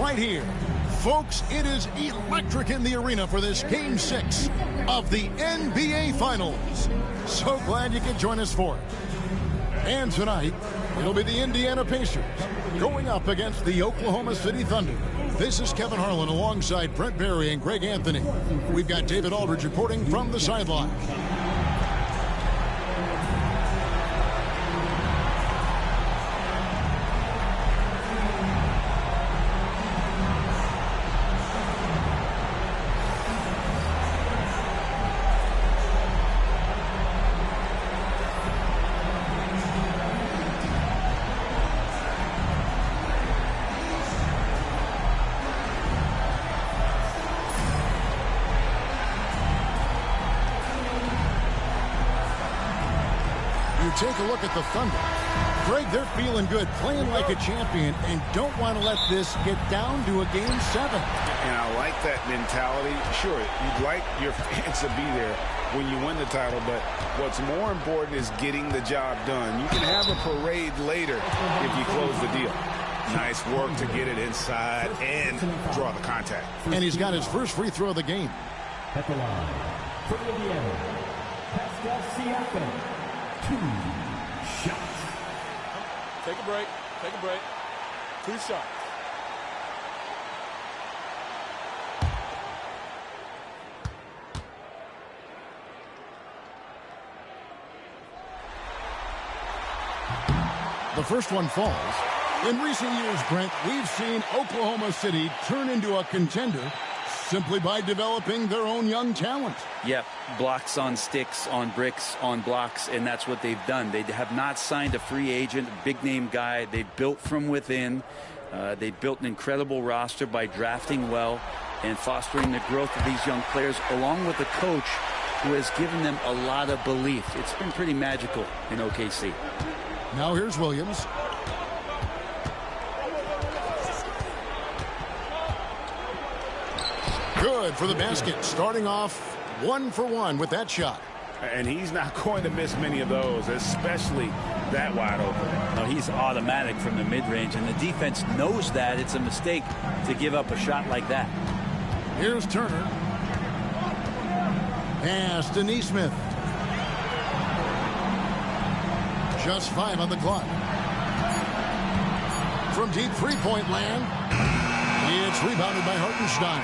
right here. Folks, it is electric in the arena for this Game 6 of the NBA Finals. So glad you could join us for it. And tonight, it'll be the Indiana Pacers going up against the Oklahoma City Thunder. This is Kevin Harlan alongside Brent Barry and Greg Anthony. We've got David Aldridge reporting from the sideline. Take a look at the Thunder. Greg, they're feeling good, playing like a champion, and don't want to let this get down to a Game 7. And I like that mentality. Sure, you'd like your fans to be there when you win the title, but what's more important is getting the job done. You can have a parade later if you close the deal. Nice work to get it inside and draw the contact. And he's got his first free throw of the game. At the line, for Indiana, Pascal Siakam. 2 shots. Take a break. Take a break. 2 shots. The first one falls. In recent years, Brent, we've seen Oklahoma City turn into a contender simply by developing their own young talent. Yep, blocks on sticks, on bricks, on blocks, and that's what they've done. They have not signed a free agent, a big-name guy. They've built from within. They've built an incredible roster by drafting well and fostering the growth of these young players, along with a coach who has given them a lot of belief. It's been pretty magical in OKC. Now here's Williams. Good for the basket, starting off 1 for 1 with that shot. And he's not going to miss many of those, especially that wide open. No, he's automatic from the mid-range, and the defense knows that it's a mistake to give up a shot like that. Here's Turner. Pass to Nesmith. Just 5 on the clock. From deep three-point land, it's rebounded by Hartenstein.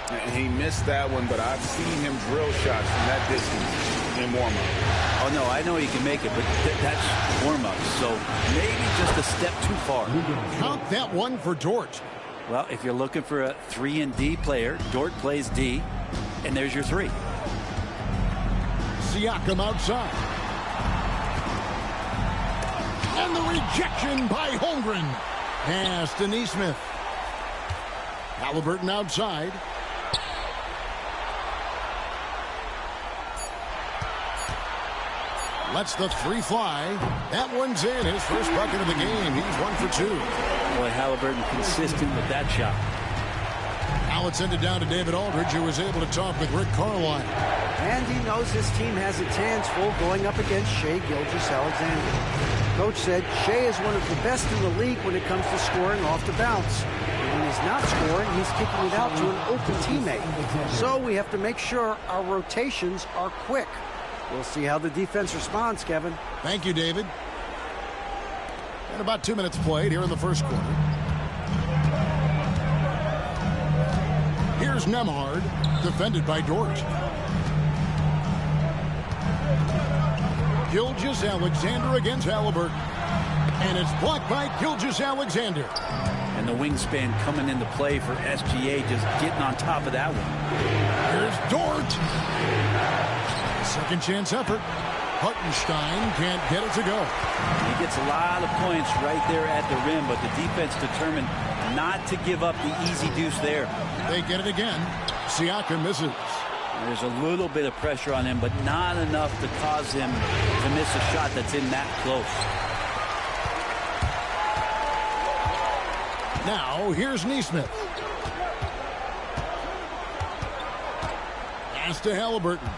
And he missed that one, but I've seen him drill shots from that distance in warm-up. Oh, no, I know he can make it, but that's warm-up, so maybe just a step too far. Count that one for Dort. Well, if you're looking for a 3-and-D player, Dort plays D, and there's your 3. Siakam outside. And the rejection by Holmgren. Pass to Nesmith. Halliburton outside. Lets the 3 fly. That one's in. His first bucket of the game. He's 1 for 2. Boy, Halliburton consistent with that shot. Now it's ended down to David Aldridge, who was able to talk with Rick Carlisle. And he knows his team has its hands full going up against Shai Gilgeous-Alexander. Coach said Shai is one of the best in the league when it comes to scoring off the bounce. And when he's not scoring, he's kicking it out to an open teammate. So we have to make sure our rotations are quick. We'll see how the defense responds, Kevin. Thank you, David. And about 2 minutes played here in the first quarter. Here's Nembhard, defended by Dort. Gilgeous-Alexander against Halliburton. And it's blocked by Gilgeous-Alexander. And the wingspan coming into play for SGA, just getting on top of that one. Here's Dort. Second chance effort. Hartenstein can't get it to go. He gets a lot of points right there at the rim, but the defense determined not to give up the easy deuce there. They get it again. Siakam misses. There's a little bit of pressure on him, but not enough to cause him to miss a shot that's in that close. Now, here's Nesmith. Pass to Halliburton.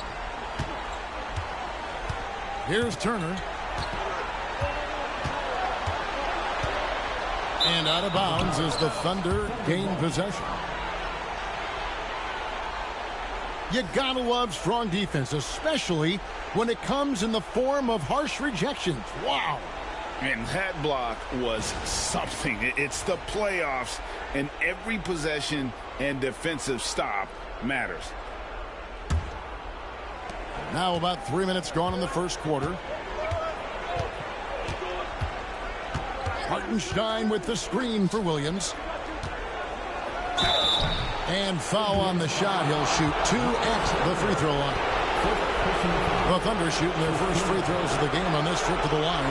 Here's Turner. And out of bounds as the Thunder gain possession. You gotta love strong defense, especially when it comes in the form of harsh rejections. Wow. And that block was something. It's the playoffs, and every possession and defensive stop matters. Now about 3 minutes gone in the first quarter. Hartenstein with the screen for Williams. And foul on the shot. He'll shoot 2 at the free throw line. The Thunder shooting their first free throws of the game on this trip to the line.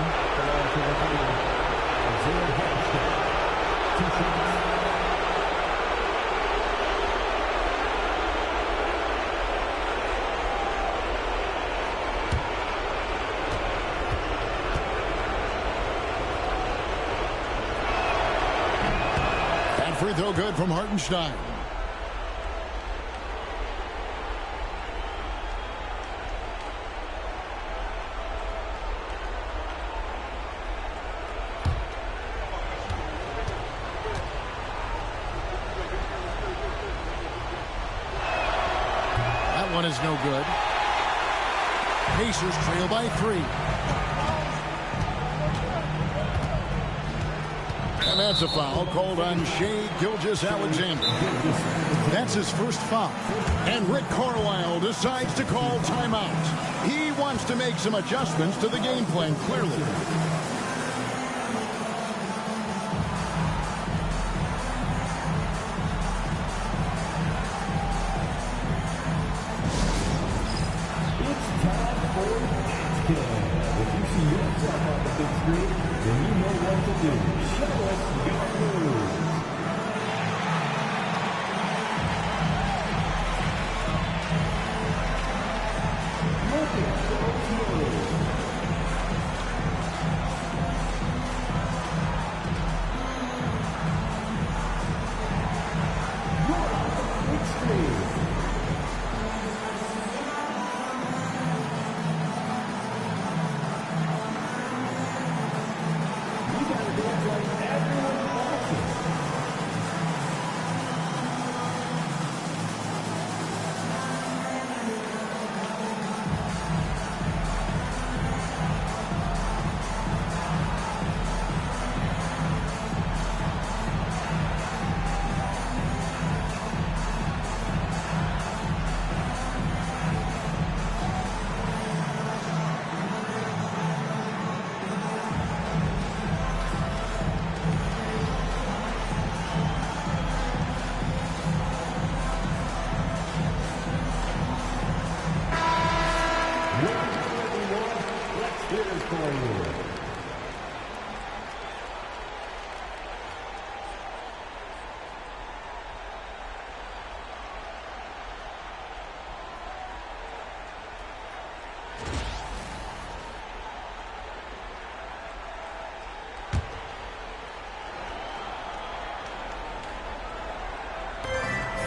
And free throw good from Hartenstein. One is no good. Pacers trail by 3. And that's a foul called on Shai Gilgeous-Alexander. That's his first foul. And Rick Carlisle decides to call timeout. He wants to make some adjustments to the game plan, clearly.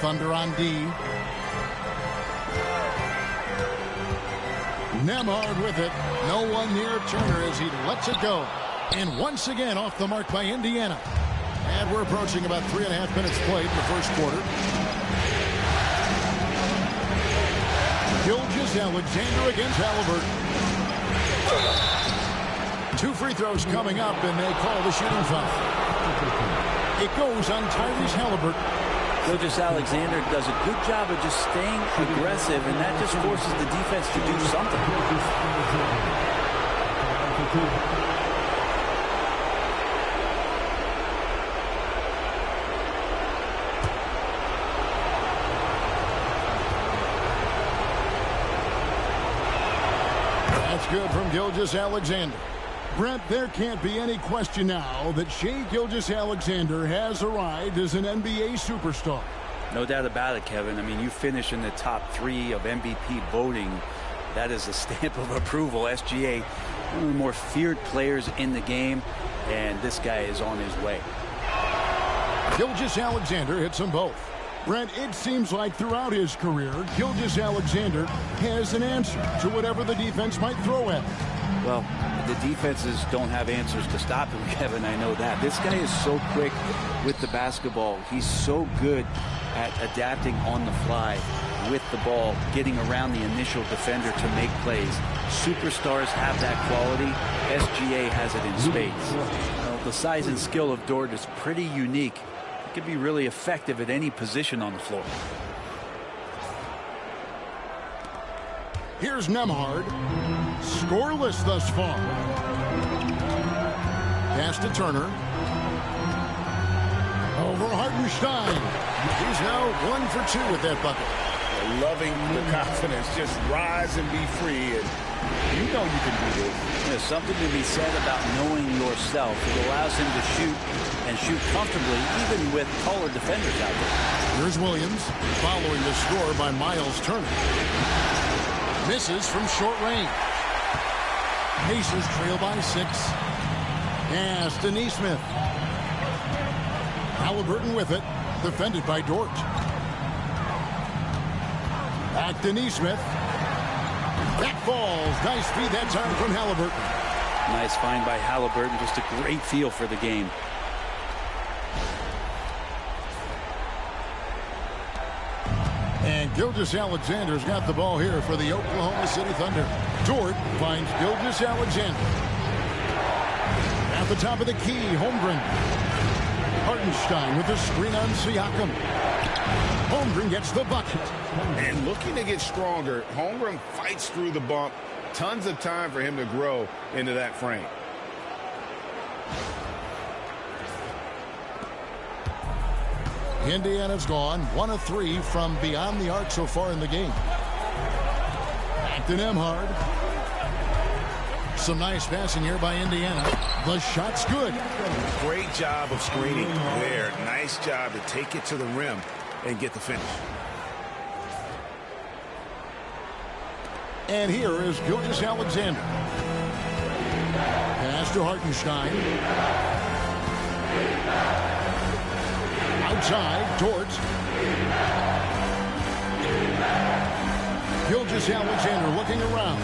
Thunder on D. Nemhard with it. No one near Turner as he lets it go. And once again off the mark by Indiana. And we're approaching about 3.5 minutes played in the first quarter. Gilgeous-Alexander against Halliburton. 2 free throws coming up, and they call the shooting foul. It goes on Tyrese Halliburton. Gilgeous-Alexander does a good job of just staying aggressive, and that just forces the defense to do something. That's good from Gilgeous-Alexander. Brent, there can't be any question now that Shai Gilgeous-Alexander has arrived as an NBA superstar. No doubt about it, Kevin. I mean, you finish in the top 3 of MVP voting. That is a stamp of approval. SGA, one of the more feared players in the game, and this guy is on his way. Gilgeous-Alexander hits them both. Brent, it seems like throughout his career, Gilgeous-Alexander has an answer to whatever the defense might throw at him. Well, the defenses don't have answers to stop him, Kevin. I know that. This guy is so quick with the basketball. He's so good at adapting on the fly with the ball, getting around the initial defender to make plays. Superstars have that quality. SGA has it in spades. Well, the size and skill of Dort is pretty unique. He can be really effective at any position on the floor. Here's Nembhard. Scoreless thus far. Pass to Turner. Over Hartenstein. He's now 1 for 2 with that bucket. Loving the confidence. Just rise and be free. And you know you can do this. There's something to be said about knowing yourself. It allows him to shoot and shoot comfortably, even with taller defenders out there. Here's Williams following the score by Miles Turner. Misses from short range. Pacers trail by 6. Pass to Nesmith. Halliburton with it. Defended by Dort. Back to Nesmith. That falls. Nice feed that time from Halliburton. Nice find by Halliburton. Just a great feel for the game. And Gilgeous-Alexander's got the ball here for the Oklahoma City Thunder. Dort finds Gilgeous-Alexander. At the top of the key, Holmgren. Hartenstein with the screen on Siakam. Holmgren gets the bucket. And looking to get stronger, Holmgren fights through the bump. Tons of time for him to grow into that frame. Indiana's gone 1 of 3 from beyond the arc so far in the game. Back to Nembhard. Some nice passing here by Indiana. The shot's good. Great job of screening there. Nice job to take it to the rim and get the finish. And here is Gilgeous-Alexander. Pass to Hartenstein. Outside, Dort. Gilgeous-Alexander looking around.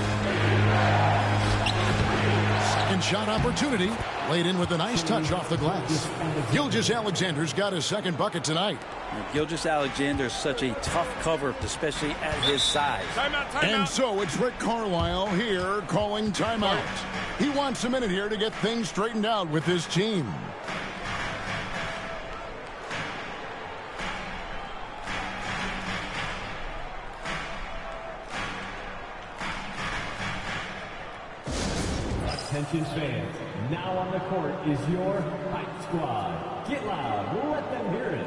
Second shot opportunity. Laid in with a nice touch off the glass. Gilgeous-Alexander's got his second bucket tonight. Gilgeous-Alexander is such a tough cover, especially at his size. Timeout. And so it's Rick Carlisle here calling timeout. He wants a minute here to get things straightened out with his team. Attention fans, now on the court is your Hype Squad. Get loud, let them hear it.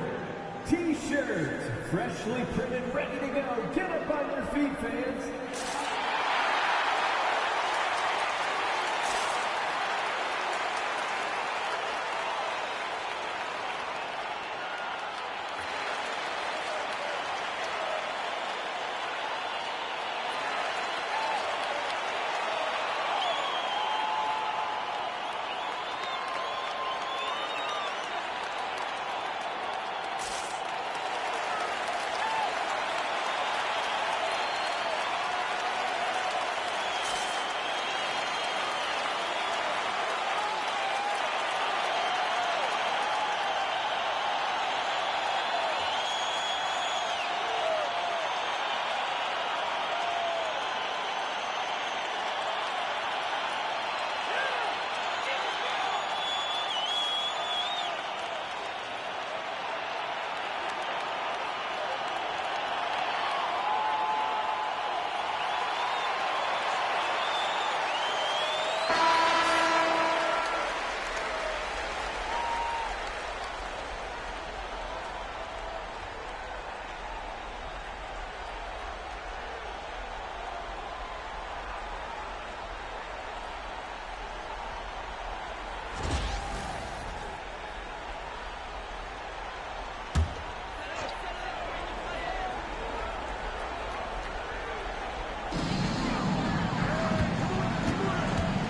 T-shirts, freshly printed, ready to go. Get up on your feet, fans.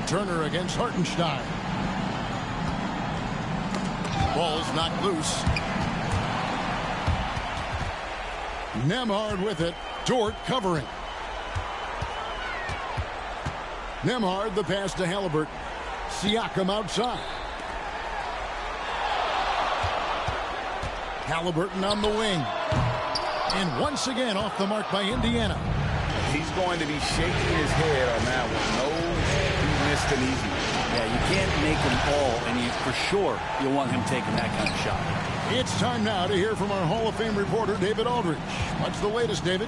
Turner against Hartenstein. Ball's knocked loose. Nembhard with it. Dort covering. Nembhard, the pass to Halliburton. Siakam outside. Halliburton on the wing. And once again off the mark by Indiana. He's going to be shaking his head on that one. No, he missed an easy one. Yeah, you can't make them all, and for sure you'll want him taking that kind of shot. It's time now to hear from our Hall of Fame reporter, David Aldridge. What's the latest, David?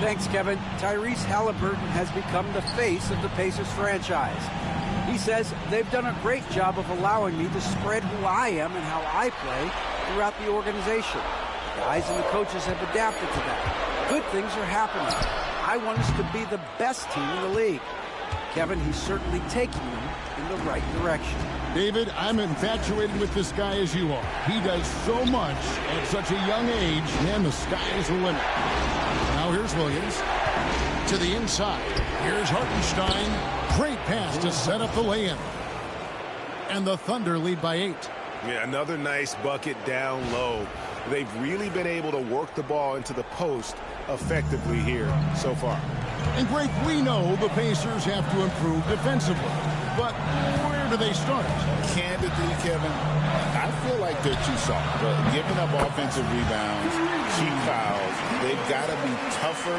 Thanks, Kevin. Tyrese Halliburton has become the face of the Pacers franchise. He says they've done a great job of allowing me to spread who I am and how I play throughout the organization. The guys and the coaches have adapted to that. Good things are happening. I want us to be the best team in the league. Kevin, he's certainly taking them in the right direction. David, I'm infatuated with this guy as you are. He does so much at such a young age, and the sky is the limit. Now here's Williams to the inside. Here's Hartenstein. Great pass to set up the lay-in. And the Thunder lead by 8. Yeah, another nice bucket down low. They've really been able to work the ball into the post effectively here so far. And Greg, we know the Pacers have to improve defensively. But where do they start? Candidly, Kevin, I feel like they're too soft. But giving up offensive rebounds, cheap fouls, they've got to be tougher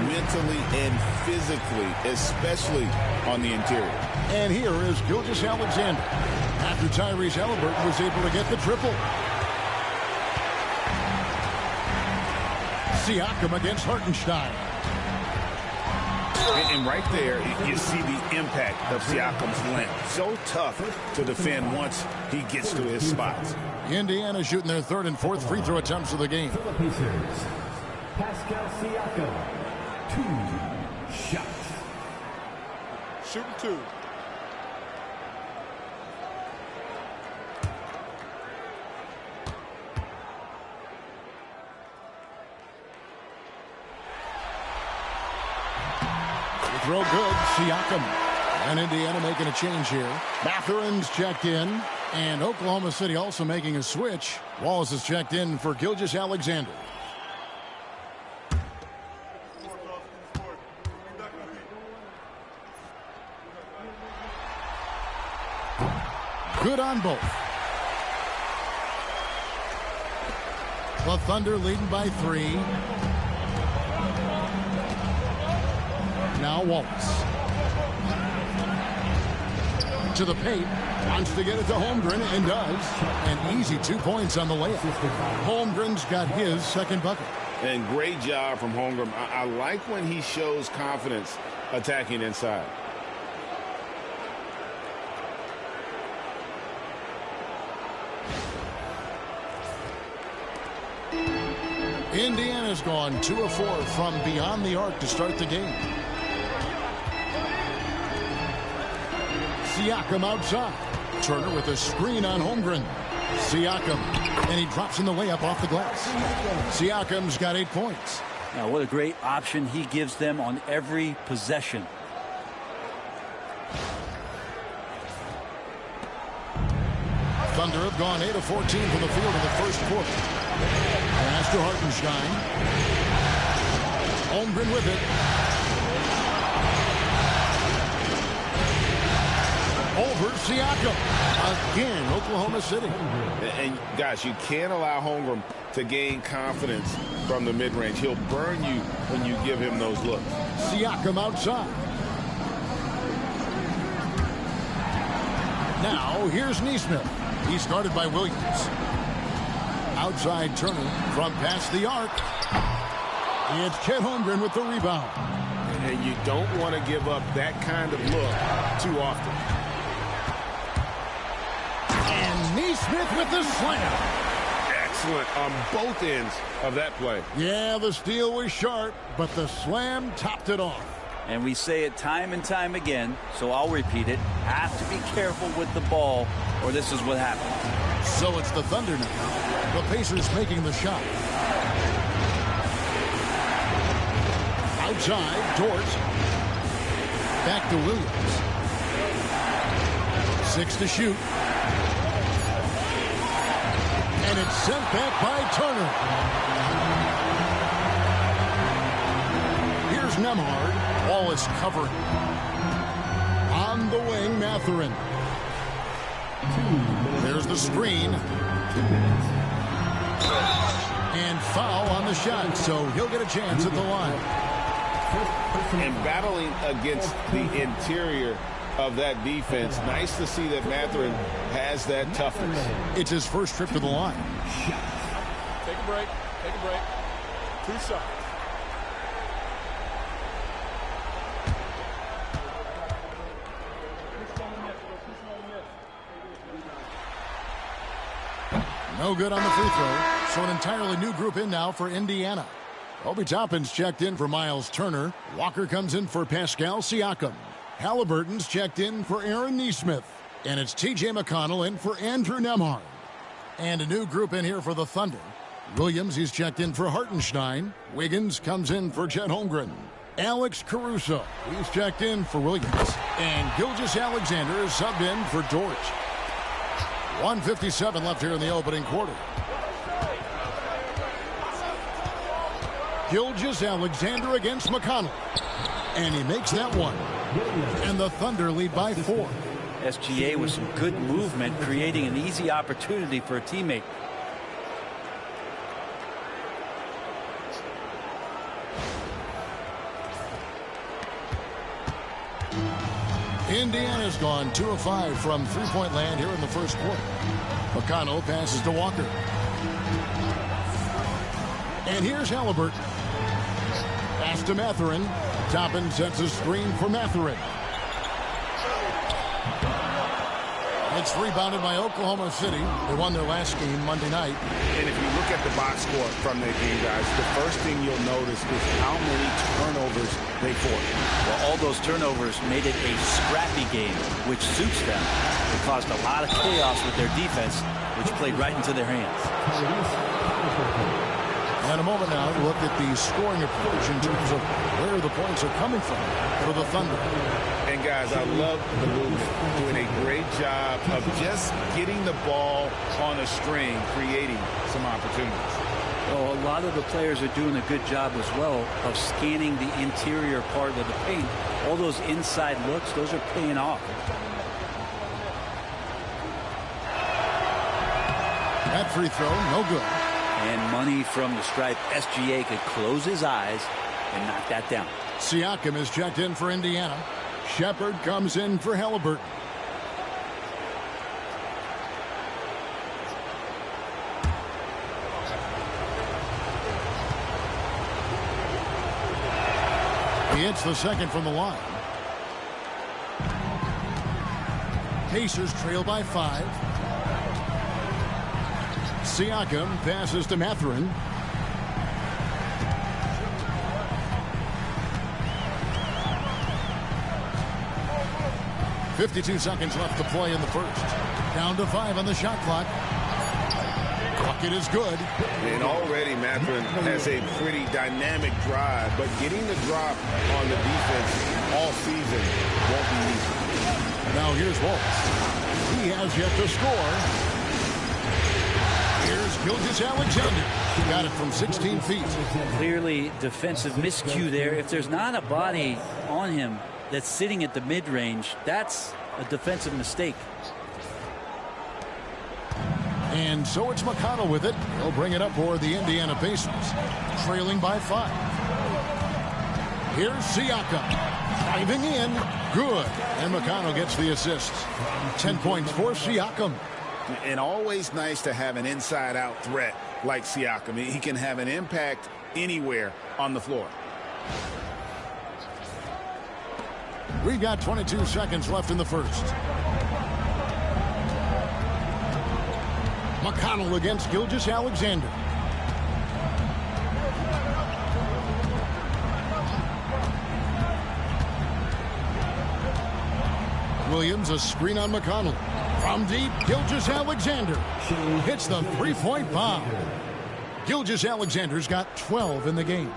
mentally and physically, especially on the interior. And here is Gilgeous-Alexander after Tyrese Halliburton was able to get the triple. Siakam against Hartenstein. And right there, you see the impact of Siakam's length. So tough to defend once he gets to his spots. Indiana shooting their third and fourth free throw attempts of the game. For the Pacers, Pascal Siakam, 2 shots. Shooting 2. Throw good, Siakam. And Indiana making a change here. Mathurin's checked in. And Oklahoma City also making a switch. Wallace is checked in for Gilgeous-Alexander. Good on both. The Thunder leading by 3. Now Wallace. To the paint. Wants to get it to Holmgren and does. An easy 2 points on the layup. Holmgren's got his second bucket. And great job from Holmgren. I like when he shows confidence attacking inside. Indiana's gone 2 of 4 from beyond the arc to start the game. Siakam outside. Turner with a screen on Holmgren. Siakam. And he drops in the layup off the glass. Siakam's got 8 points. Now, what a great option he gives them on every possession. Thunder have gone 8 of 14 from the field in the first quarter. Pass to Hartenstein. Holmgren with it. Over Siakam. Again, Oklahoma City. And gosh, you can't allow Holmgren to gain confidence from the mid-range. He'll burn you when you give him those looks. Siakam outside. Now, here's Nesmith. He's guarded by Williams. Outside Turner from past the arc. It's Chet Holmgren with the rebound. And you don't want to give up that kind of look too often. And Nesmith with the slam. Excellent on both ends of that play. Yeah, the steal was sharp, but the slam topped it off. And we say it time and time again, so I'll repeat it. Have to be careful with the ball, or this is what happens. So it's the Thunder now. The Pacers making the shot. Outside, Dort. Back to Williams. 6 to shoot. And it's sent back by Turner. Nembhard. Wallace covering. On the wing, Mathurin. There's the screen. And foul on the shot, so he'll get a chance at the line. And battling against the interior of that defense, nice to see that Mathurin has that toughness. It's his first trip to the line. Take a break. Take a break. 2 shots. No good on the free throw. So an entirely new group in now for Indiana. Obi Toppin's checked in for Miles Turner. Walker comes in for Pascal Siakam. Halliburton's checked in for Aaron Nesmith. And it's T.J. McConnell in for Andrew Nembhard. And a new group in here for the Thunder. Williams, he's checked in for Hartenstein. Wiggins comes in for Chet Holmgren. Alex Caruso, he's checked in for Williams. And Gilgeous-Alexander is subbed in for George. 1:57 left here in the opening quarter. Gilgeous-Alexander against McConnell. And he makes that one. And the Thunder lead by 4. SGA with some good movement, creating an easy opportunity for a teammate. Indiana's gone 2 of 5 from three-point land here in the first quarter. McConnell passes to Walker. And here's Halliburton. Pass to Mathurin. Toppin sets a screen for Mathurin. It's rebounded by Oklahoma City. They won their last game Monday night. And if you look at the box score from that game, guys, the first thing you'll notice is how many turnovers they forced. Well, all those turnovers made it a scrappy game, which suits them. It caused a lot of chaos with their defense, which played right into their hands. And a moment now to look at the scoring approach in terms of where the points are coming from for the Thunder. And guys, I love the movement, doing a great job of just getting the ball on a string, creating some opportunities. Well, a lot of the players are doing a good job as well of scanning the interior part of the paint. All those inside looks, those are paying off. That free throw, no good. And money from the stripe. SGA could close his eyes and knock that down. Siakam is checked in for Indiana. Shepard comes in for Halliburton. He hits the second from the line. Pacers trail by 5. Siakam passes to Mathurin. .52 seconds left to play in the first. Down to 5 on the shot clock. Bucket is good. And already Mathurin has a pretty dynamic drive, but getting the drop on the defense all season won't be easy. Now here's Wallace. He has yet to score. Here's Gilgeous-Alexander. He got it from 16 feet. Clearly defensive miscue there. If there's not a body on him that's sitting at the mid-range, that's a defensive mistake. And so it's McConnell with it. He'll bring it up for the Indiana Pacers. Trailing by 5. Here's Siakam. Driving in. Good. And McConnell gets the assist. 10 points for Siakam. And always nice to have an inside-out threat like Siakam. He can have an impact anywhere on the floor. We've got 22 seconds left in the first. McConnell against Gilgeous-Alexander. Williams, a screen on McConnell. From deep, Gilgeous-Alexander hits the three-point bomb. Gilgeous-Alexander's got 12 in the game.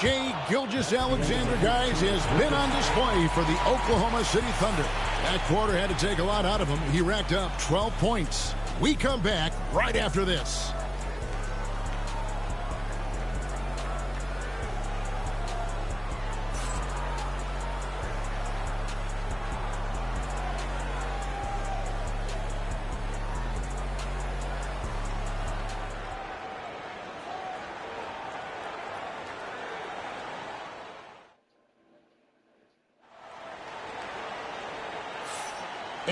Shai Gilgeous-Alexander, guys, has been on display for the Oklahoma City Thunder. That quarter had to take a lot out of him. He racked up 12 points. We come back right after this.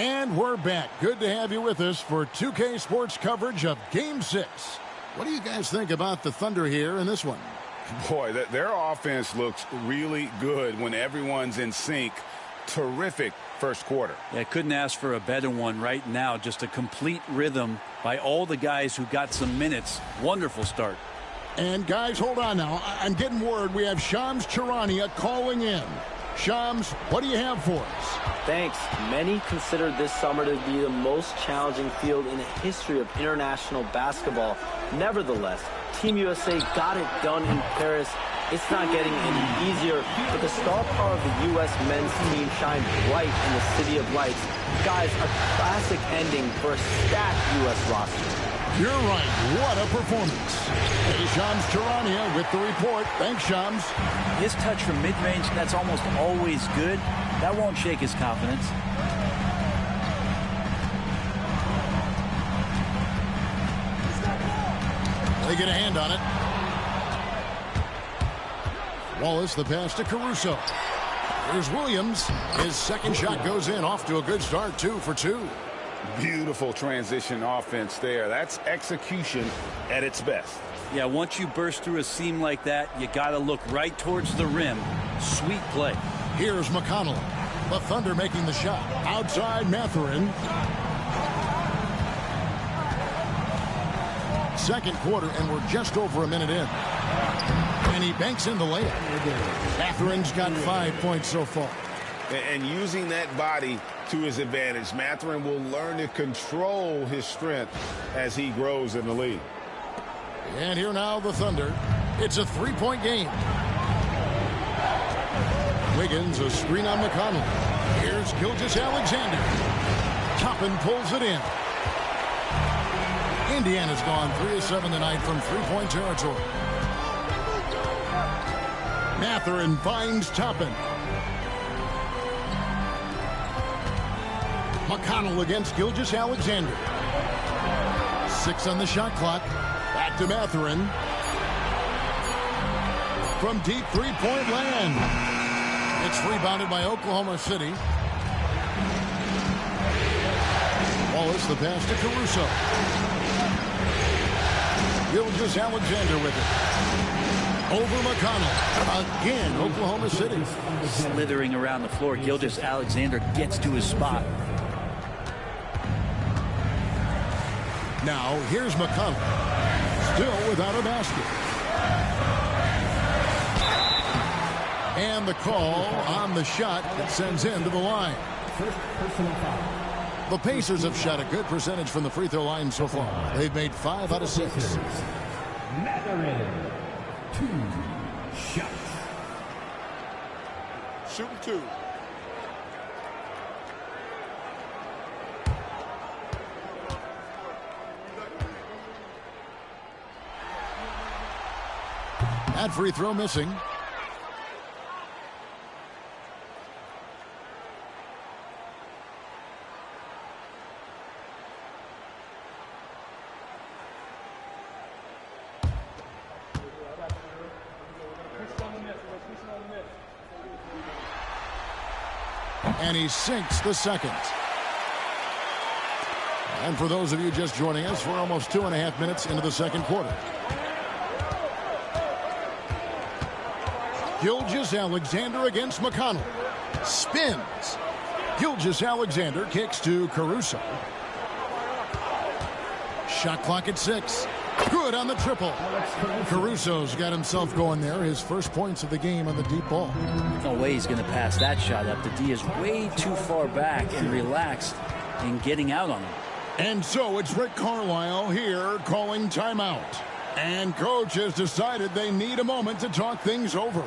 And we're back. Good to have you with us for 2K Sports coverage of Game 6. What do you guys think about the Thunder here in this one? Boy, their offense looks really good when everyone's in sync. Terrific first quarter. Yeah, couldn't ask for a better one right now. Just a complete rhythm by all the guys who got some minutes. Wonderful start. And guys, hold on now. I'm getting word we have Shams Charania calling in. Shams, what do you have for us? Thanks. Many consider this summer to be the most challenging field in the history of international basketball. Nevertheless, Team USA got it done in Paris. It's not getting any easier, but the star power of the U.S. men's team shined bright in the City of Lights. Guys, a classic ending for a stacked U.S. roster. You're right. What a performance. Hey, Shams Charania with the report. Thanks, Shams. His touch from mid-range, that's almost always good. That won't shake his confidence. They get a hand on it. Wallace, the pass to Caruso. Here's Williams. His second shot goes in. Off to a good start, 2 for 2. Beautiful transition offense there. That's execution at its best. Yeah, once you burst through a seam like that, you got to look right towards the rim. Sweet play. Here's McConnell. The Thunder making the shot. Outside Mathurin. Second quarter, and we're just over a minute in. And he banks in the layup. Mathurin's got 5 points so far. And using that body to his advantage, Mathurin will learn to control his strength as he grows in the league. And here now the Thunder. It's a 3-point game. Wiggins, a screen on McConnell. Here's Gilgeous-Alexander. Toppin pulls it in. Indiana's gone 3 of 7 tonight from 3-point territory. Mathurin finds Toppin. McConnell against Gilgeous-Alexander. 6 on the shot clock. Back to Mathurin. From deep 3-point land. It's rebounded by Oklahoma City. Wallace, the pass to Caruso. Gilgeous-Alexander with it. Over McConnell. Again, Oklahoma City. Slithering around the floor, Gilgeous-Alexander gets to his spot. Now, here's McConnell. Still without a basket. And the call on the shot that sends him to the line. The Pacers have shot a good percentage from the free throw line so far. They've made 5 out of 6. Mathurin, 2 shots. Shooting 2. That free throw missing. And he sinks the second. And for those of you just joining us, we're almost 2.5 minutes into the second quarter. Gilgeous-Alexander against McConnell. Spins. Gilgeous-Alexander kicks to Caruso. Shot clock at 6. Good on the triple. Caruso's got himself going there. His first points of the game on the deep ball. No way he's going to pass that shot up. The D is way too far back and relaxed in getting out on him. And so it's Rick Carlisle here calling timeout. And coach has decided they need a moment to talk things over.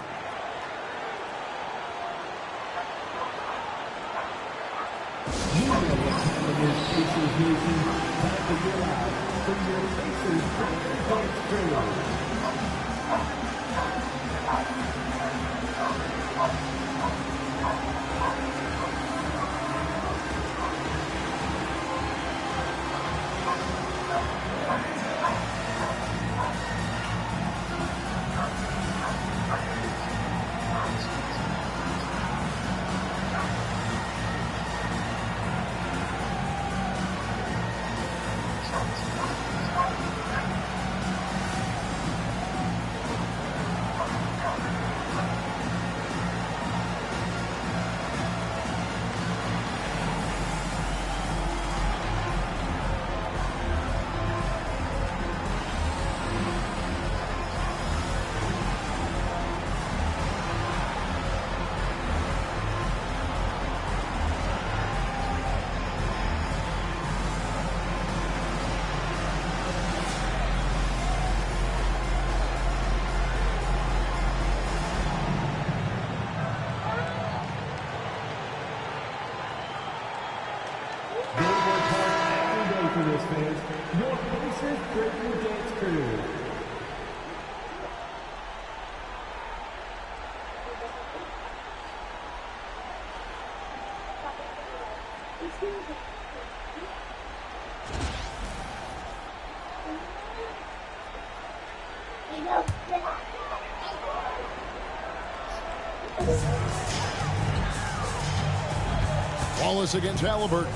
Wallace against Halliburton.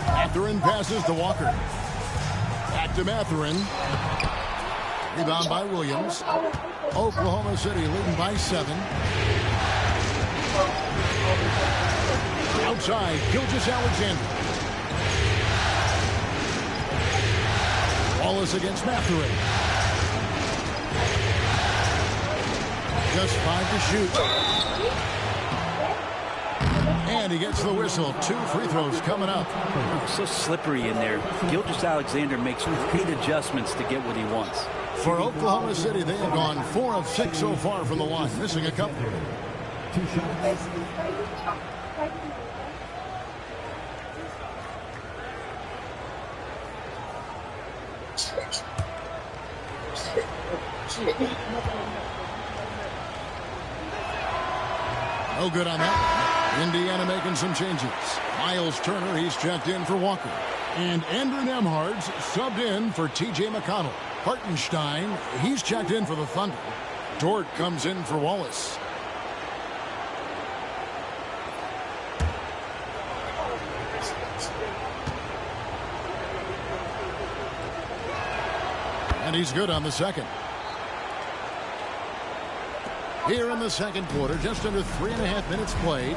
Mathurin passes to Walker. Back to Mathurin. Rebound by Williams. Oklahoma City leading by 7. Outside, Gilgeous-Alexander. Wallace against Mathurin. Just 5 to shoot. And he gets the whistle. 2 free throws coming up. So slippery in there. Gilgeous-Alexander makes great adjustments to get what he wants. For Oklahoma City, they have gone 4 of 6 so far from the line, missing a couple. 2 shots. No good on that one. Indiana making some changes. Miles Turner, he's checked in for Walker. And Andrew Nembhard's subbed in for T.J. McConnell. Hartenstein, he's checked in for the Thunder. Dort comes in for Wallace. And he's good on the second. Here in the second quarter, just under 3.5 minutes played.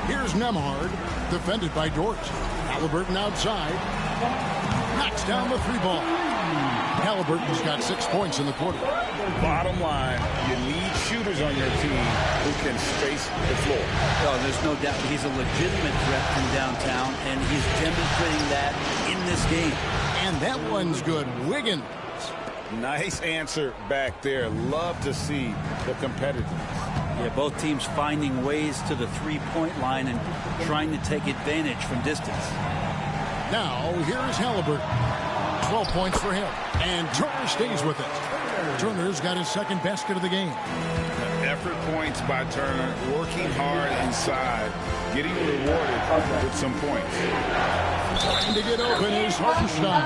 Here's Nembhard, defended by Dort. Halliburton outside. Knocks down the 3-ball. Halliburton's got 6 points in the quarter. Bottom line, you need shooters on your team who can space the floor. Oh, there's no doubt he's a legitimate threat from downtown, and he's demonstrating that in this game. And that one's good. Wiggins. Nice answer back there. Love to see the competitiveness. Yeah, both teams finding ways to the 3-point line and trying to take advantage from distance. Now, here's Halliburton. 12 points for him. And Turner stays with it. Turner's got his second basket of the game. Effort points by Turner, working hard inside, getting rewarded with some points. Trying to get open is Hartenstein.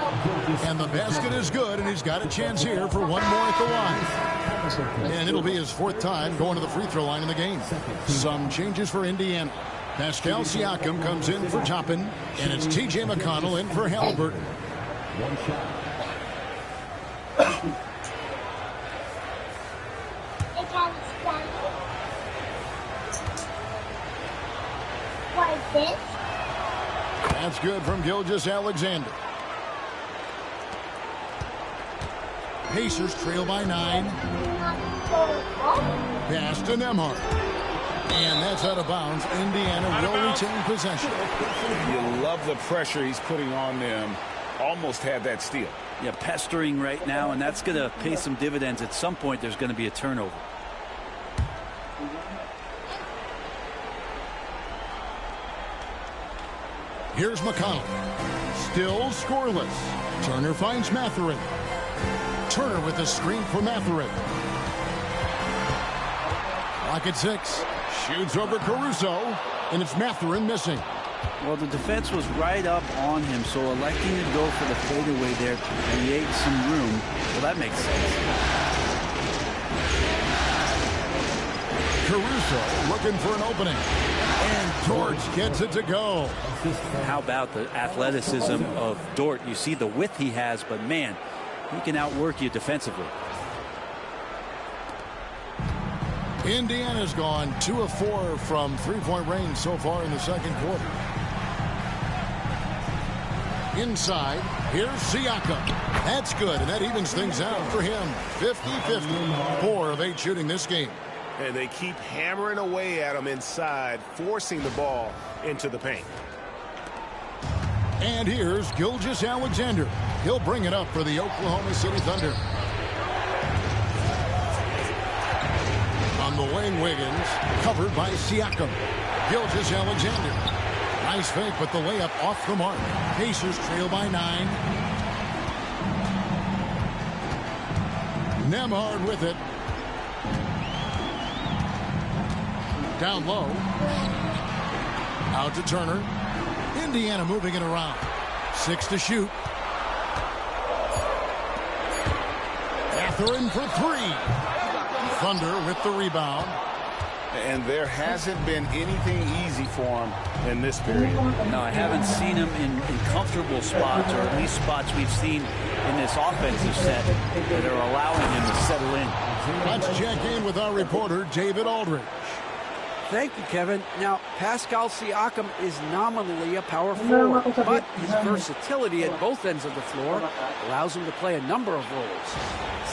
And the basket is good, and he's got a chance here for one more at the line. And it'll be his 4th time going to the free throw line in the game. Some changes for Indiana. Pascal Siakam comes in for Toppin, and it's T.J. McConnell in for Halliburton. 1 shot. That's good from Gilgeous-Alexander. Pacers trail by 9. Pass to Nembhard. And that's out of bounds. Indiana will retain possession. You love the pressure he's putting on them. Almost had that steal. Yeah, pestering right now, and that's going to pay some dividends. At some point, there's going to be a turnover. Here's McConnell. Still scoreless. Turner finds Mathurin. Turner with a screen for Mathurin. Clock at 6. Shoots over Caruso. And it's Mathurin missing. Well, the defense was right up on him, so electing to go for the fadeaway there to create some room. Well, that makes sense. Caruso looking for an opening. And Dort gets it to go. How about the athleticism of Dort? You see the width he has, but man, he can outwork you defensively. Indiana's gone 2 of 4 from 3-point range so far in the second quarter. Inside, here's Siakam. That's good, and that evens things out for him. 50-50. 4 of 8 shooting this game. And they keep hammering away at him inside, forcing the ball into the paint. And here's Gilgeous-Alexander. He'll bring it up for the Oklahoma City Thunder. On the wing, Wiggins, covered by Siakam. Gilgeous-Alexander. Nice fake, but the layup off the mark. Pacers trail by 9. Nembhard with it. Down low. Out to Turner. Indiana moving it around. 6 to shoot. Mathurin for 3. Thunder with the rebound. And there hasn't been anything easy for him in this period. No, I haven't seen him in comfortable spots, or at least spots we've seen in this offensive set that are allowing him to settle in. Let's check in with our reporter, David Aldridge. Thank you, Kevin. Now, Pascal Siakam is nominally a power forward, but his versatility at both ends of the floor allows him to play a number of roles.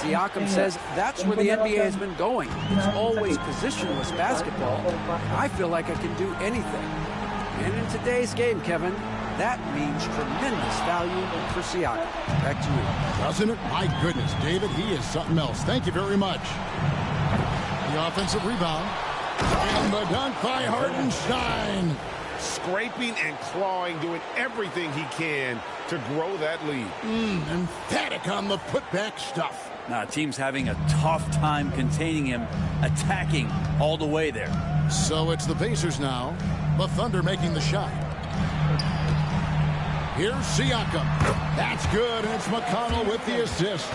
Siakam says that's where the NBA has been going. It's always positionless basketball. I feel like I can do anything. And in today's game, Kevin, that means tremendous value for Siakam. Back to you. Doesn't it? My goodness, David, he is something else. Thank you very much. The offensive rebound. And the dunk by Hartenstein. Scraping and clawing, doing everything he can to grow that lead. Emphatic on the putback stuff. Now, team's having a tough time containing him, attacking all the way there. So it's the Pacers now. The Thunder making the shot. Here's Siakam. That's good, and it's McConnell with the assist.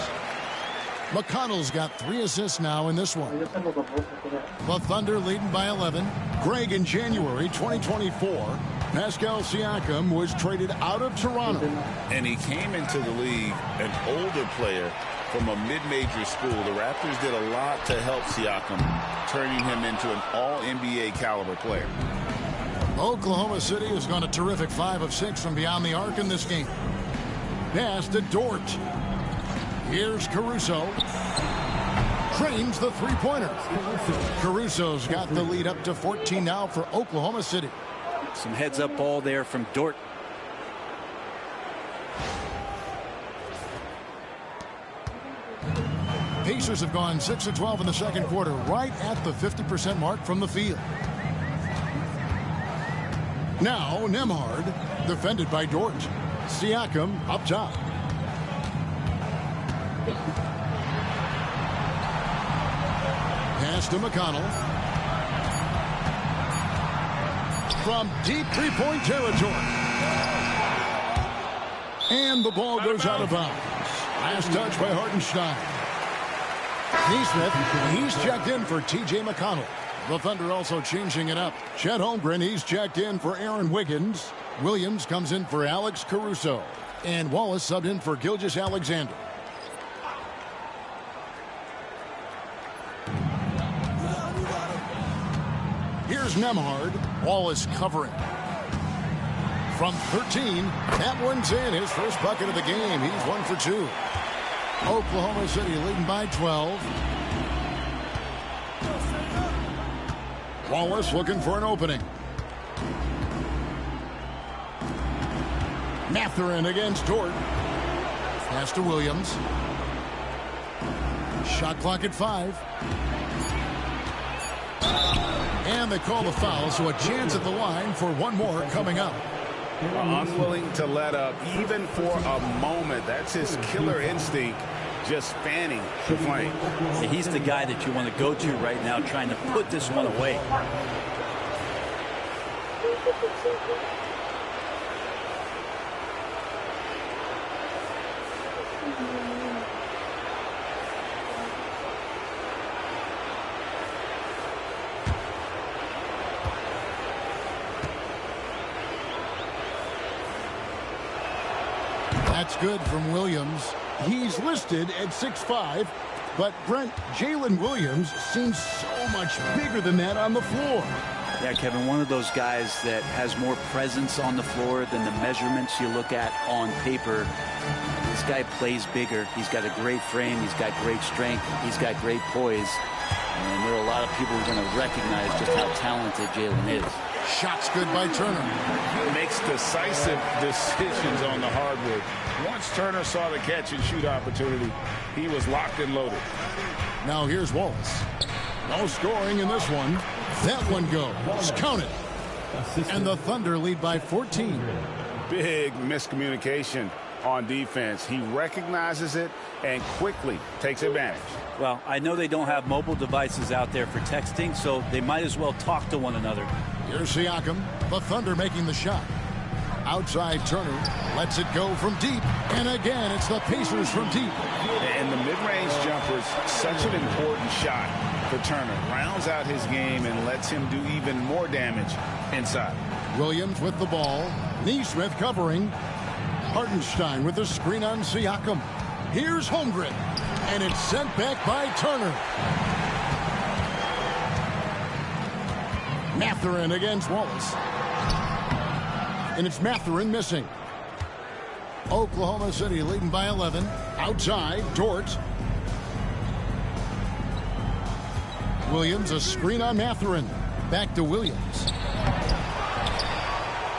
McConnell's got 3 assists now in this one. The Thunder leading by 11. Greg, in January 2024, Pascal Siakam was traded out of Toronto. And he came into the league an older player from a mid-major school. The Raptors did a lot to help Siakam, turning him into an all-NBA caliber player. Oklahoma City has gone a terrific 5 of 6 from beyond the arc in this game. Pass to Dort. Here's Caruso. Trains the three-pointer. Caruso's got the lead up to 14 now for Oklahoma City. Some heads-up ball there from Dort. Pacers have gone 6 of 12 in the second quarter, right at the 50% mark from the field. Now Nembhard, defended by Dort. Siakam up top. Pass to McConnell. From deep three-point territory. And the ball goes out of bounds. Last touch by Hartenstein. Neesmith, he's checked in for T.J. McConnell. The Thunder also changing it up. Chet Holmgren, he's checked in for Aaron Wiggins. Williams comes in for Alex Caruso. And Wallace subbed in for Gilgeous-Alexander. Here's Nembhard. Wallace covering. From 13, that one's in. His first bucket of the game. He's 1 for 2. Oklahoma City leading by 12. Wallace looking for an opening. Mathurin against Dort. Pass to Williams. Shot clock at 5. And they call the foul, so a chance at the line for one more coming up. Unwilling to let up, even for a moment. That's his killer instinct, just fanning the flame. He's the guy that you want to go to right now, trying to put this one away. That's good from Williams. He's listed at 6'5", but Brent, Jalen Williams seems so much bigger than that on the floor. Yeah, Kevin, one of those guys that has more presence on the floor than the measurements you look at on paper. This guy plays bigger. He's got a great frame. He's got great strength. He's got great poise. And there are a lot of people who are going to recognize just how talented Jalen is. Shots good by Turner. Makes decisive decisions on the hardwood. Once Turner saw the catch and shoot opportunity, he was locked and loaded. Now here's Wallace. No scoring in this one. That one goes. Count it. And the Thunder lead by 14. Big miscommunication on defense. He recognizes it and quickly takes advantage. Well, I know they don't have mobile devices out there for texting, so they might as well talk to one another. Here's Siakam, the Thunder making the shot. Outside Turner lets it go from deep. And again, it's the Pacers from deep. And the mid-range jumper is such an important shot for Turner. Rounds out his game and lets him do even more damage inside. Williams with the ball. Neesmith covering. Hartenstein with the screen on Siakam. Here's Holmgren. And it's sent back by Turner. Mathurin against Wallace. And it's Mathurin missing. Oklahoma City leading by 11. Outside, Dort. Williams, a screen on Mathurin. Back to Williams.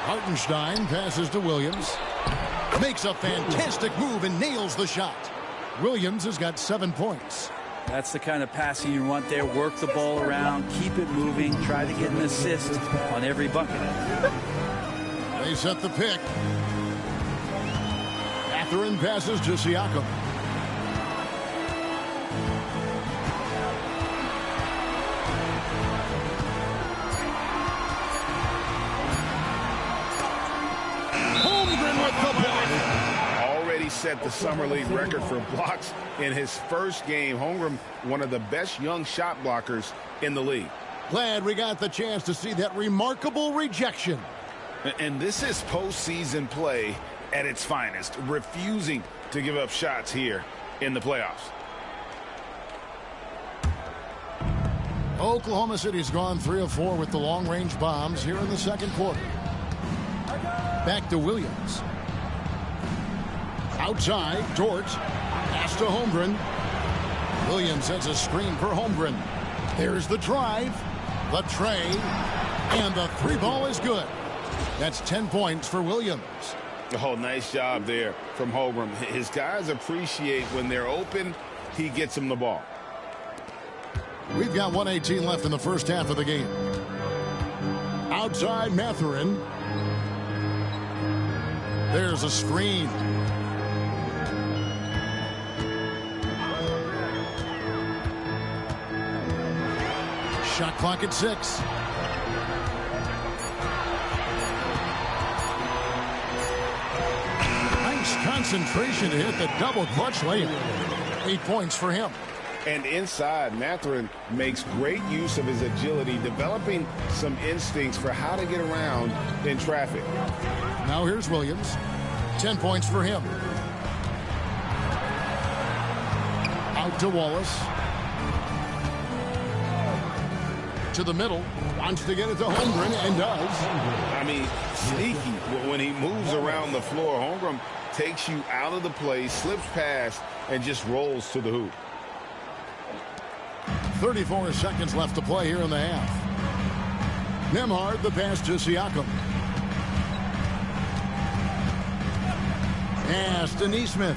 Hartenstein passes to Williams. Makes a fantastic move and nails the shot. Williams has got 7 points. That's the kind of passing you want there. Work the ball around, keep it moving, try to get an assist on every bucket. They set the pick. Mathurin passes to Siakam. Holmgren with the block. Already set the Summer League record for blocks in his first game. Holmgren, one of the best young shot blockers in the league. Glad we got the chance to see that remarkable rejection. And this is postseason play at its finest, refusing to give up shots here in the playoffs. Oklahoma City's gone 3 of 4 with the long-range bombs here in the second quarter. Back to Williams. Outside, Dort. Pass to Holmgren. Williams sends a screen for Holmgren. There's the drive, the tray, and the 3-ball is good. That's 10 points for Williams. Oh, nice job there from Holmgren. His guys appreciate when they're open, he gets them the ball. We've got 1:18 left in the first half of the game. Outside Mathurin. There's a screen. Shot clock at 6. Concentration to hit the double clutch layup. 8 points for him. And inside, Mathurin makes great use of his agility, developing some instincts for how to get around in traffic. Now here's Williams. 10 points for him. Out to Wallace. To the middle. Wants to get it to Holmgren and does. I mean, sneaky when he moves around the floor. Holmgren takes you out of the play, slips past, and just rolls to the hoop. 34 seconds left to play here in the half. Nembhard, the pass to Siakam. Pass to Neesmith.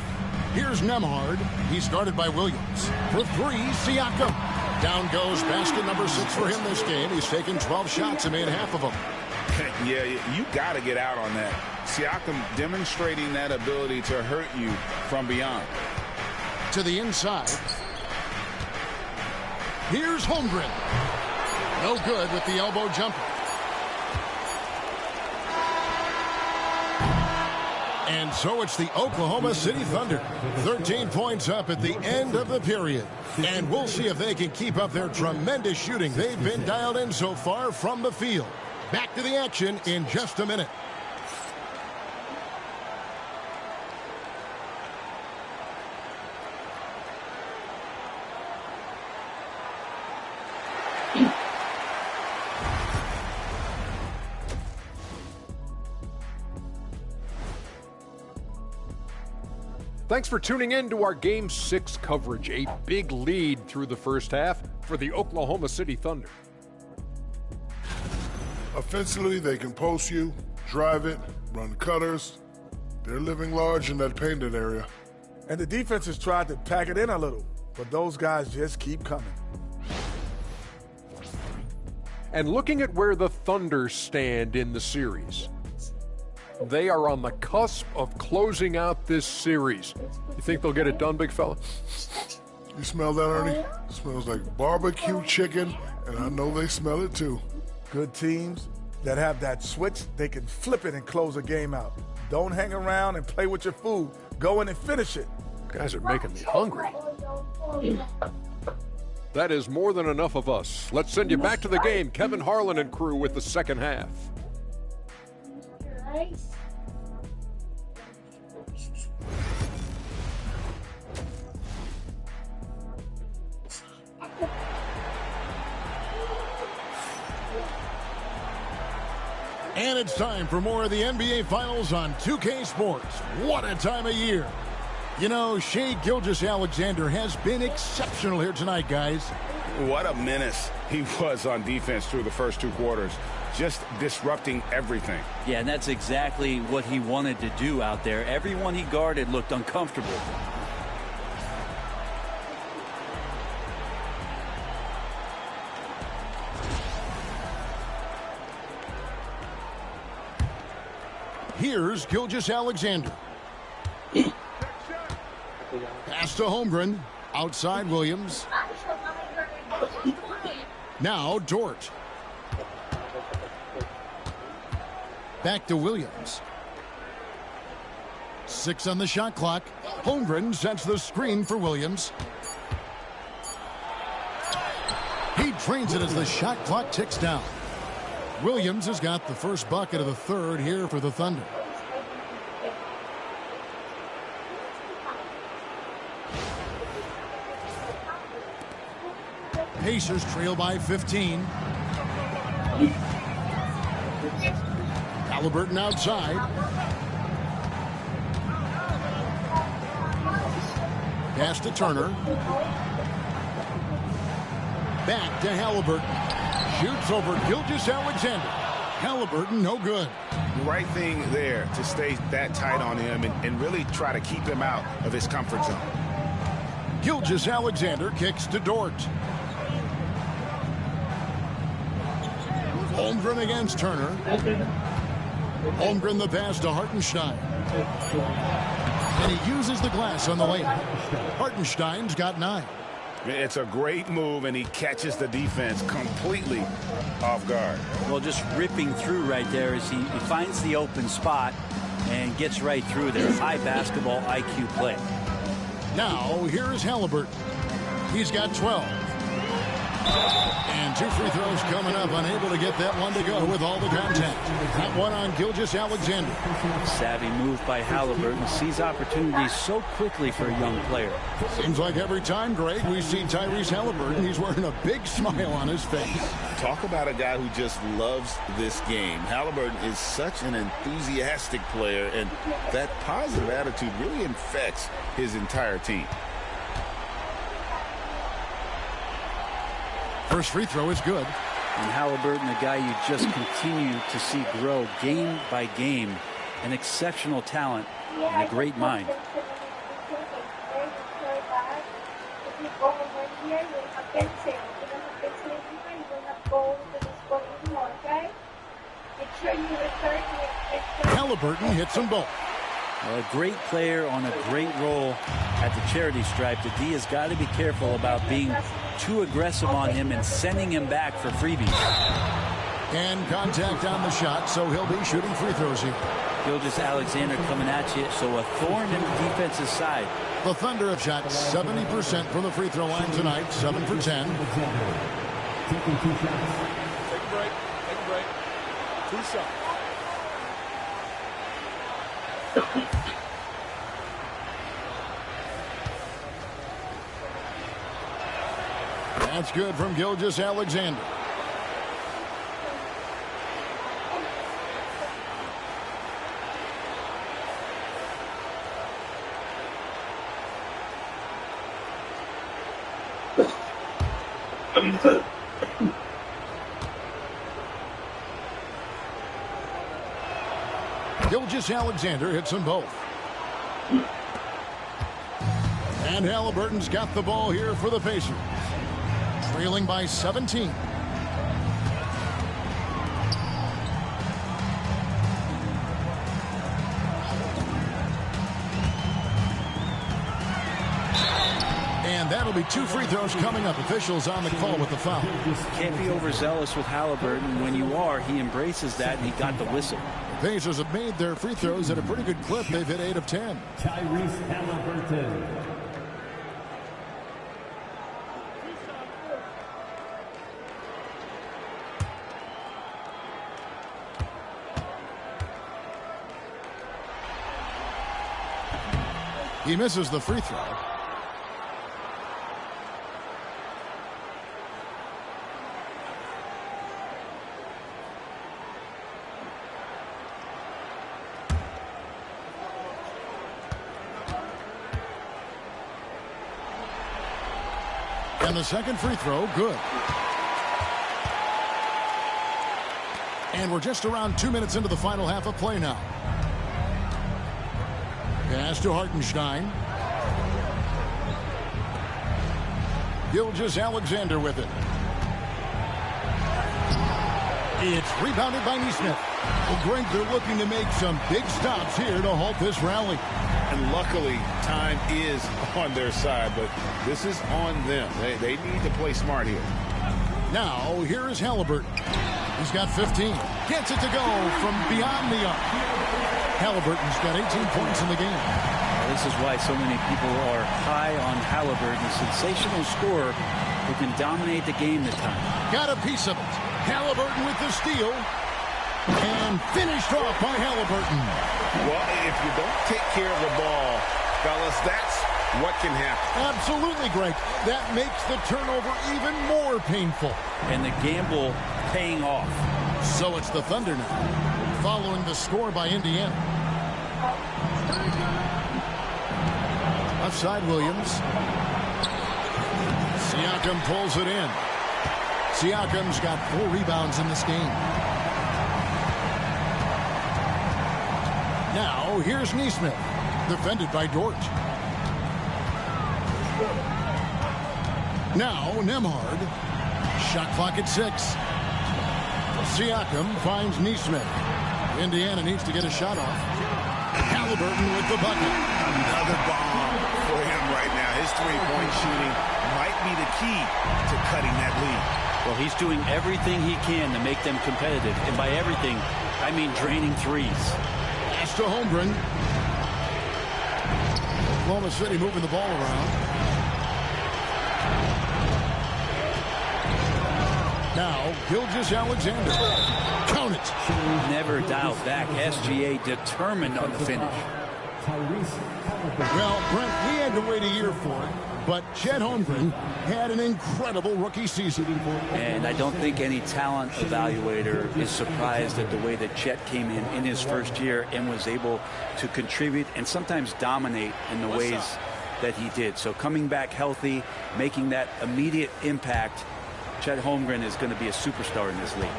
Here's Nembhard. He's guarded by Williams. For 3, Siakam. Down goes basket number 6 for him this game. He's taken 12 shots and made half of them. Yeah, you got to get out on that. Siakam demonstrating that ability to hurt you from beyond. To the inside. Here's Holmgren. No good with the elbow jumper. And so it's the Oklahoma City Thunder. 13 points up at the end of the period. And we'll see if they can keep up their tremendous shooting they've been dialed in so far from the field. Back to the action in just a minute. Thanks for tuning in to our Game 6 coverage. A big lead through the first half for the Oklahoma City Thunder. Offensively, they can post you, drive it, run cutters. They're living large in that painted area. And the defense has tried to pack it in a little, but those guys just keep coming. And looking at where the Thunder stand in the series, they are on the cusp of closing out this series. You think they'll get it done, big fella? You smell that, Ernie? It smells like barbecue chicken, and I know they smell it too. Good teams that have that switch, they can flip it and close a game out. Don't hang around and play with your food. Go in and finish it. Guys are making me hungry. That is more than enough of us. Let's send you back to the game. Kevin Harlan and crew with the second half. And it's time for more of the NBA Finals on 2K Sports. What a time of year. You know, Shai Gilgeous-Alexander has been exceptional here tonight, guys. What a menace he was on defense through the first 2 quarters. Just disrupting everything. Yeah, and that's exactly what he wanted to do out there. Everyone he guarded looked uncomfortable. Here's Gilgeous-Alexander. Pass to Holmgren. Outside Williams. Now Dort. Back to Williams. 6 on the shot clock. Holmgren sets the screen for Williams. He drains it as the shot clock ticks down. Williams has got the first bucket of the third here for the Thunder. Pacers trail by 15. Halliburton outside. Pass to Turner. Back to Halliburton. Shoots over Gilgeous-Alexander. Halliburton, no good. The right thing there to stay that tight on him and really try to keep him out of his comfort zone. Gilgeous-Alexander kicks to Dort. Holmgren against Turner. Holmgren the pass to Hartenstein. And he uses the glass on the layup. Hartenstein's got 9. It's a great move, and he catches the defense completely off guard. Well, just ripping through right there as he finds the open spot and gets right through there. High basketball IQ play. Now, here's Halliburton. He's got 12. And 2 free throws coming up, unable to get that one to go with all the contact. That one on Gilgeous-Alexander. Savvy move by Halliburton. Sees opportunities so quickly for a young player. Seems like every time, Greg, we see Tyrese Halliburton, he's wearing a big smile on his face. Talk about a guy who just loves this game. Halliburton is such an enthusiastic player, and that positive attitude really infects his entire team. First free throw is good. And Halliburton, a guy you just continue to see grow game by game. An exceptional talent and a great mind. Halliburton hits them both. Well, a great player on a great role at the charity stripe. The D has got to be careful about being too aggressive on him and sending him back for freebies. And contact on the shot, so he'll be shooting free throws here. Gilgeous-Alexander coming at you, so a thorn in the defense's side. The Thunder have shot 70% from the free throw line tonight, 7 for 10. Take a break. Take a break. 2 shots. That's good from Gilgeous-Alexander. Gilgeous-Alexander hits them both. And Halliburton's got the ball here for the Pacers. Trailing by 17. And that'll be 2 free throws coming up. Officials on the call with the foul. Can't be overzealous with Halliburton. When you are, he embraces that, and he got the whistle. Pacers have made their free throws at a pretty good clip. They've hit 8 of 10. Tyrese Halliburton. He misses the free throw. And the second free throw, good. And we're just around 2 minutes into the final half of play now. Pass to Hartenstein. Gilgeous-Alexander with it. It's rebounded by Neesmith. Well, Greg, they're looking to make some big stops here to halt this rally. And luckily, time is on their side, but this is on them. They need to play smart here. Now, here is Halliburton. He's got 15. Gets it to go from beyond the arc. Halliburton's got 18 points in the game. This is why so many people are high on Halliburton. A sensational scorer who can dominate the game this time. Got a piece of it. Halliburton with the steal. And finished off by Halliburton. Well, if you don't take care of the ball, fellas, that's what can happen. Absolutely, Greg. That makes the turnover even more painful. And the gamble paying off. So it's the Thunder now, following the score by Indiana. Offside Williams. Siakam pulls it in. Siakam's got 4 rebounds in this game. Now, here's Neesmith, defended by Dort. Now, Nembhard. Shot clock at 6. Siakam finds Neesmith. Indiana needs to get a shot off. Halliburton with the bucket. Another bomb for him right now. His three-point shooting might be the key to cutting that lead. Well, he's doing everything he can to make them competitive. And by everything, I mean draining threes. To Holmgren. Oklahoma City moving the ball around. Now, Gilgeous-Alexander. Count it. Never dialed back. SGA determined on the finish. Well, Brent, we had to wait a year for it, but Chet Holmgren had an incredible rookie season. And I don't think any talent evaluator is surprised at the way that Chet came in his first year and was able to contribute and sometimes dominate in the ways that he did. So coming back healthy, making that immediate impact, Chet Holmgren is going to be a superstar in this league.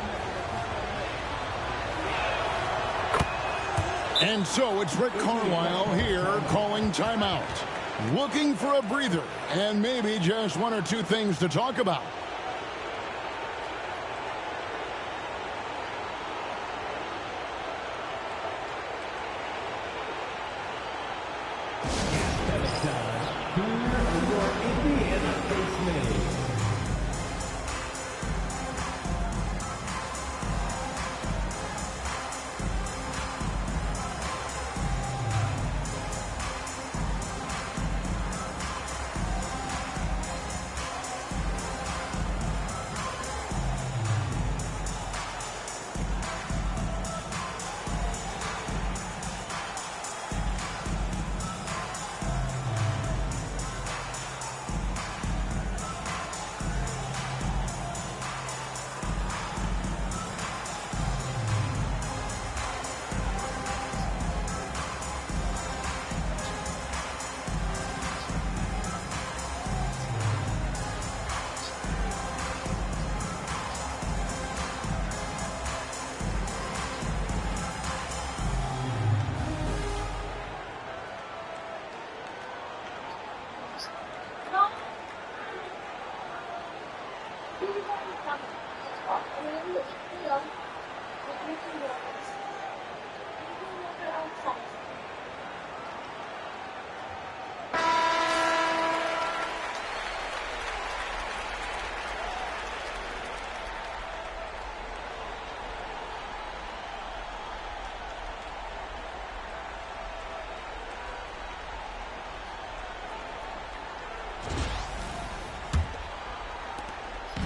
And so it's Rick Carlisle here calling timeout. Looking for a breather and maybe just 1 or 2 things to talk about.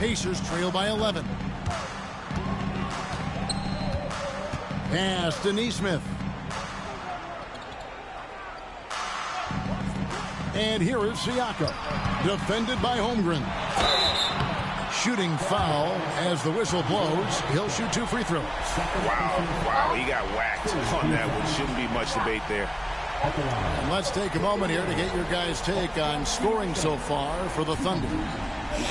Pacers trail by 11. Pass to Nesmith. And here is Siakam. Defended by Holmgren. Shooting foul as the whistle blows. He'll shoot 2 free throws. Wow, he got whacked on that one. Shouldn't be much debate there. And let's take a moment here to get your guys' take on scoring so far for the Thunder.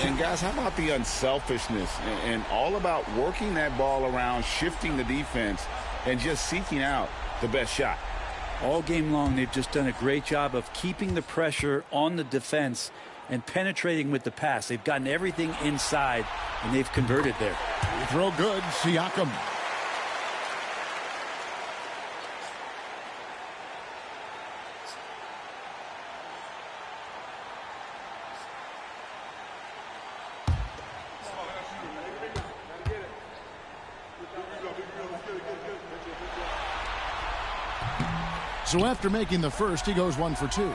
And guys, how about the unselfishness and all about working that ball around, shifting the defense, and just seeking out the best shot. All game long, they've just done a great job of keeping the pressure on the defense and penetrating with the pass. They've gotten everything inside, and they've converted there. Free throw good, Siakam. So after making the first, he goes 1 for 2.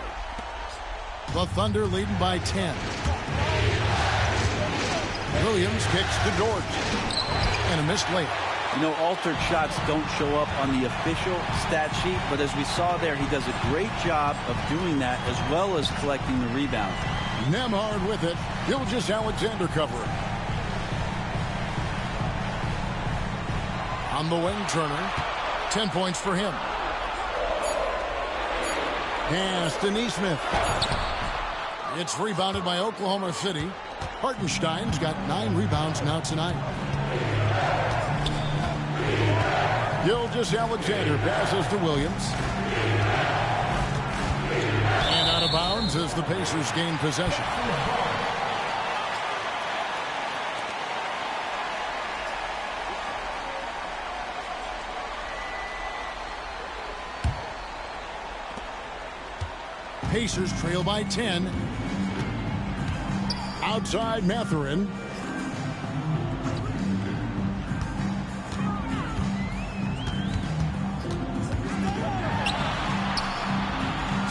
The Thunder leading by 10. Williams kicks to Dort. And a missed layup. You know, altered shots don't show up on the official stat sheet, but as we saw there, he does a great job of doing that as well as collecting the rebound. Nembhard with it. Gilgeous-Alexander covering. On the wing, Turner. 10 points for him. Pass to Nesmith. It's rebounded by Oklahoma City. Hartenstein's got 9 rebounds now tonight. Gilgeous-Alexander passes to Williams. And out of bounds as the Pacers gain possession. Pacers trail by 10. Outside Mathurin.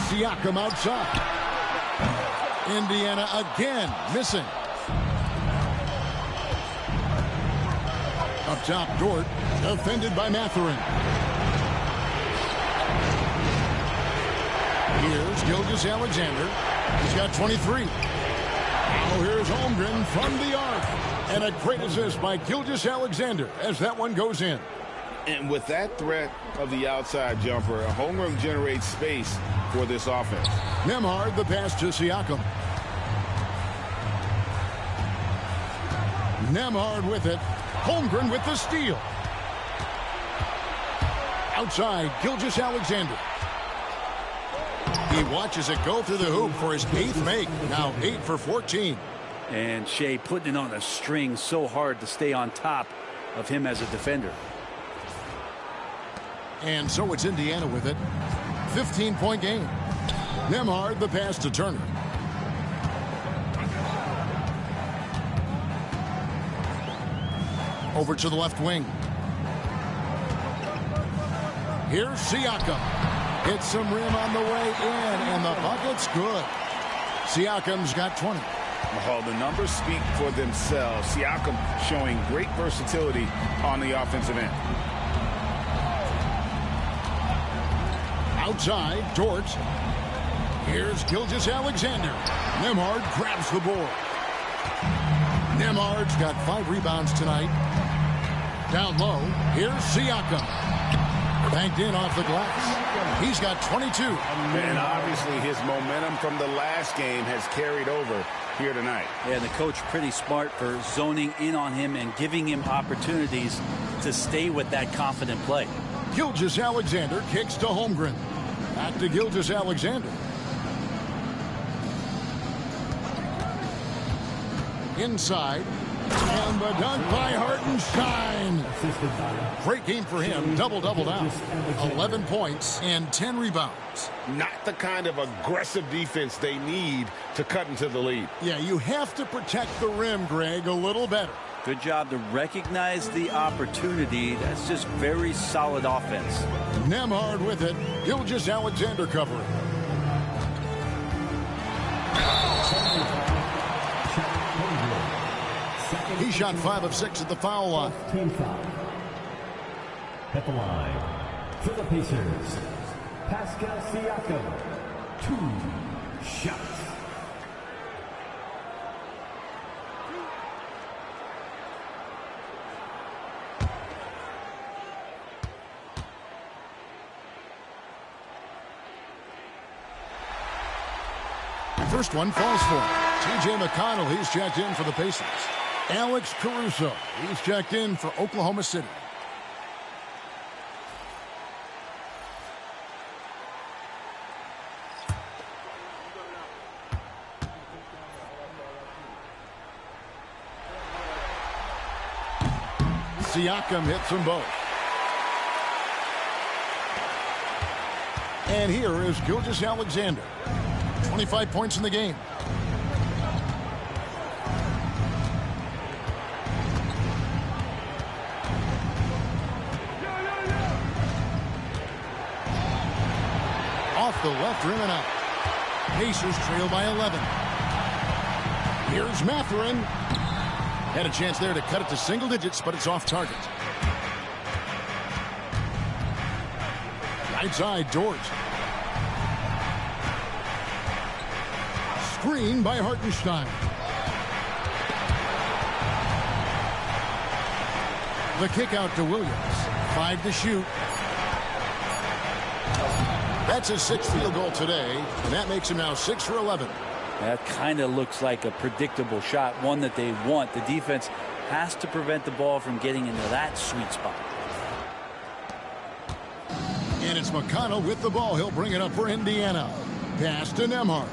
Siakam outside. Indiana again missing. Up top, Dort, defended by Mathurin. Here's Gilgeous-Alexander. He's got 23. Now here's Holmgren from the arc. And a great assist by Gilgeous-Alexander as that one goes in. And with that threat of the outside jumper, Holmgren generates space for this offense. Nembhard, the pass to Siakam. Nembhard with it. Holmgren with the steal. Outside, Gilgeous-Alexander. He watches it go through the hoop for his 8th make. Now 8 for 14. And Shea putting it on a string so hard to stay on top of him as a defender. And so it's Indiana with it. 15-point game. Nembhard, the pass to Turner. Over to the left wing. Here's Siakam. Hits some rim on the way in, and the bucket's good. Siakam's got 20. Oh, the numbers speak for themselves. Siakam showing great versatility on the offensive end. Outside, Dort. Here's Gilgeous-Alexander. Nembhard grabs the board. Nembhard's got 5 rebounds tonight. Down low, here's Siakam. Banked in off the glass. He's got 22. And obviously his momentum from the last game has carried over here tonight. Yeah, the coach pretty smart for zoning in on him and giving him opportunities to stay with that confident play. Gilgeous-Alexander kicks to Holmgren. Back to Gilgeous-Alexander. Inside. And the dunk by Hartenstein. Great game for him. Double-double now. 11 points and 10 rebounds. Not the kind of aggressive defense they need to cut into the lead. Yeah, you have to protect the rim, Greg, a little better. Good job to recognize the opportunity. That's just very solid offense. Nembhard with it. Gilgeous-Alexander covering. He shot 5 of 6 at the foul line. Team foul. At the line, for the Pacers, Pascal Siakam, 2 shots. First one falls for him. T.J. McConnell, he's checked in for the Pacers. Alex Caruso, he's checked in for Oklahoma City. Siakam hits them both. And here is Gilgeous-Alexander. 25 points in the game. Off the left rim and out. Pacers trail by 11. Here's Mathurin. Had a chance there to cut it to single digits, but it's off target. Right side, Dort. Screen by Hartenstein. The kick out to Williams. 5 to shoot. That's his 6th field goal today, and that makes him now 6 for 11. That kind of looks like a predictable shot, one that they want. The defense has to prevent the ball from getting into that sweet spot. And it's McConnell with the ball. He'll bring it up for Indiana. Pass to Nembhard.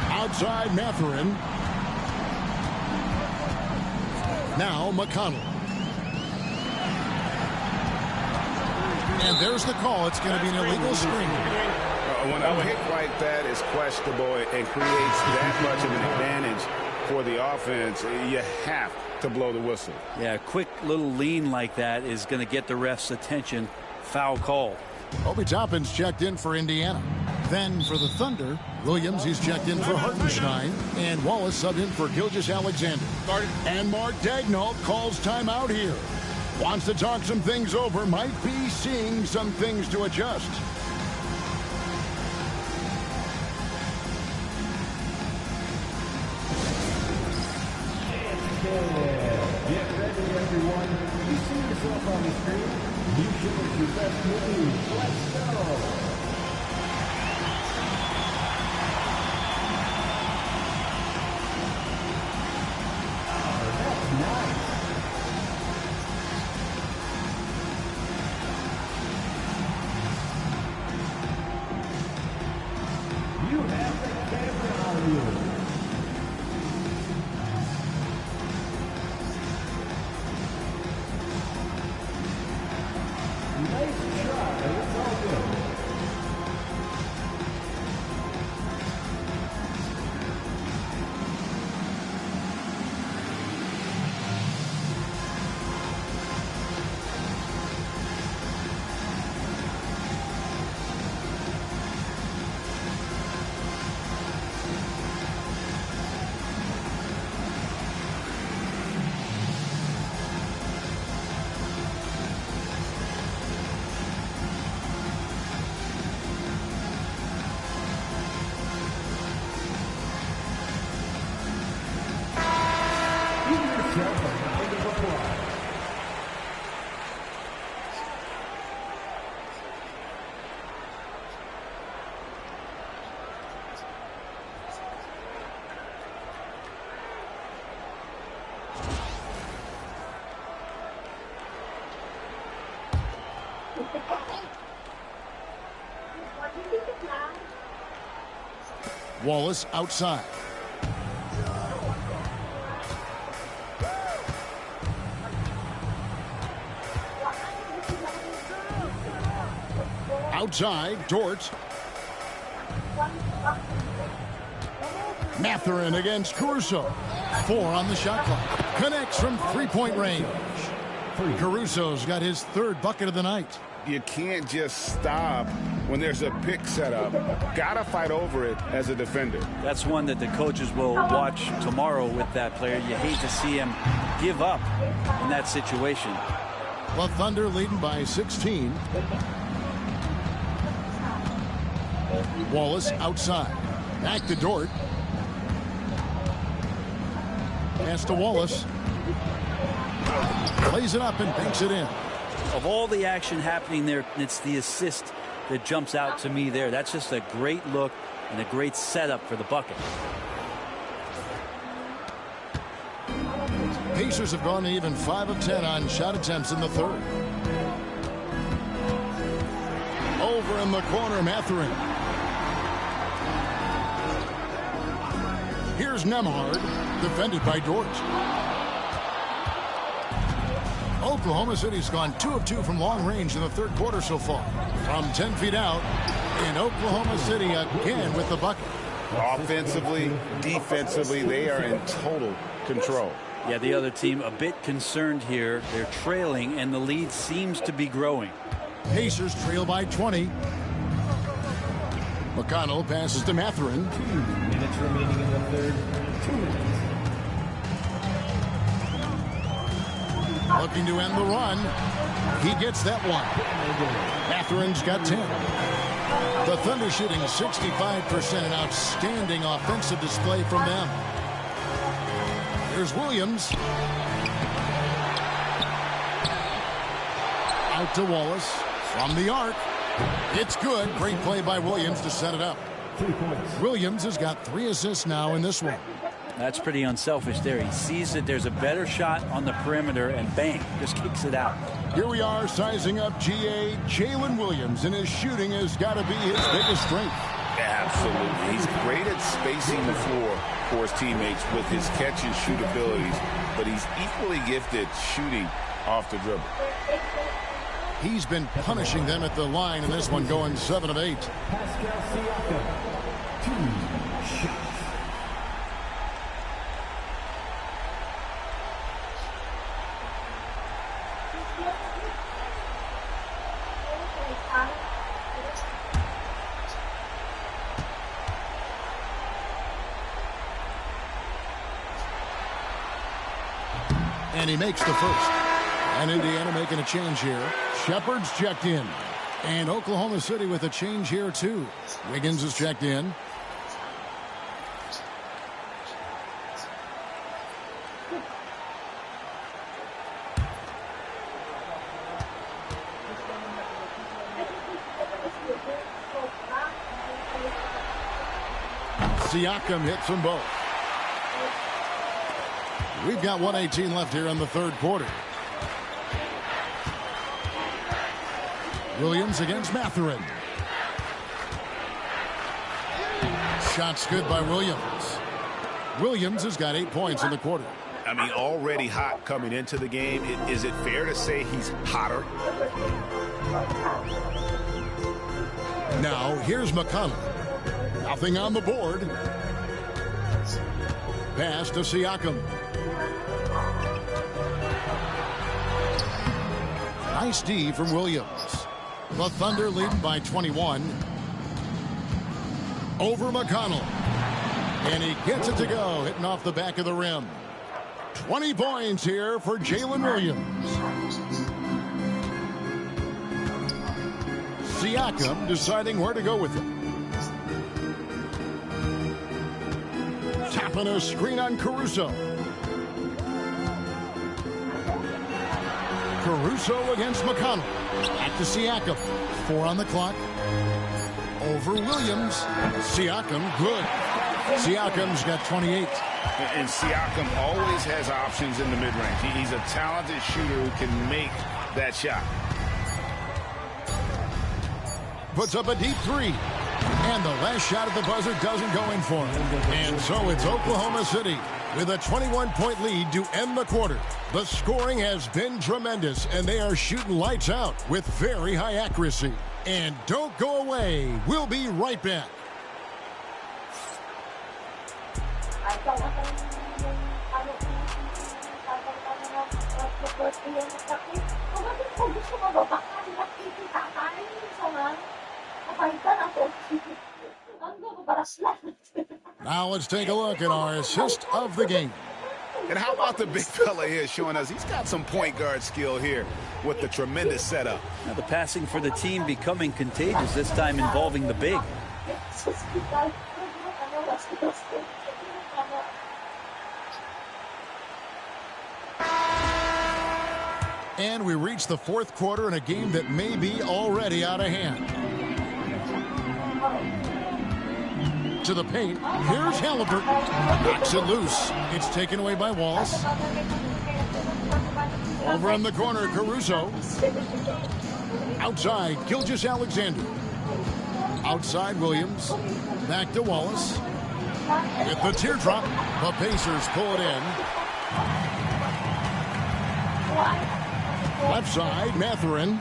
Outside Mathurin. Now McConnell. And there's the call. It's going to be an illegal screen. When a pick like that is questionable and creates that much of an advantage for the offense, you have to blow the whistle. Yeah, a quick little lean like that is going to get the ref's attention. Foul call. Obi Toppin's checked in for Indiana. Then for the Thunder, Williams, he's checked in for Hartenstein, and Wallace subbed in for Gilgeous-Alexander. And Mark Daigneault calls timeout here. Wants to talk some things over, might be seeing some things to adjust. Get ready, everyone. You see yourself on the screen. You should look your best move. Let's go. Wallace outside. Outside, Dort. Mathurin against Caruso. 4 on the shot clock. Connects from three-point range. Caruso's got his 3rd bucket of the night. You can't just stop when there's a pick set up. Got to fight over it as a defender. That's one that the coaches will watch tomorrow with that player. You hate to see him give up in that situation. The Thunder leading by 16. Wallace outside. Back to Dort. Pass to Wallace. Plays it up and banks it in. Of all the action happening there, it's the assist that jumps out to me there. That's just a great look and a great setup for the bucket. Pacers have gone even 5 of 10 on shot attempts in the third. Over in the corner, Mathurin. Here's Nembhard, defended by Dort. Oklahoma City's gone 2 of 2 from long range in the third quarter so far. From 10 feet out, and Oklahoma City again with the bucket. Offensively, defensively, they are in total control. Yeah, the other team a bit concerned here. They're trailing, and the lead seems to be growing. Pacers trail by 20. McConnell passes to Mathurin. 2 minutes remaining in the third. 2 minutes. Looking to end the run. He gets that one. Mathurin's got 10. The Thunder shooting 65%. An outstanding offensive display from them. Here's Williams. Out to Wallace. From the arc. It's good. Great play by Williams to set it up. 3 points. Williams has got 3 assists now in this one. That's pretty unselfish there. He sees that there's a better shot on the perimeter and bang, just kicks it out. Here we are sizing up GA Jalen Williams, and his shooting has got to be his biggest strength. Absolutely. He's great at spacing the floor for his teammates with his catch and shoot abilities, but he's equally gifted shooting off the dribble. He's been punishing them at the line in this one, going 7 of 8. Pascal Siakam. 2 shots. And he makes the first. And Indiana making a change here. Shepard's checked in. And Oklahoma City with a change here, too. Wiggins is checked in. Siakam hits them both. We've got 1:18 left here in the third quarter. Williams against Mathurin. Shots good by Williams. Williams has got 8 points in the quarter. I mean, already hot coming into the game. Is it fair to say he's hotter? Now, here's McConnell. Nothing on the board. Pass to Siakam. Nice D from Williams. The Thunder leading by 21. Over McConnell. And he gets it to go, hitting off the back of the rim. 20 points here for Jalen Williams. Siakam deciding where to go with it. Tapping a screen on Caruso. Caruso against McConnell. Back to Siakam. 4 on the clock. Over Williams. Siakam, good. Siakam's got 28. And Siakam always has options in the mid-range. He's a talented shooter who can make that shot. Puts up a deep 3. And the last shot at the buzzer doesn't go in for him. And so it's Oklahoma City with a 21-point lead to end the quarter. The scoring has been tremendous, and they are shooting lights out with very high accuracy. And don't go away. We'll be right back. Now let's take a look at our assist of the game. And how about the big fella here showing us he's got some point guard skill here with the tremendous setup. Now the passing for the team becoming contagious, this time involving the big. And we reach the fourth quarter in a game that may be already out of hand. To the paint. Here's Halliburton. Knocks it loose. It's taken away by Wallace. Over in the corner, Caruso. Outside, Gilgeous-Alexander. Outside, Williams. Back to Wallace. With the teardrop, the Pacers pull it in. Left side, Mathurin.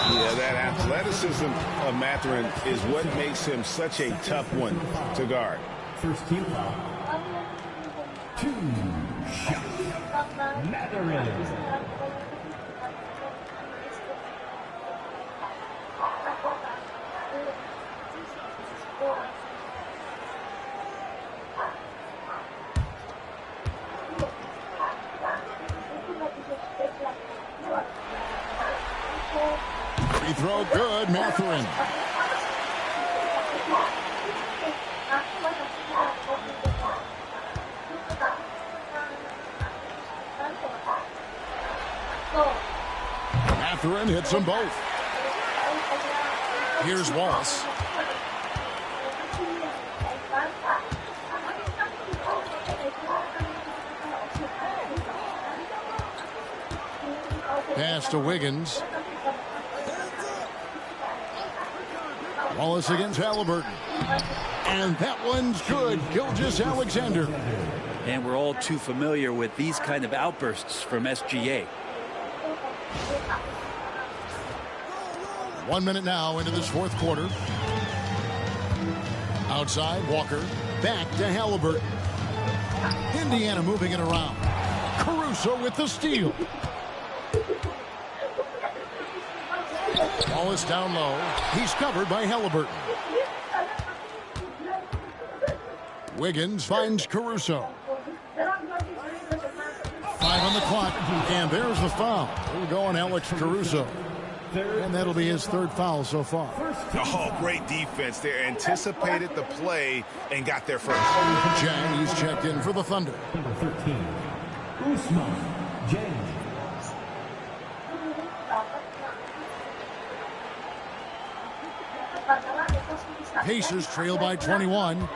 Yeah, that athleticism of Mathurin is what makes him such a tough one to guard. First team foul. 2 shots. Mathurin. Free throw good, Mathurin. Mathurin hits them both. Here's Wallace. Pass to Wiggins. Wallace against Halliburton. And that one's good. Gilgeous-Alexander. And we're all too familiar with these kind of outbursts from SGA. 1 minute now into this fourth quarter. Outside, Walker. Back to Halliburton. Indiana moving it around. Caruso with the steal. Wallace down low. He's covered by Halliburton. Wiggins finds Caruso. 5 on the clock, and there's the foul. We're going Alex Caruso. And that'll be his third foul so far. Oh, great defense there. Anticipated the play and got there first. Jang, he's checked in for the Thunder. Number 13. Usman Jang. Pacers trail by 21.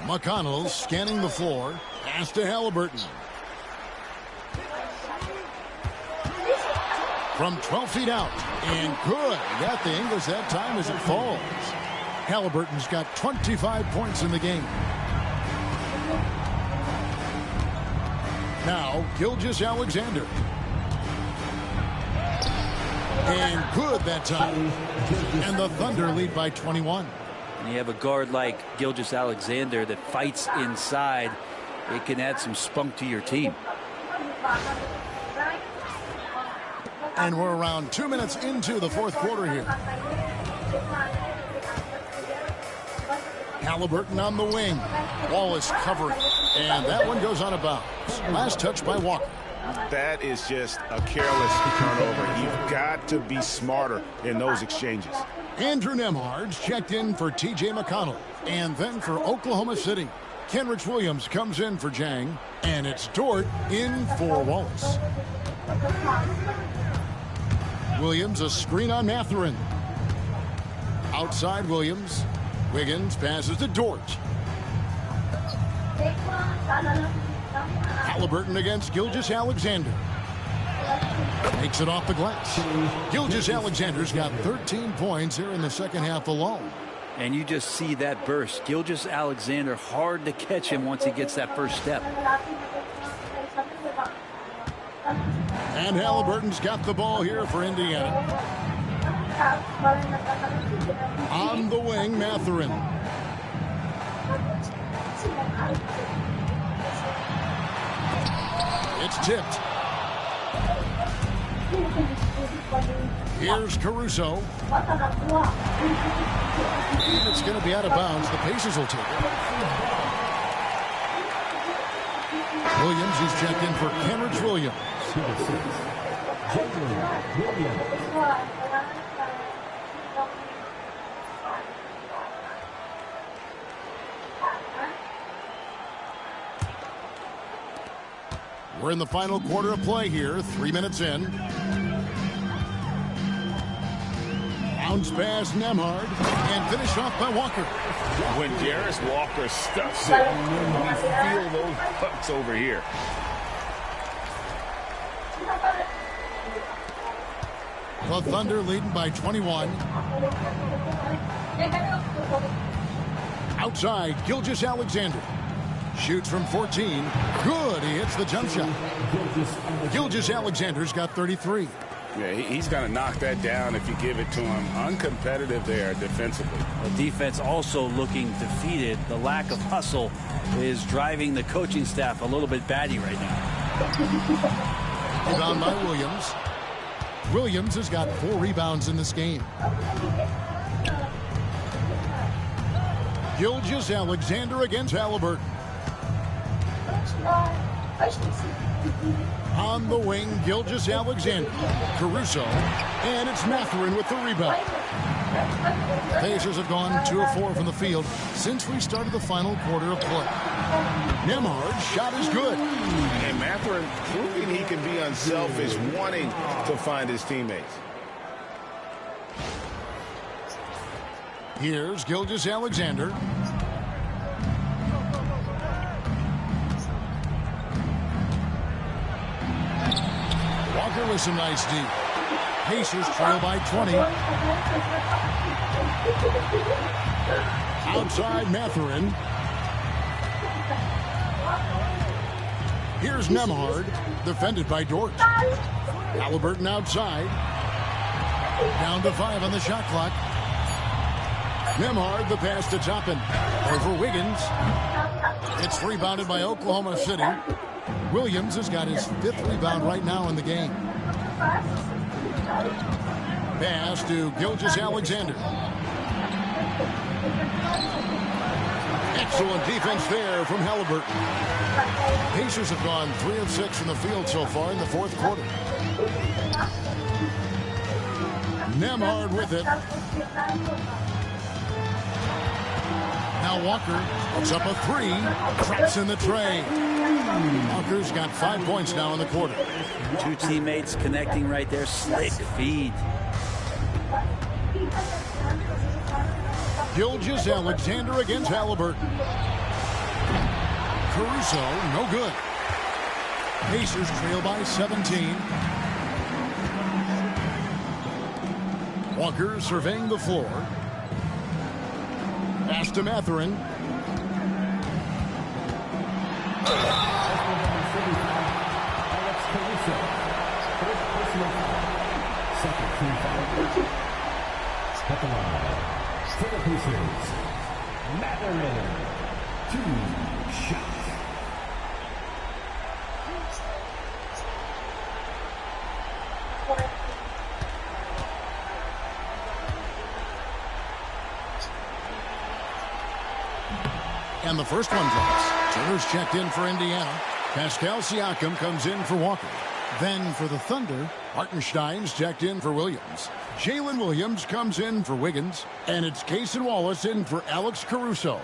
McConnell scanning the floor. Pass to Halliburton. From 12 feet out. And good. Got the English that time as it falls. Halliburton's got 25 points in the game. Now, Gilgeous-Alexander. And good that time. And the Thunder lead by 21. And you have a guard like Gilgeous-Alexander that fights inside. It can add some spunk to your team. And we're around 2 minutes into the fourth quarter here. Halliburton on the wing. Wallace covering. And that one goes out of bounds. Last touch by Walker. That is just a careless turnover. You've got to be smarter in those exchanges. Andrew Nembhard's checked in for T.J. McConnell. And then for Oklahoma City, Kenrich Williams comes in for Jang. And it's Dort in for Wallace. Williams, a screen on Mathurin. Outside Williams. Wiggins passes to Dort. Halliburton against Gilgeous-Alexander. Makes it off the glass. Gilgeous-Alexander's got 13 points here in the second half alone. And you just see that burst. Gilgeous-Alexander, hard to catch him once he gets that first step. And Halliburton's got the ball here for Indiana. On the wing, Mathurin. It's tipped. Here's Caruso. And it's going to be out of bounds. The Pacers will take it. Williams is checked in for Kenrich Williams. We're in the final quarter of play here, 3 minutes in. Bounce pass Nembhard and finished off by Walker. When Jarris Walker stuffs it, we feel those pucks over here. The Thunder leading by 21. Outside, Gilgeous-Alexander. Shoots from 14. Good. He hits the jump shot. Gilgeous-Alexander's got 33. Yeah, he's going to knock that down if you give it to him. Uncompetitive there defensively. The defense also looking defeated. The lack of hustle is driving the coaching staff a little bit batty right now. Rebound by Williams. Williams has got 4 rebounds in this game. Gilgeous-Alexander against Halliburton. On the wing, Gilgeous-Alexander. Caruso. And it's Mathurin with the rebound. Pacers have gone 2 of 4 from the field since we started the final quarter of play. Nembhard's shot is good. And Mathurin proving he can be unselfish, wanting to find his teammates. Here's Gilgeous-Alexander. Walker with some nice D. Pacers trail by 20. Outside Mathurin. Here's Nembhard, defended by Dort. Halliburton outside. Down to 5 on the shot clock. Nembhard, the pass to Toppin. Over Wiggins. It's rebounded by Oklahoma City. Williams has got his 5th rebound right now in the game. Pass to Gilgeous-Alexander. Excellent defense there from Halliburton. Pacers have gone 3 of 6 from the field so far in the 4th quarter. Nembhard with it. Now Walker hooks up a 3. Traps in the tray. Walker's got 5 points now in the quarter. 2 teammates connecting right there. Slick feed. Gilgeous-Alexander against Halliburton. Caruso, no good. Pacers trail by 17. Walker surveying the floor. Pass to Mathurin. At the line, for the Pacers, Mathurin, 2 shots. And the first one drops. Turner's checked in for Indiana. Pascal Siakam comes in for Walker. Then for the Thunder, Hartenstein's checked in for Williams. Jalen Williams comes in for Wiggins. And it's Cason Wallace in for Alex Caruso.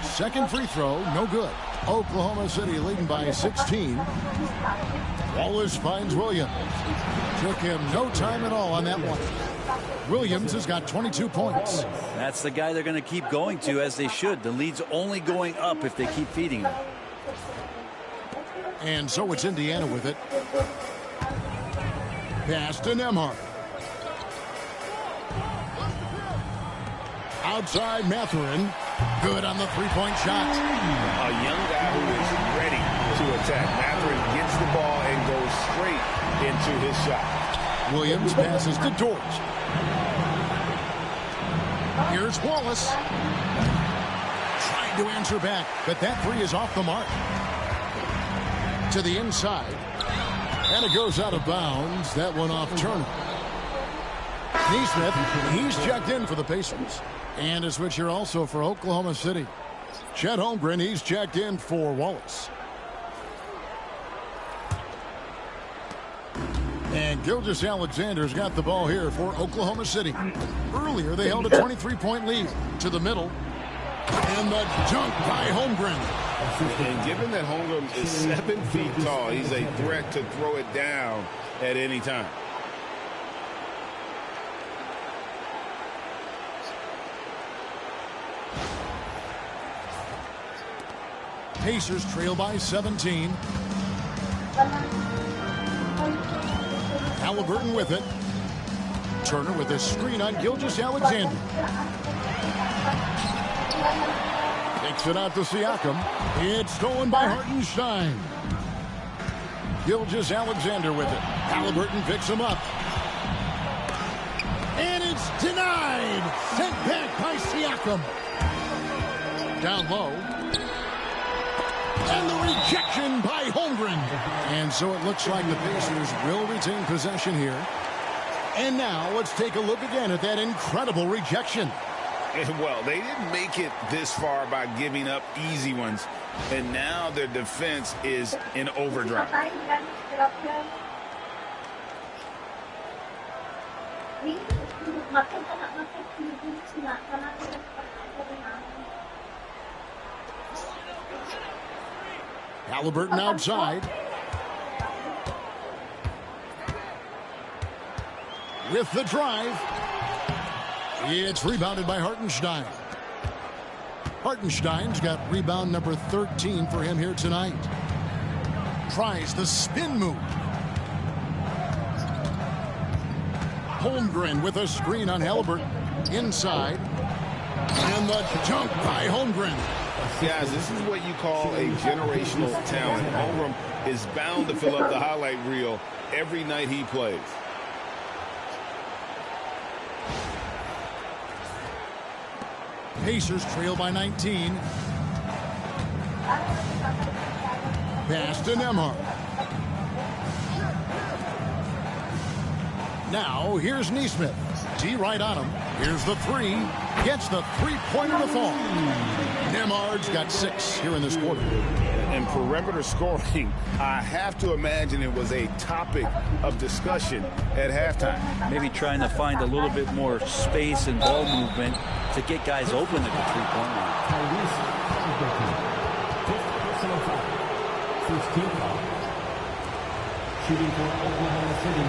Second free throw, no good. Oklahoma City leading by 16. Wallace finds Williams. Took him no time at all on that one. Williams has got 22 points. That's the guy they're going to keep going to, as they should. The lead's only going up if they keep feeding him. And so it's Indiana with it. Pass to Nembhard. Outside Mathurin. Good on the three-point shot. A young guy who is ready to attack. Mathurin gets the ball and goes straight into his shot. Williams passes to Dort. Here's Wallace. Trying to answer back, but that three is off the mark. To the inside. And it goes out of bounds. That one off Turner. Neesmith, he's checked in for the Pacers. And a switch here also for Oklahoma City. Chet Holmgren, he's checked in for Wallace. And Gilgeous-Alexander's got the ball here for Oklahoma City. Earlier, they held a 23-point lead. To the middle. And the dunk by Holmgren. And given that Holmgren is 7 feet tall, he's a threat to throw it down at any time. Pacers trail by 17. Halliburton with it. Turner with a screen on Gilgeous-Alexander. Takes it out to Siakam. It's stolen by Hartenstein. Gilgeous-Alexander with it. Halliburton picks him up. And it's denied. Sent back by Siakam. Down low. And the rejection by Holmgren. And so it looks like the Pacers will retain possession here. And now let's take a look again at that incredible rejection. Well, they didn't make it this far by giving up easy ones. And now their defense is in overdrive. Halliburton outside. With the drive. It's rebounded by Hartenstein. Hartenstein's got rebound number 13 for him here tonight. Tries the spin move. Holmgren with a screen on Halliburton. Inside. And the dunk by Holmgren. Guys, this is what you call a generational talent. Holmgren is bound to fill up the highlight reel every night he plays. Pacers trail by 19. Pass to Nembhard. Now, here's Neesmith. D right on him. Here's the three. Gets the three-pointer to fall. Nembhard's got 6 here in this quarter. And perimeter scoring, I have to imagine it was a topic of discussion at halftime. Maybe trying to find a little bit more space and ball movement to get guys open at the three-point line. First team foul. Shooting for Oklahoma City,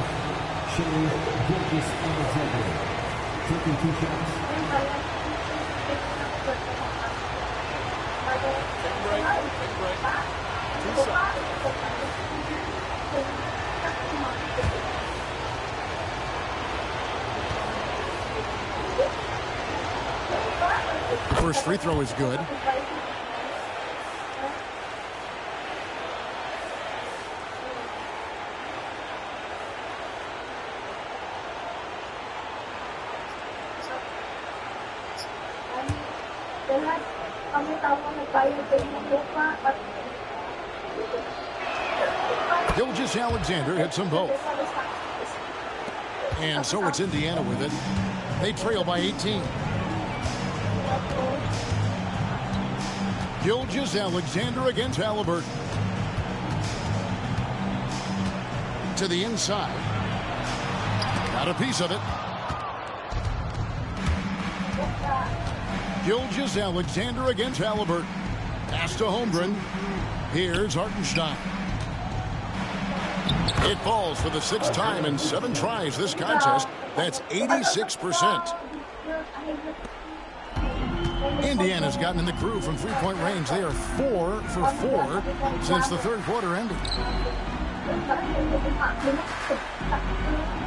Gilgeous-Alexander. Taking 2 shots. Take a break. Take a break. 2 shots. The first free throw is good. Gilgeous-Alexander hits them both. And so it's Indiana with it. They trail by 18. Gilgeous-Alexander against Halliburton. To the inside. Got a piece of it. Gilgeous-Alexander against Halliburton. Pass to Holmgren. Here's Hartenstein. It falls for the 6th time in 7 tries this contest. That's 86%. Indiana's gotten in the groove from three-point range. They are 4 for 4 since the 3rd quarter ended.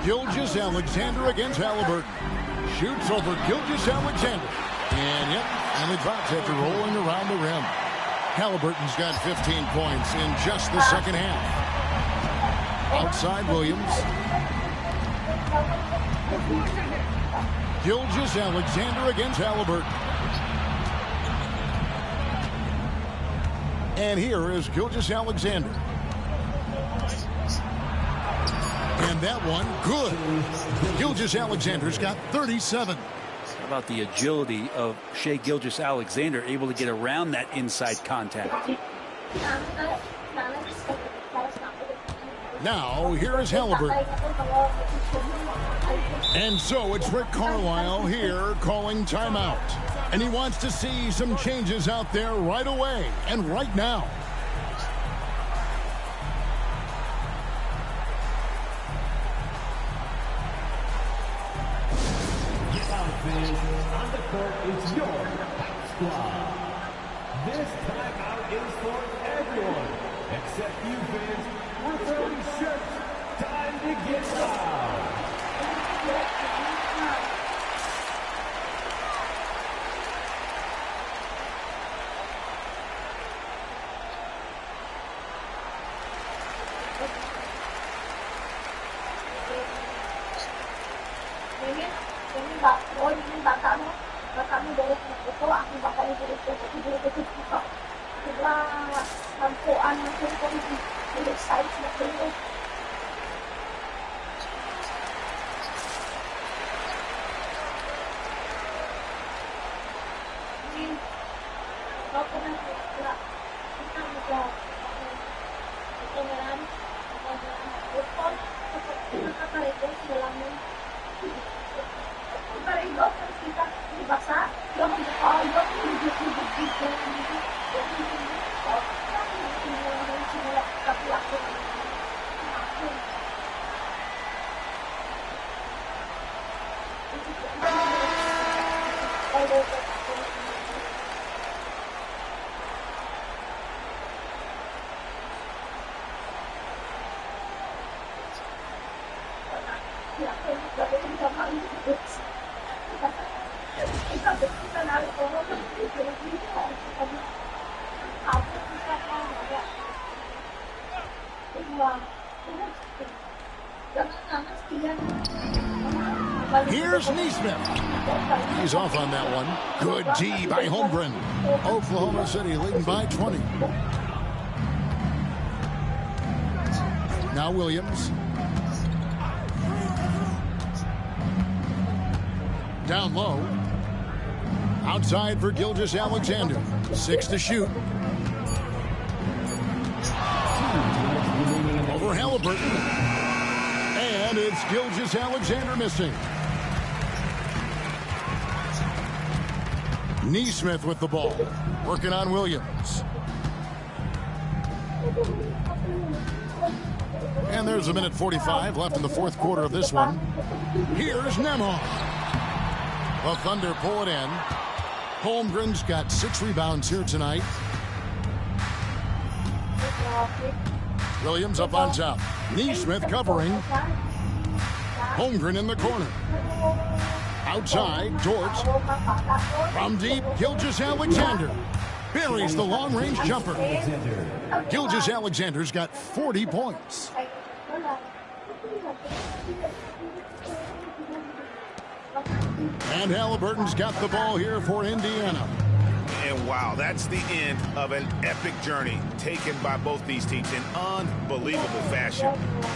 Gilgeous-Alexander against Halliburton. Shoots over Gilgeous-Alexander. And yep, only drops after rolling around the rim. Halliburton's got 15 points in just the 2nd half. Outside Williams. Gilgeous-Alexander against Halliburton. And here is Gilgeous-Alexander. And that one, good. Gilgeous-Alexander's got 37. How about the agility of Shai Gilgeous-Alexander, able to get around that inside contact? Now, here is Halliburton. And so it's Rick Carlisle here calling timeout. And he wants to see some changes out there right away and right now. On the court is your Fight Squad. This timeout is for everyone, except you fans. We're throwing shirts. Time to get loud. Here's Neesmith. He's off on that one. Good D by Holmgren. Oklahoma City leading by 20. Now Williams. Down low. Outside for Gilgeous-Alexander. 6 to shoot. Over Halliburton. And it's Gilgeous-Alexander missing. Neesmith with the ball. Working on Williams. And there's a minute 45 left in the fourth quarter of this one. Here's Nembhard. The Thunder pull it in. Holmgren's got 6 rebounds here tonight. Williams up on top. Neesmith covering. Holmgren in the corner. Outside, Dort. From deep, Gilgeous-Alexander. Buries the long-range jumper. Gilgeous-Alexander's got 40 points. And Halliburton's got the ball here for Indiana. And wow, that's the end of an epic journey taken by both these teams in unbelievable fashion.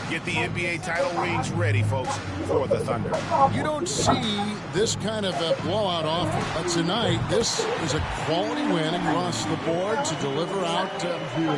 Get the NBA title rings ready, folks, for the Thunder. You don't see this kind of a blowout often, but tonight this is a quality win across the board to deliver out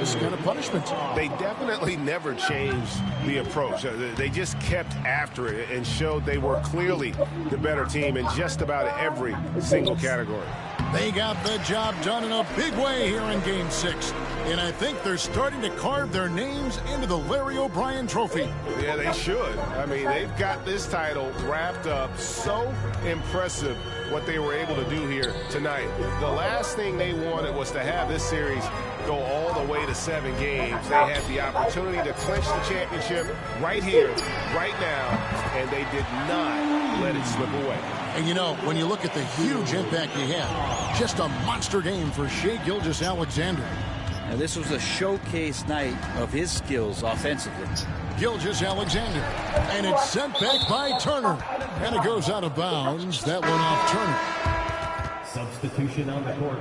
this kind of punishment. They definitely never changed the approach. They just kept after it and showed they were clearly the better team in just about every single category. They got the job done in a big way here in Game 6. And I think they're starting to carve their names into the Larry O'Brien Trophy. Yeah, they should. I mean, they've got this title wrapped up. So impressive what they were able to do here tonight. The last thing they wanted was to have this series go all the way to 7 games. They had the opportunity to clinch the championship right here, right now, and they did not let it slip away. And you know, when you look at the huge impact he had, just a monster game for Shai Gilgeous-Alexander. Now, this was a showcase night of his skills offensively. Gilgeous-Alexander, and it's sent back by Turner, and it goes out of bounds. That one off Turner. Substitution on the court.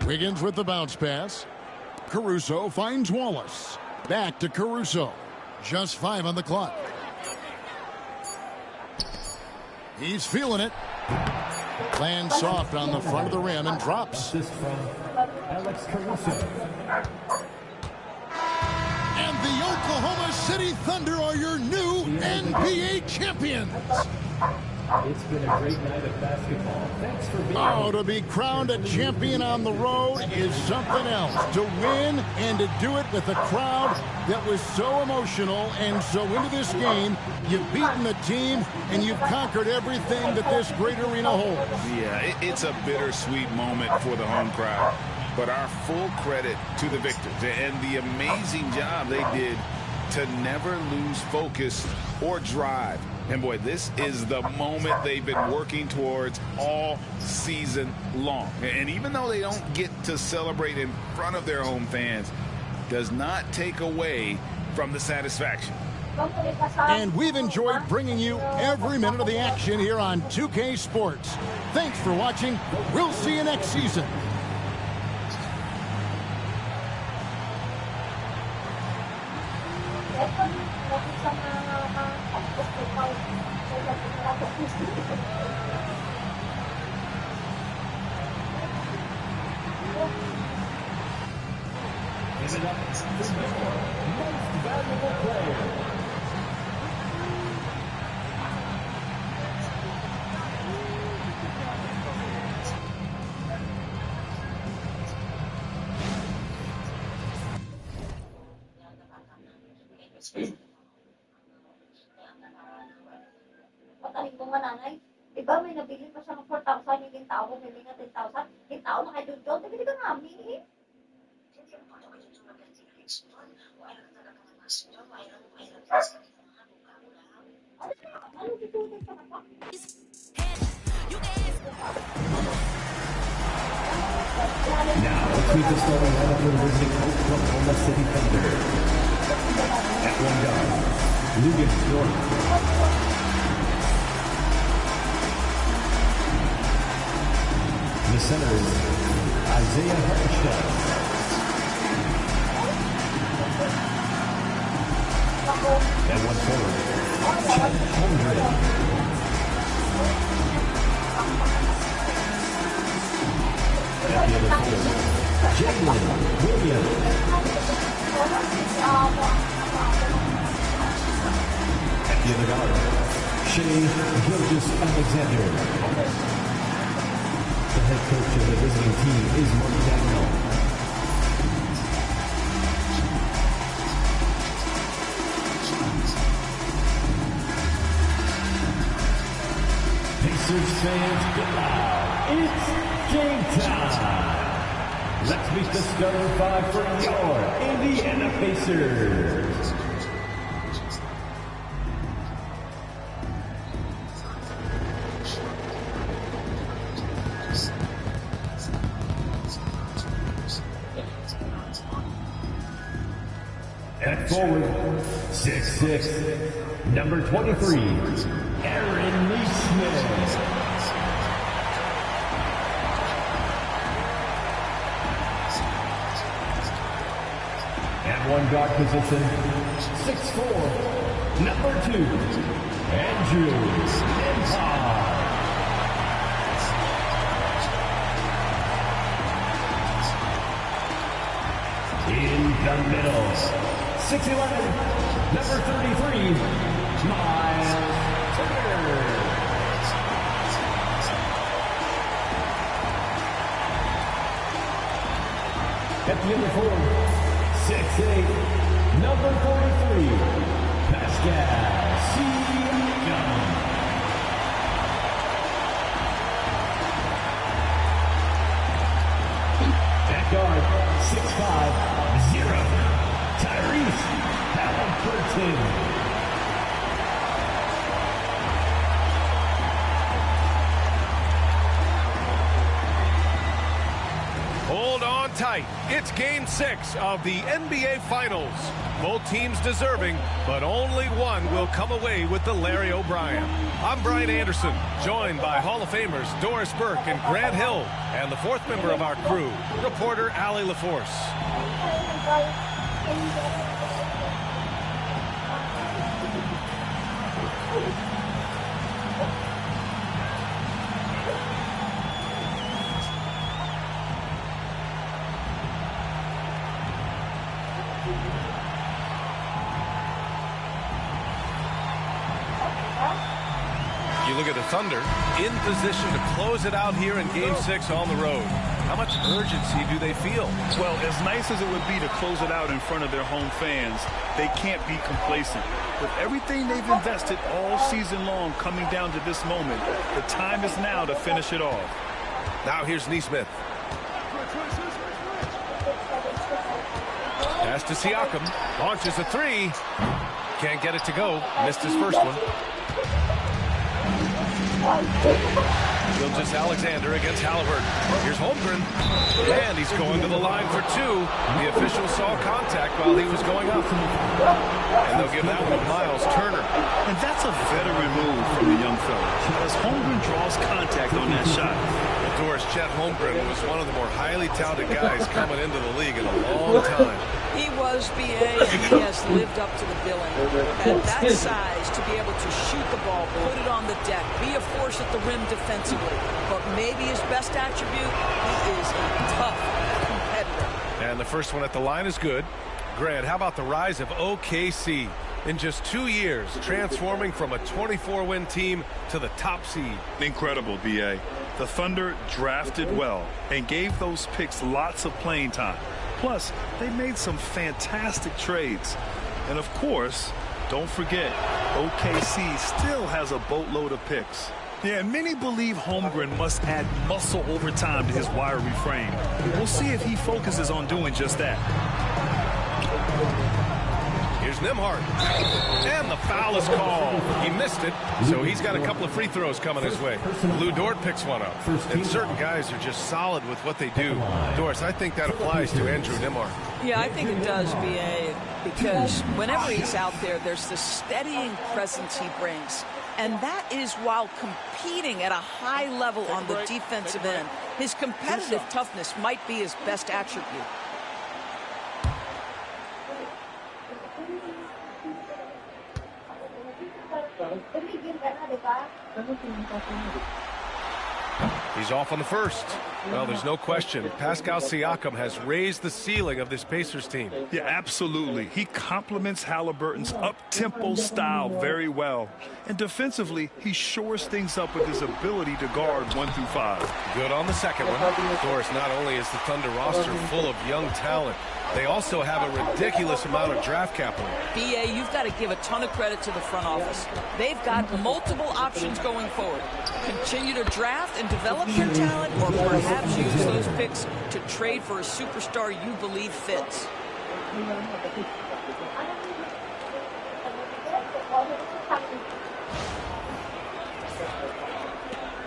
Wiggins with the bounce pass. Caruso finds Wallace. Back to Caruso. Just 5 on the clock. He's feeling it. Lands soft on the front of the rim and drops. Assist from Alex Caruso. And the Oklahoma City Thunder are your new NBA champions. It's been a great night of basketball. Thanks for being here. To be crowned a champion on the road is something else. To win and to do it with a crowd that was so emotional and so into this game, you've beaten the team and you've conquered everything that this great arena holds. Yeah, it's a bittersweet moment for the home crowd. But our full credit to the victors and the amazing job they did to never lose focus or drive. And boy, this is the moment they've been working towards all season long. And even though they don't get to celebrate in front of their home fans, does not take away from the satisfaction. And we've enjoyed bringing you every minute of the action here on 2K Sports. Thanks for watching. We'll see you next season. Give it up to your most valuable player. Pataling mo nga nanay, diba may nabili pa siya ng 4,000 yung tao, may nga 10,000, yung tao na kayo doon, nabili ka namin eh. Now, let's meet the starting lineup for the visiting Oklahoma City Thunder. At one guard, Lucas Dort. The center is Isaiah Hartenstein. At one forward, Chet Holmgren. At the other forward, Jalen Williams. At the other guard, Shai Gilgeous-Alexander. The head coach of the visiting team is Mark Daniel. Pacers fans, get loud. It's game time. Let's meet the starting five for your Indiana Pacers. At forward, 6'6", number 23, Aaron Neesmith. At one guard position, 6'4", number 2, Andrew Nembhard. In the middle, 6'11", number 33, Miles Turner. At the other four, 6'8", number 43, Pascal Siakam. Tonight, it's Game 6 of the NBA Finals. Both teams deserving, but only one will come away with the Larry O'Brien. I'm Brian Anderson, joined by Hall of Famers Doris Burke and Grant Hill, and the fourth member of our crew, reporter Allie LaForce. You look at the Thunder in position to close it out here in Game 6 on the road. How much urgency do they feel? Well, as nice as it would be to close it out in front of their home fans, they can't be complacent. With everything they've invested all season long coming down to this moment, the time is now to finish it off. Now here's Nesmith. Pass to Siakam. Launches a three. Can't get it to go. Missed his first one. Gilgeous-Alexander against Halliburton. Here's Holmgren. And he's going to the line for two. The official saw contact while he was going up. And they'll give that one to Miles Turner. And that's a veteran move from the young fella, as Holmgren draws contact on that shot. Doris, Chet Holmgren was one of the more highly touted guys coming into the league in a long time. He was, B.A., and he has lived up to the billing. At that size, to be able to shoot the ball, put it on the deck, be a force at the rim defensively. But maybe his best attribute, he is a tough competitor. And the first one at the line is good. Grant, how about the rise of OKC? In just 2 years, transforming from a 24-win team to the top seed. Incredible, B.A. The Thunder drafted well and gave those picks lots of playing time. Plus, they made some fantastic trades. And of course, don't forget, OKC still has a boatload of picks. Yeah, and many believe Holmgren must add muscle over time to his wiry frame. We'll see if he focuses on doing just that. Here's Nembhard. And the foul is called. He missed it, so he's got a couple of free throws coming his way. Lou Dort picks one up. And certain guys are just solid with what they do. Doris, I think that applies to Andrew Nembhard. Yeah, I think it does, B.A., because whenever he's out there, there's the steadying presence he brings. And that is while competing at a high level on the defensive end. His competitive toughness might be his best attribute. He's off on the first. Well, there's no question. Pascal Siakam has raised the ceiling of this Pacers team. Yeah, absolutely. He complements Halliburton's up-tempo style very well. And defensively, he shores things up with his ability to guard 1 through 5. Good on the second one. Of course, not only is the Thunder roster full of young talent, they also have a ridiculous amount of draft capital. B.A., you've got to give a ton of credit to the front office. They've got multiple options going forward. Continue to draft and develop your talent, or perhaps use those picks to trade for a superstar you believe fits.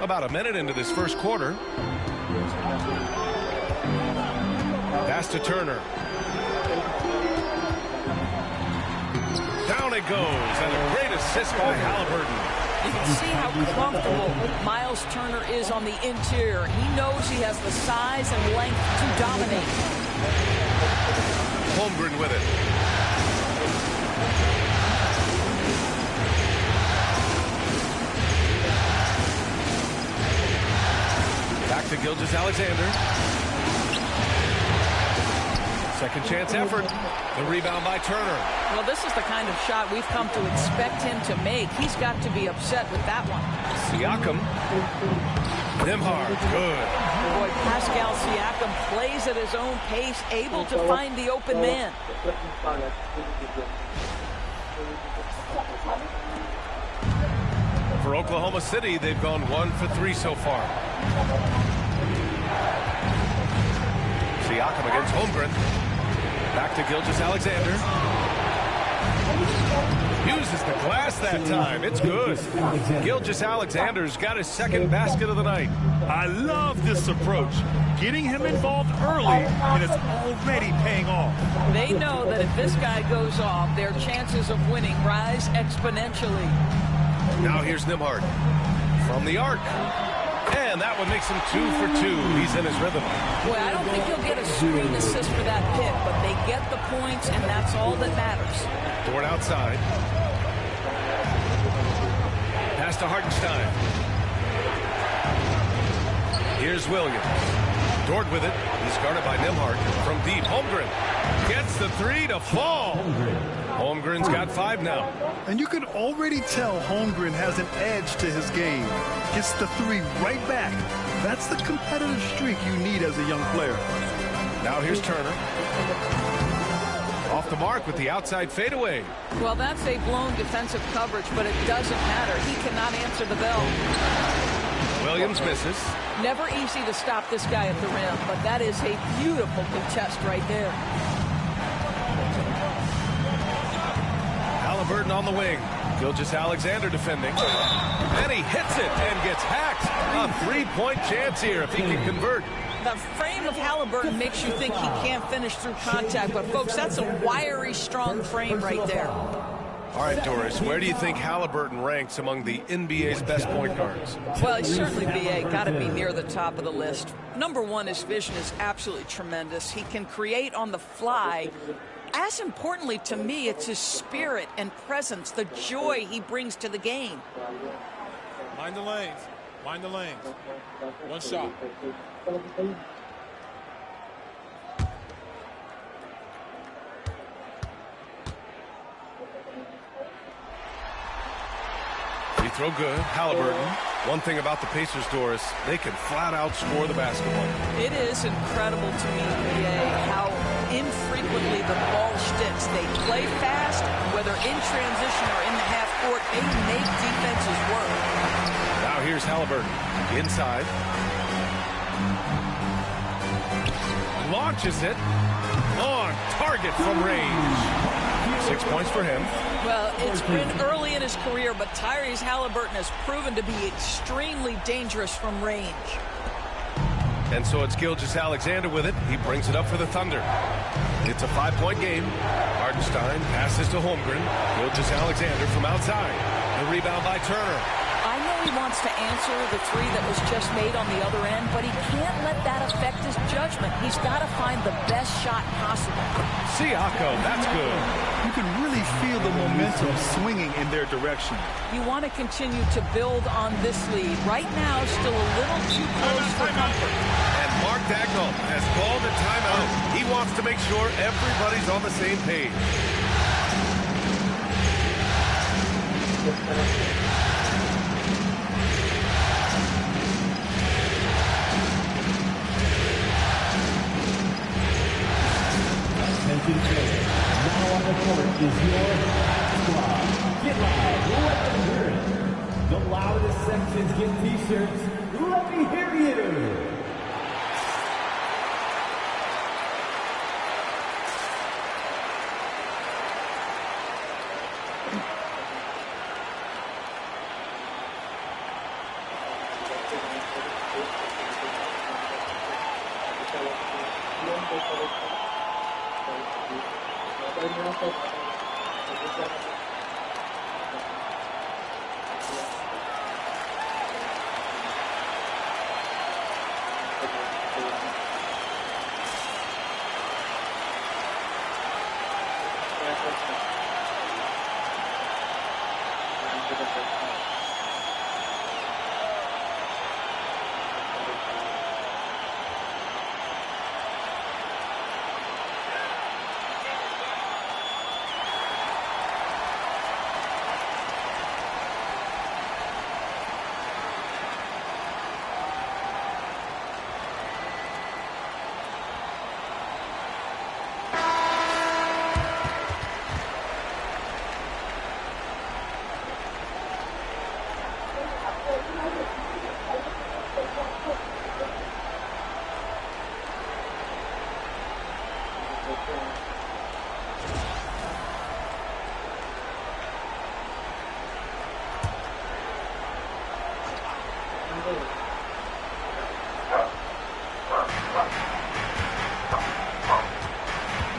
About a minute into this first quarter. Pass to Turner. Down it goes, and a great assist by Halliburton. You can see how comfortable Miles Turner is on the interior. He knows he has the size and length to dominate. Holmgren with it. Back to Gilgeous-Alexander. Second chance effort. The rebound by Turner. Well, this is the kind of shot we've come to expect him to make. He's got to be upset with that one. Siakam. Nembhard. Good. Boy, Pascal Siakam plays at his own pace, able to find the open man. For Oklahoma City, they've gone 1 for 3 so far. Siakam against Holmgren. Back to Gilgeous-Alexander. Uses the Class that time. It's good. Gilgeous-Alexander's got his second basket of the night. I love this approach. Getting him involved early, and it's already paying off. They know that if this guy goes off, their chances of winning rise exponentially. Now here's Nembhard from the arc. And that one makes him 2 for 2. He's in his rhythm. Boy, I don't think he'll get a screen assist for that pick, but they get the points, and that's all that matters. Dort outside. Pass to Hartenstein. Here's Williams. Dort with it. He's guarded by Nembhard. From deep, Holmgren gets the three to fall. Holmgren's got 5 now. And you can already tell Holmgren has an edge to his game. Gets the 3 right back. That's the competitive streak you need as a young player. Now here's Turner. Off the mark with the outside fadeaway. Well, that's a blown defensive coverage, but it doesn't matter. He cannot answer the bell. Williams misses. Never easy to stop this guy at the rim, but that is a beautiful contest right there. Halliburton on the wing. Gilgeous-Alexander defending. And he hits it and gets hacked. A 3-point chance here if he can convert. The frame of Halliburton makes you think he can't finish through contact, but folks, that's a wiry, strong frame right there. All right, Doris, where do you think Halliburton ranks among the NBA's best point guards? Well, he's certainly, BA, got to be near the top of the list. Number one, his vision is absolutely tremendous. He can create on the fly. As importantly to me, it's his spirit and presence, the joy he brings to the game. Mind the lanes. Mind the lanes. One shot. Free throw good. Halliburton. One thing about the Pacers, Doris, they can flat out score the basketball. It is incredible to me, BA, how infrequently the ball sticks. They play fast, whether in transition or in the half court, they make defenses work. Now here's Halliburton. Inside. Launches it. On target from range. 6 points for him. Well, it's been early in his career, but Tyrese Halliburton has proven to be extremely dangerous from range. And so it's Gilgeous-Alexander with it. He brings it up for the Thunder. It's a 5-point game. Hartenstein passes to Holmgren. Gilgeous-Alexander from outside. The rebound by Turner. I know he wants to answer the three that was just made on the other end, but he can't let that affect his judgment. He's got to find the best shot possible. Siakam, that's good. You can really feel the momentum swinging in their direction. You want to continue to build on this lead. Right now, still a little too close for comfort. And Mark Dagnall has called a timeout. He wants to make sure everybody's on the same page. Now on the court is your squad. Get loud, let them hear it. The loudest sections get t-shirts. Let me hear you.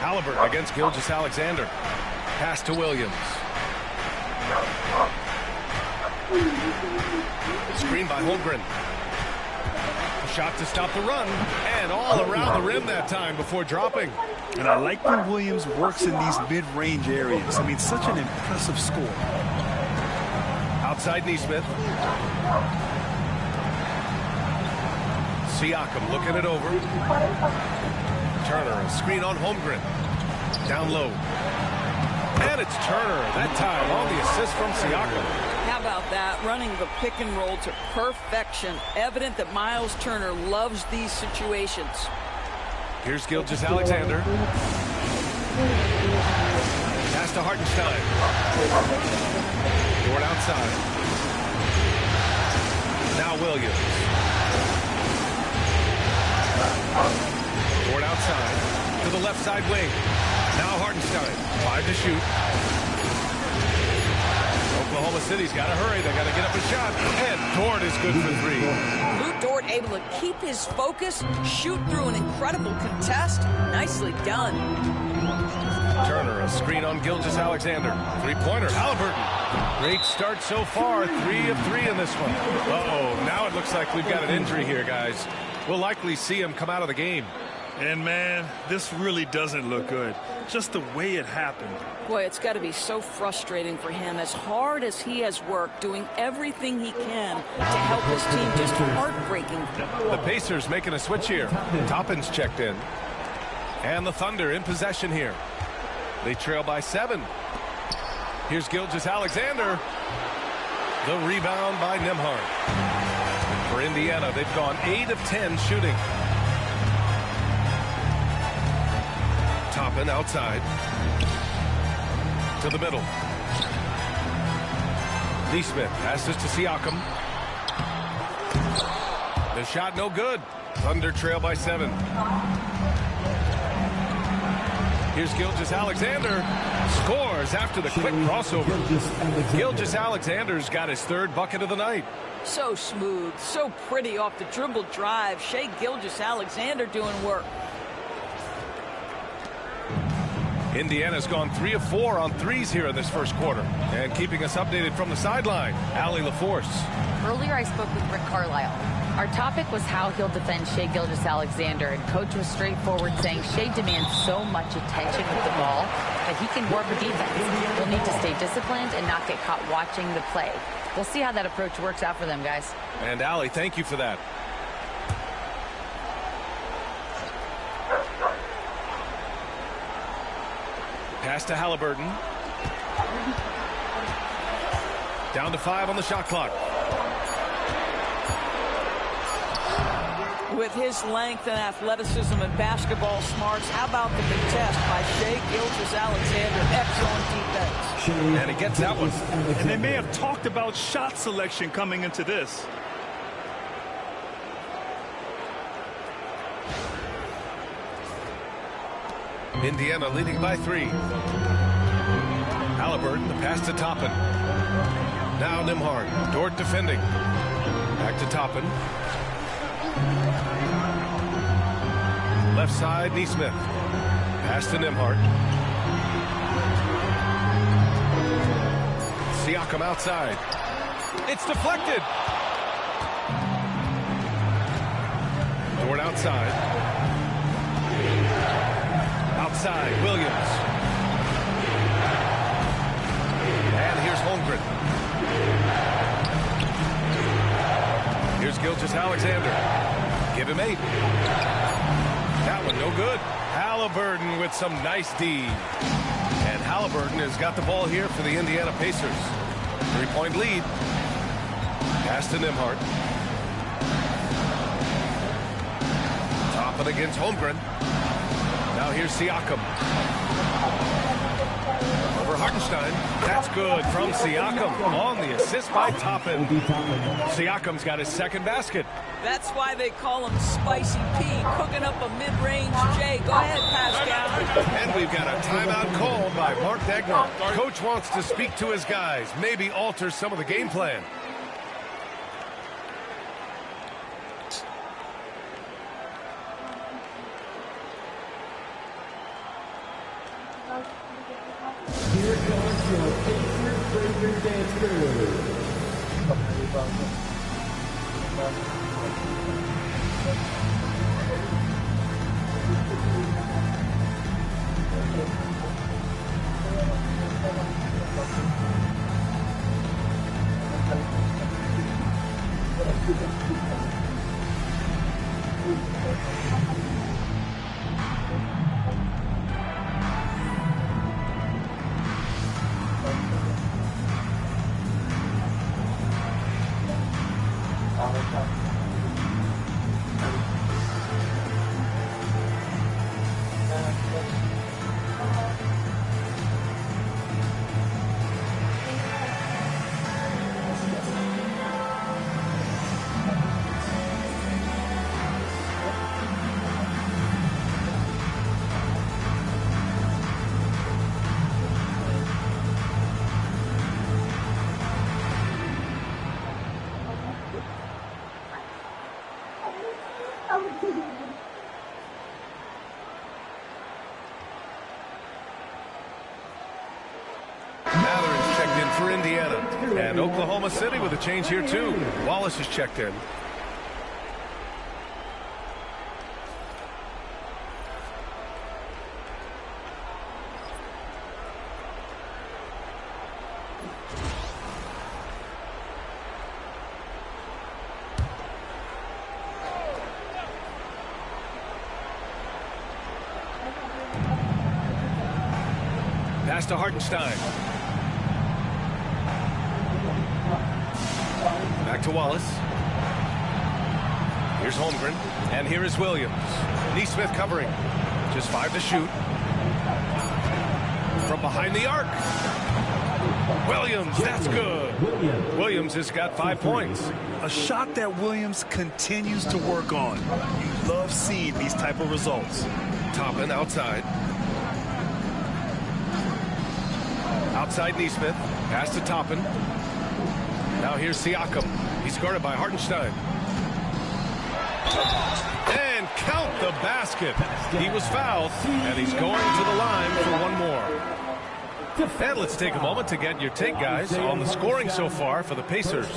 Halliburton against Gilgeous-Alexander. Pass to Williams. Screen by Holmgren. Shot to stop the run, and all around the rim that time before dropping. And I like when Williams works in these mid-range areas. I mean, such an impressive score. Outside Neesmith. Siakam looking it over. Turner, a screen on Holmgren. Down low. And it's Turner, that time on the assist from Siakam. How about that? Running the pick and roll to perfection. Evident that Miles Turner loves these situations. Here's Gilgeous-Alexander. Pass to Hartenstein. Dort outside. Now Williams. Dort outside to the left side wing. Now Hartenstein. 5 to shoot. Oklahoma City's got to hurry. They got to get up a shot. And Dort is good for 3. Lou Dort able to keep his focus, shoot through an incredible contest. Nicely done. Turner, a screen on Gilgeous-Alexander. 3-pointer, Halliburton. Great start so far. 3 of 3 in this one. Uh-oh, now it looks like we've got an injury here, guys. We'll likely see him come out of the game. And, man, this really doesn't look good. Just the way it happened. Boy, it's got to be so frustrating for him. As hard as he has worked, doing everything he can to help his team, just heartbreaking. The Pacers making a switch here. Toppin's checked in. And the Thunder in possession here. They trail by 7. Here's Gilgeous-Alexander. The rebound by Nembhard. For Indiana, they've gone 8 of 10 shooting. Toppin outside. To the middle. Neesmith passes to Siakam. The shot no good. Thunder trail by 7. Here's Gilgeous-Alexander. Scores after the quick crossover. Gilgeous-Alexander's got his 3rd bucket of the night. So smooth, so pretty off the dribble drive. Shai Gilgeous-Alexander doing work. Indiana's gone 3 of 4 on threes here in this first quarter. And keeping us updated from the sideline, Allie LaForce. Earlier I spoke with Rick Carlisle. Our topic was how he'll defend Shai Gilgeous-Alexander, and Coach was straightforward, saying Shai demands so much attention with the ball that he can work defense. He'll need to stay disciplined and not get caught watching the play. We'll see how that approach works out for them, guys. And Allie, thank you for that. Pass to Halliburton. Down to 5 on the shot clock. With his length and athleticism and basketball smarts, how about the contest by Shai Gilgeous-Alexander? Excellent defense. And he gets that one. And they may have talked about shot selection coming into this. Indiana leading by 3. Halliburton, the pass to Toppin. Now Nembhard. Dort defending. Back to Toppin. Left side, Neesmith. Pass to Nembhard. Siakam outside. It's deflected. Dort outside. Outside, Williams. And here's Holmgren. Here's Gilgeous-Alexander. Give him 8. That one no good. Halliburton with some nice D. And Halliburton has got the ball here for the Indiana Pacers. 3-point lead. Pass to Nembhard. Toppin against Holmgren. Now here's Siakam. Over Hartenstein. That's good from Siakam on the assist by Toppin. Siakam's got his 2nd basket. That's why they call him Spicy P, cooking up a mid-range J. Go ahead, Pascal. And we've got a timeout called by Mark Degner. Coach wants to speak to his guys, maybe alter some of the game plan. Figure dance crew. Mather's checked in for Indiana. And Oklahoma City with a change here, too. Wallace is checked in. Pass to Hartenstein. Back to Wallace. Here's Holmgren. And here is Williams. Neesmith covering. Just 5 to shoot. From behind the arc. Williams, that's good. Williams has got 5 points. A shot that Williams continues to work on. You love seeing these type of results. Toppin outside. Outside Neesmith. Pass to Toppin. Now here's Siakam. He's guarded by Hartenstein. And count the basket. He was fouled, and he's going to the line for one more. And let's take a moment to get your take, guys, on the scoring so far for the Pacers.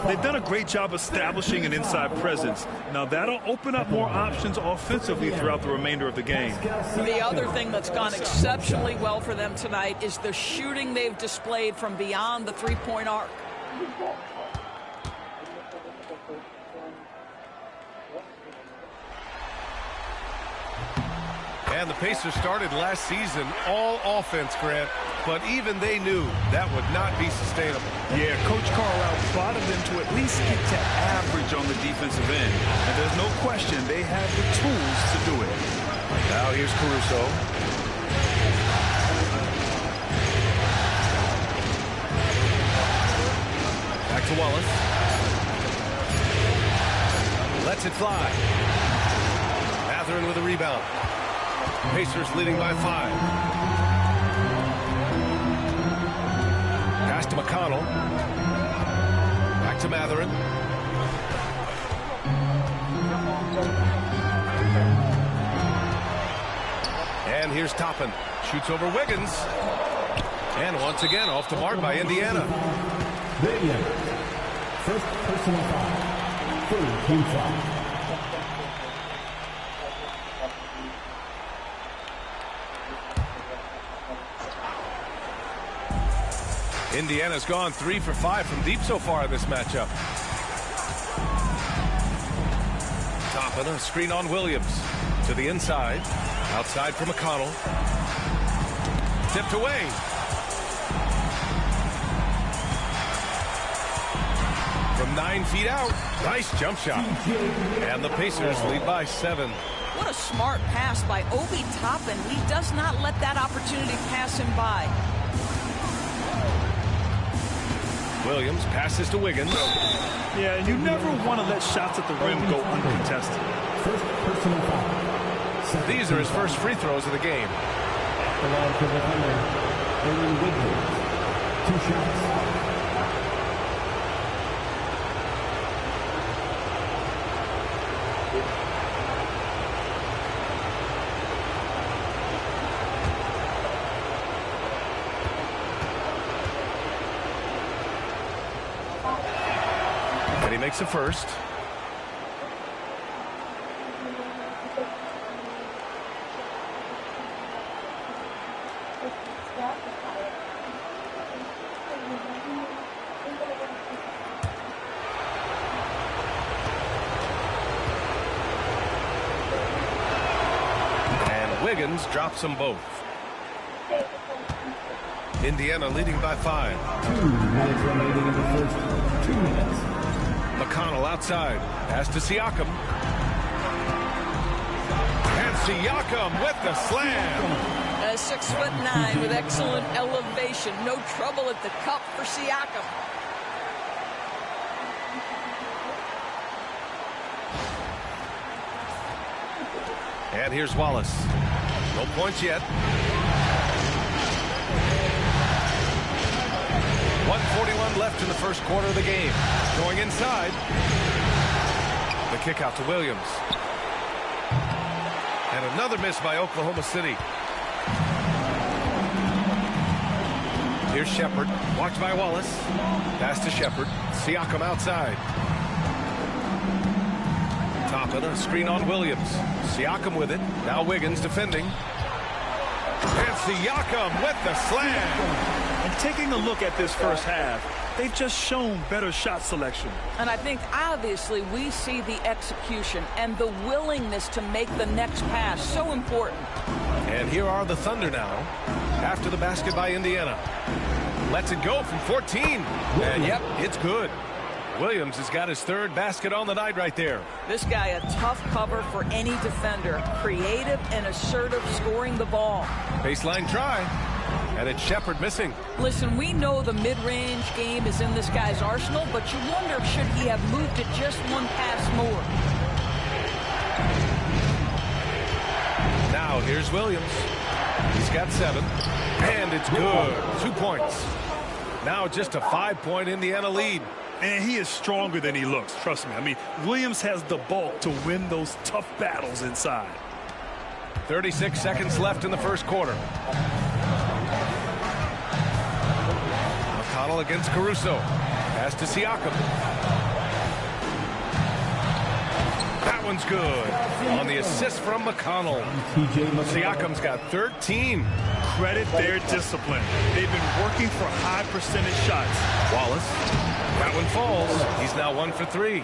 They've done a great job establishing an inside presence. Now that'll open up more options offensively throughout the remainder of the game. The other thing that's gone exceptionally well for them tonight is the shooting they've displayed from beyond the three-point arc. And the Pacers started last season all offense, Grant, but even they knew that would not be sustainable. Yeah, Coach Carlisle prodded them to at least get to average on the defensive end. And there's no question they have the tools to do it. Now here's Caruso. Back to Wallace. Lets it fly. Mathurin with a rebound. Pacers leading by 5. Pass to McConnell. Back to Mathurin. And here's Toppin. Shoots over Wiggins. And once again off the mark by Indiana. First personal foul. 3 team foul. Indiana's gone 3 for 5 from deep so far in this matchup. Toppin, a screen on Williams. To the inside. Outside for McConnell. Tipped away. From 9 feet out. Nice jump shot. And the Pacers lead by 7. What a smart pass by Obi Toppin. He does not let that opportunity pass him by. Williams passes to Wiggins. Yeah, and you never want to let shots at the rim go uncontested. First personal foul. These are his first free throws of the game. The line for the Thunder, Wiggins. 2 shots. And he makes a first. Wiggins drops them both. Indiana leading by 5. 2 minutes remaining in the first 2 minutes. McConnell outside. Pass to Siakam. And Siakam with the slam. 6'9" with excellent elevation. No trouble at the cup for Siakam. And here's Wallace. No points yet. 1:41 left in the first quarter of the game. Going inside. The kick out to Williams. And another miss by Oklahoma City. Here's Shepard. Watched by Wallace. Pass to Shepard. Siakam outside. Toppin, a screen on Williams. Siakam with it. Now Wiggins defending. And Siakam with the slam. And taking a look at this first half, they've just shown better shot selection. And I think obviously we see the execution and the willingness to make the next pass so important. And here are the Thunder now after the basket by Indiana. Lets it go from 14. And yep, it's good. Williams has got his third basket on the night right there. This guy a tough cover for any defender. Creative and assertive scoring the ball. Baseline try. And it's Shepard missing. Listen, we know the mid-range game is in this guy's arsenal, but you wonder should he have moved it just one pass more. Now here's Williams. He's got 7. And it's good. 2 points. Now just a 5-point Indiana lead. And he is stronger than he looks. Trust me. I mean, Williams has the bulk to win those tough battles inside. 36 seconds left in the first quarter. McConnell against Caruso. Pass to Siakam. That one's good. On the assist from McConnell. Siakam's got 13. Credit their discipline. They've been working for high percentage shots. Wallace. That one falls. He's now 1 for 3.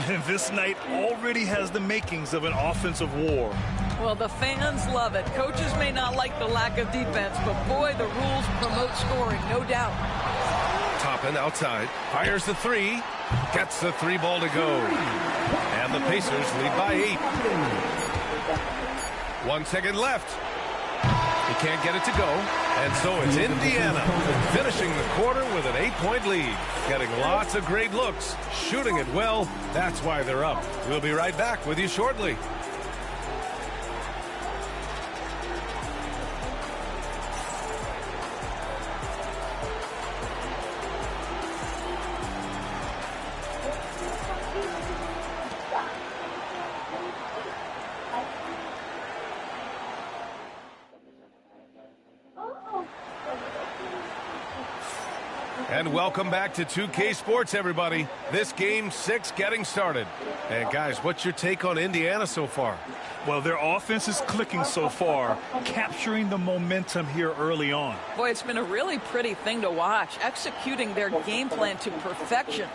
And this night already has the makings of an offensive war. Well, the fans love it. Coaches may not like the lack of defense, but boy, the rules promote scoring, no doubt. Toppin outside. Fires the 3. Gets the 3 ball to go. And the Pacers lead by 8. 1 second left. He can't get it to go. And so it's Indiana finishing the quarter with an 8-point lead. Getting lots of great looks. Shooting it well. That's why they're up. We'll be right back with you shortly. And welcome back to 2K Sports, everybody. This game 6 getting started. And guys, what's your take on Indiana so far? Well, their offense is clicking so far, capturing the momentum here early on. Boy, it's been a really pretty thing to watch, executing their game plan to perfection.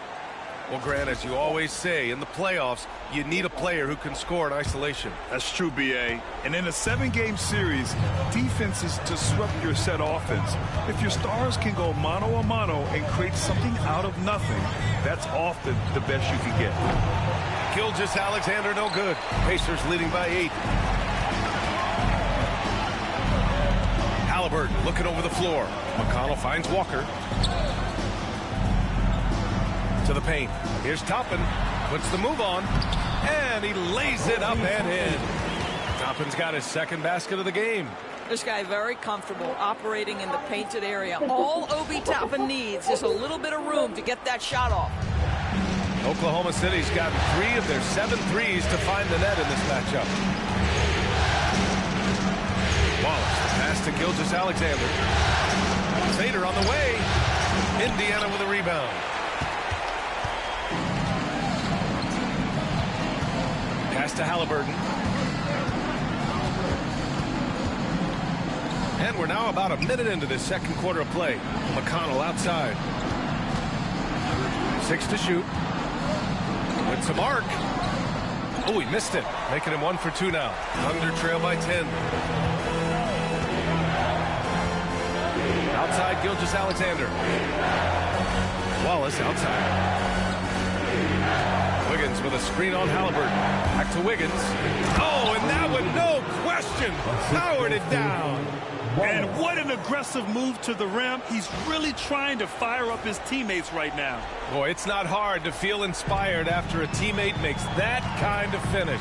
Well, Grant, as you always say, in the playoffs, you need a player who can score in isolation. That's true, B.A. And in a 7-game series, defense is disrupt your set offense. If your stars can go mano-a-mano and create something out of nothing, that's often the best you can get. Gilgeous-Alexander, no good. Pacers leading by 8. Halliburton looking over the floor. McConnell finds Walker. To the paint. Here's Toppin. Puts the move on. And he lays it up and in. Toppin's got his second basket of the game. This guy very comfortable operating in the painted area. All Obi Toppin needs is a little bit of room to get that shot off. Oklahoma City's gotten 3 of their 7 threes to find the net in this matchup. Wallace, pass to Gilgeous-Alexander. Fader on the way. Indiana with a rebound. to Halliburton. And we're now about a minute into this second quarter of play. McConnell outside. 6 to shoot. With some arc. Oh, he missed it. Making him 1 for 2 now. Thunder trail by 10. Outside, Gilgeous-Alexander. Wallace outside. Wiggins with a screen on Halliburton. Back to Wiggins. Oh, and that one, no question, powered it down. And what an aggressive move to the rim. He's really trying to fire up his teammates right now. Boy, it's not hard to feel inspired after a teammate makes that kind of finish.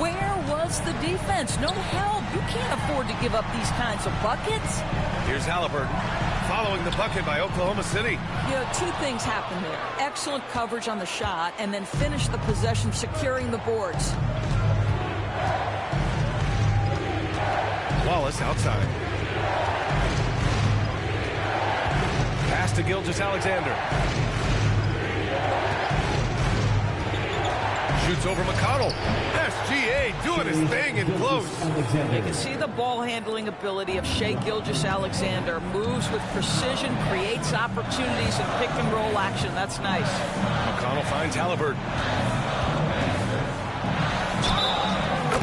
Where was the defense? No help. You can't afford to give up these kinds of buckets. Here's Halliburton following the bucket by Oklahoma City. You know, 2 things happened there. Excellent coverage on the shot, and then finish the possession securing the boards. Wallace outside. Pass to Gilgeous-Alexander. Shoots over McConnell. SGA doing his thing in close. You can see the ball handling ability of Shai Gilgeous-Alexander. Moves with precision, creates opportunities in pick and roll action. That's nice. McConnell finds Halliburton.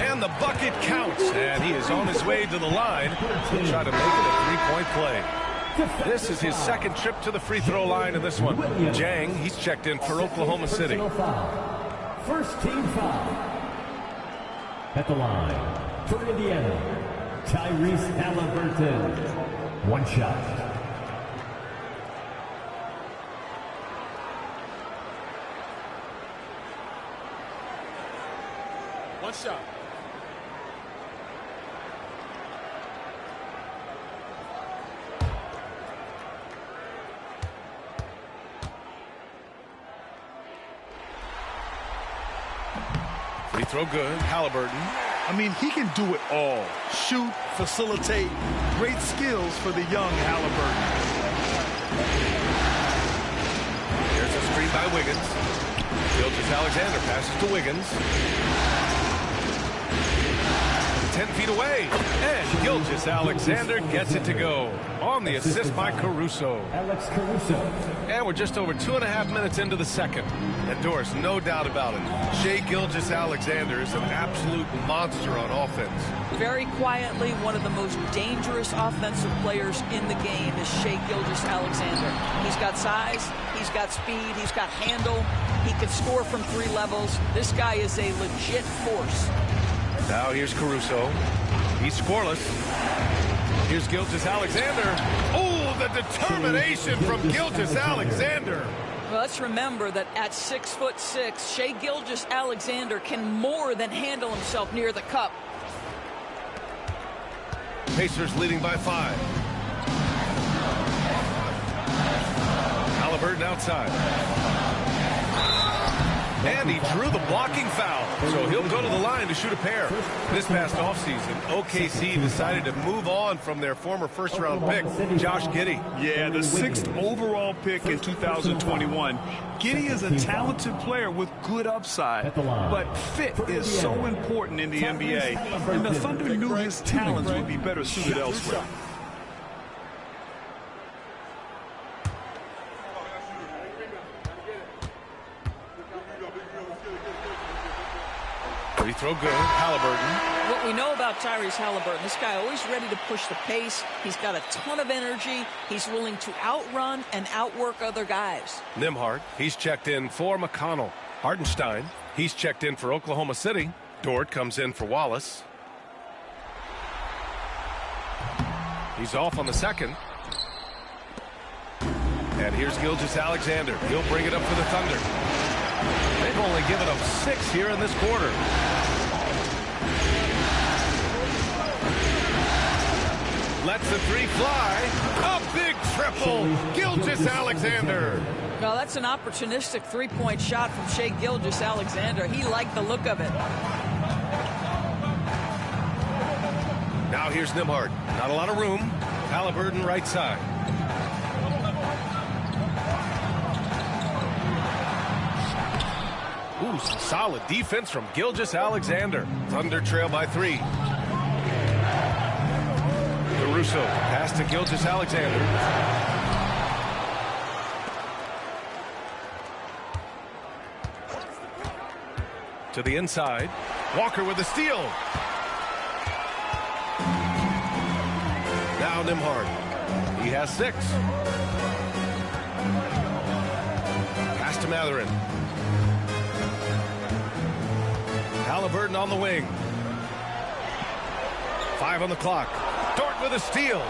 And the bucket counts. And he is on his way to the line to try to make it a 3-point play. This is his second trip to the free throw line in this one. Jang, he's checked in for Oklahoma City. First team foul. At the line, for Indiana, Tyrese Halliburton. 1 shot. One shot. Free throw good. Halliburton. I mean, he can do it all. Shoot, facilitate. Great skills for the young Halliburton. There's a screen by Wiggins. Gilgeous-Alexander passes to Wiggins. 10 feet away. And Gilgeous-Alexander gets it to go. On the assist by Caruso. Alex Caruso. And we're just over 2.5 minutes into the second. And Doris, no doubt about it, Shai Gilgeous-Alexander is an absolute monster on offense. Very quietly, one of the most dangerous offensive players in the game is Shai Gilgeous-Alexander. He's got size, he's got speed, he's got handle. He can score from 3 levels. This guy is a legit force. Now here's Caruso. He's scoreless. Here's Gilgeous-Alexander. Oh, the determination from Gilgeous-Alexander. Well, let's remember that at 6'6", Shai Gilgeous-Alexander can more than handle himself near the cup. Pacers leading by 5. Halliburton outside. And he drew the blocking foul, so he'll go to the line to shoot a pair. This past offseason, OKC decided to move on from their former first-round pick, Josh Giddey. Yeah, the 6th overall pick in 2021. Giddey is a talented player with good upside, but fit is so important in the NBA, and the Thunder knew his talents would be better suited elsewhere. Free throw good. Halliburton. What we know about Tyrese Halliburton, this guy always ready to push the pace. He's got a ton of energy. He's willing to outrun and outwork other guys. Nembhard, he's checked in for McConnell. Hartenstein, he's checked in for Oklahoma City. Dort comes in for Wallace. He's off on the second. And here's Gilgeous-Alexander. He'll bring it up for the Thunder. They've only given up 6 here in this quarter. Lets the 3 fly. A big triple. Gilgeous-Alexander. Now that's an opportunistic 3-point shot from Shai Gilgeous-Alexander. He liked the look of it. Now here's Nembhard. Not a lot of room. Halliburton right side. Ooh, some solid defense from Gilgeous-Alexander. Thunder trail by 3. Caruso, pass to Gilgeous-Alexander. To the inside. Walker with a steal. Now Nembhard. He has 6. Pass to Mathurin. Halliburton on the wing. 5 on the clock. Dort with a steal.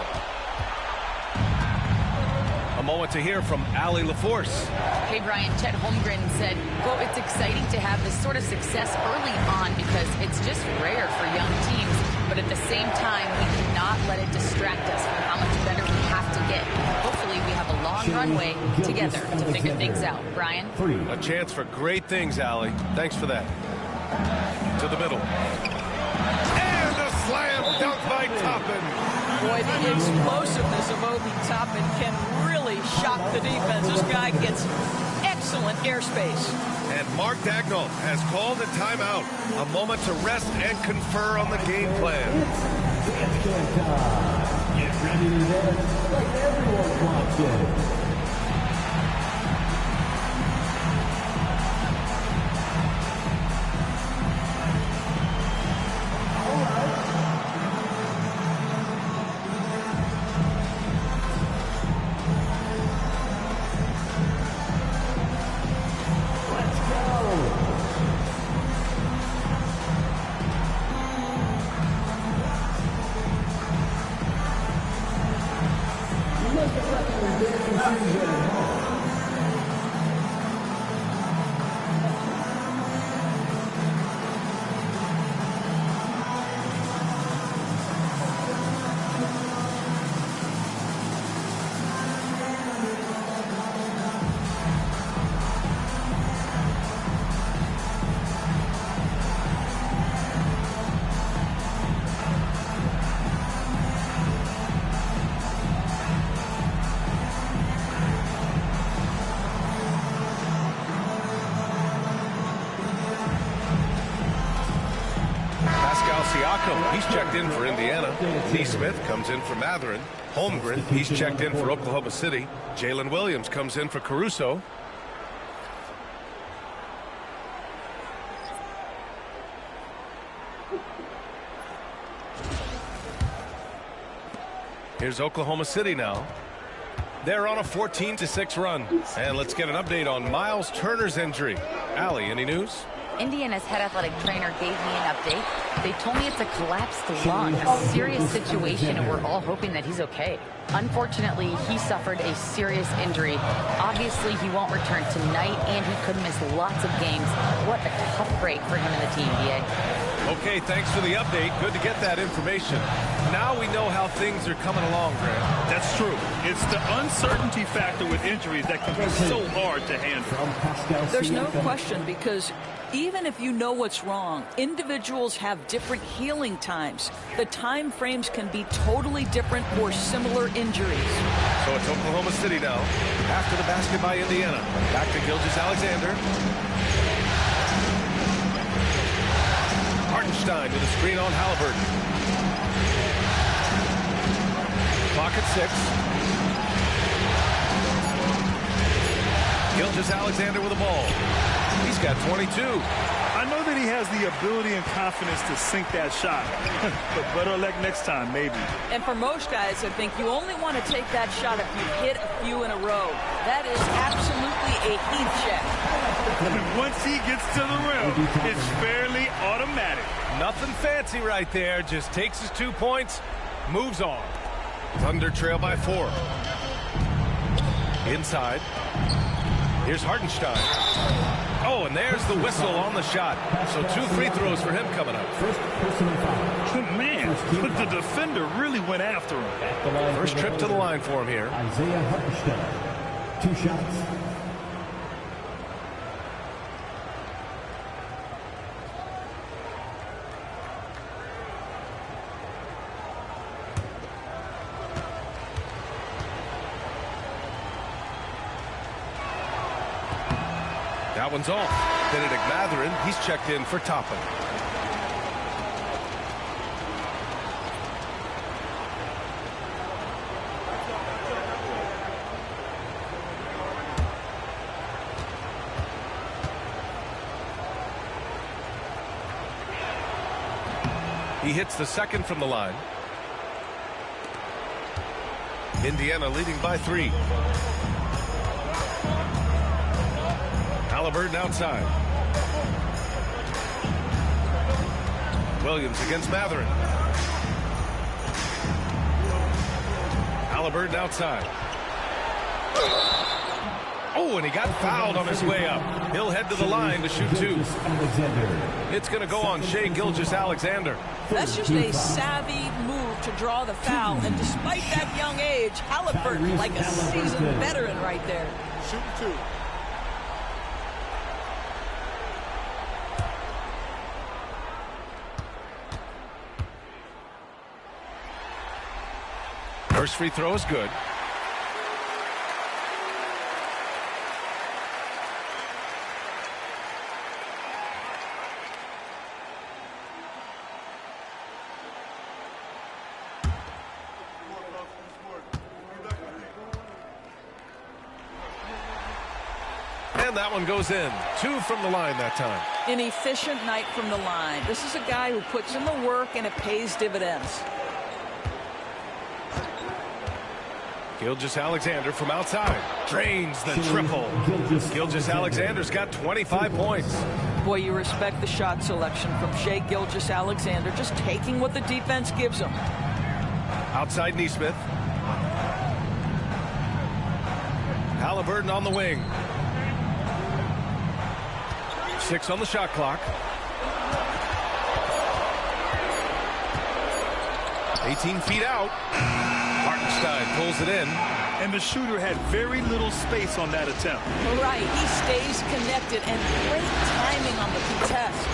A moment to hear from Allie LaForce. Hey, Brian, Chet Holmgren said, quote, it's exciting to have this sort of success early on because it's just rare for young teams. But at the same time, we cannot let it distract us from how much better we have to get. Hopefully, we have a long runway together to figure things out. Brian? A chance for great things, Allie. Thanks for that. To the middle. And a slam dunk by Toppin. Boy, the explosiveness of Obi Toppin can really shock the defense. This guy gets excellent airspace. And Mark Dagnall has called a timeout. A moment to rest and confer on the game plan. Get ready to dance like everyone's watching. He's checked in for Indiana. Neesmith comes in for Mathurin. Holmgren, he's checked in for Oklahoma City. Jalen Williams comes in for Caruso. Here's Oklahoma City now. They're on a 14-6 run. And let's get an update on Miles Turner's injury. Allie, any news? Indiana's head athletic trainer gave me an update. They told me it's a collapsed lung, a serious situation, and we're all hoping that he's okay. Unfortunately, he suffered a serious injury. Obviously, he won't return tonight, and he could miss lots of games. What a tough break for him and the team, BA. Okay, thanks for the update. Good to get that information. Now we know how things are coming along, Grant. That's true. It's the uncertainty factor with injuries that can be so hard to handle. There's no question, because even if you know what's wrong, individuals have different healing times. The time frames can be totally different for similar injuries. So it's Oklahoma City now. After the basket by Indiana. Back to Gilgeous-Alexander. Hartenstein with a screen on Halliburton. Clock at 6. Gilgeous-Alexander with the ball. He's got 22. I know that he has the ability and confidence to sink that shot. But better luck next time, maybe. And for most guys, I think you only want to take that shot if you hit a few in a row. That is absolutely a heat check. And once he gets to the rim, it's fairly automatic. Nothing fancy right there. Just takes his 2 points, moves on. Thunder trail by 4. Inside. Here's Hartenstein. Oh, and there's the whistle on the shot. So 2 free throws for him coming up. Man, but the defender really went after him. First trip to the line for him here. Isaiah Hartenstein. 2 shots. That one's off. Benedict Mathurin, he's checked in for Toppin. He hits the second from the line. Indiana leading by 3. Halliburton outside. Williams against Mathurin. Halliburton outside. Oh, and he got fouled on his way up. He'll head to the line to shoot 2. It's going to go on Shai Gilgeous-Alexander. That's just a savvy move to draw the foul. And despite that young age, Halliburton like a seasoned veteran right there. Shoot 2. First free throw is good. And that one goes in. 2 from the line that time. An efficient night from the line. This is a guy who puts in the work and it pays dividends. Gilgeous-Alexander from outside. Drains the triple. Gilgeous-Alexander's got 25 points. Boy, you respect the shot selection from Shai Gilgeous-Alexander, just taking what the defense gives him. Outside Nesmith. Halliburton on the wing. 6 on the shot clock. 18 feet out. Hartenstein pulls it in. And the shooter had very little space on that attempt. Right, he stays connected and great timing on the contest.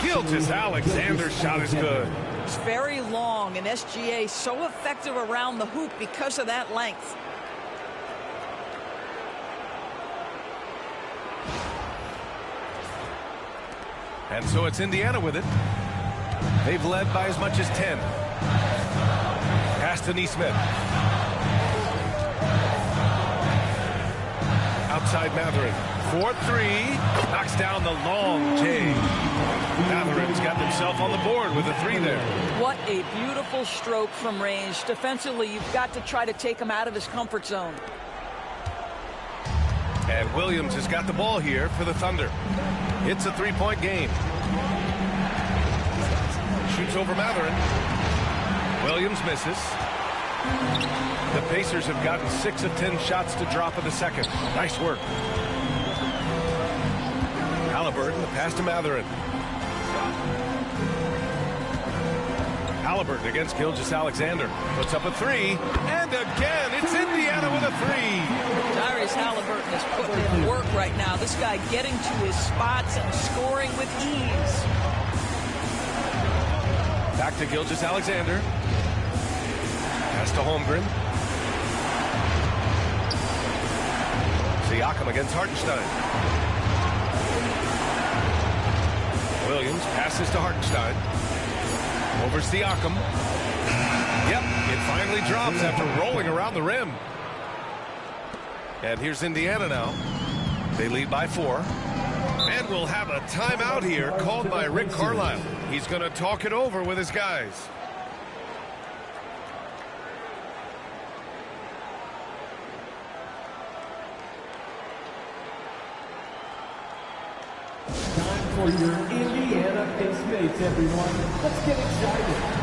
Gilgeous-Alexander's shot is good. It's very long, and SGA so effective around the hoop because of that length. And so it's Indiana with it. They've led by as much as 10. Pass to Nesmith. Outside Mathurin. 4-3. Knocks down the long J. Matherin's got himself on the board with a 3 there. What a beautiful stroke from range. Defensively, you've got to try to take him out of his comfort zone. And Williams has got the ball here for the Thunder. It's a 3-point game. Shoots over Mathurin. Williams misses. The Pacers have gotten 6 of 10 shots to drop in the second. Nice work. Halliburton, the pass to Mathurin. Halliburton against Gilgeous-Alexander. Puts up a 3. And again, it's Indiana with a 3. Tyrese Halliburton is putting in work right now. This guy getting to his spots and scoring with ease. Back to Gilgeous-Alexander. Pass to Holmgren. Siakam against Hartenstein. Williams passes to Hartenstein. Over Siakam. Yep, it finally drops after rolling around the rim. And here's Indiana now. They lead by 4. And we'll have a timeout here called by Rick Carlisle. He's going to talk it over with his guys. Time for your Indiana Pace mates, everyone. Let's get excited.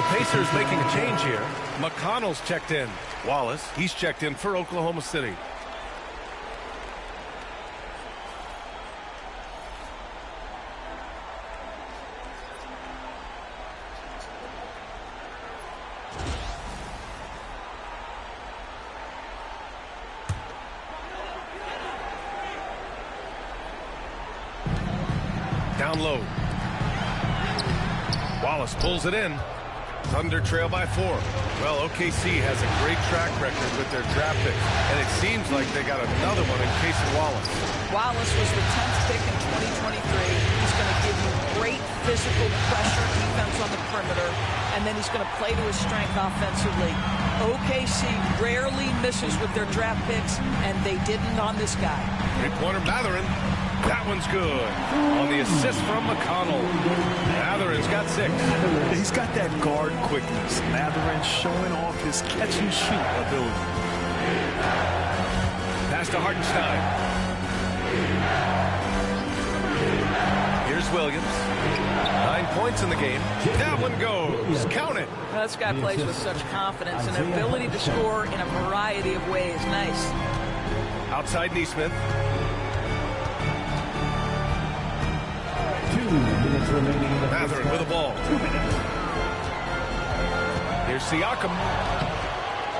Pacers making a change here. McConnell's checked in. Wallace, he's checked in for Oklahoma City. Down low. Wallace pulls it in. Thunder trail by 4. Well, OKC has a great track record with their draft picks, and it seems like they got another one in Casey Wallace. Wallace was the 10th pick in 2023. He's going to give you great physical pressure defense on the perimeter, and then he's going to play to his strength offensively. OKC rarely misses with their draft picks, and they didn't on this guy. Three-pointer Mathurin. That one's good. On the assist from McConnell. Mathurin's got 6. He's got that guard quickness. Mathurin showing off his catch-and-shoot ability. Pass to Hartenstein. Here's Williams. 9 points in the game. That one goes. Count it. This guy plays with such confidence and ability to score in a variety of ways. Nice. Outside Neesmith. 2 minutes remaining in the Mathurin with the ball. 2 minutes. Here's Siakam.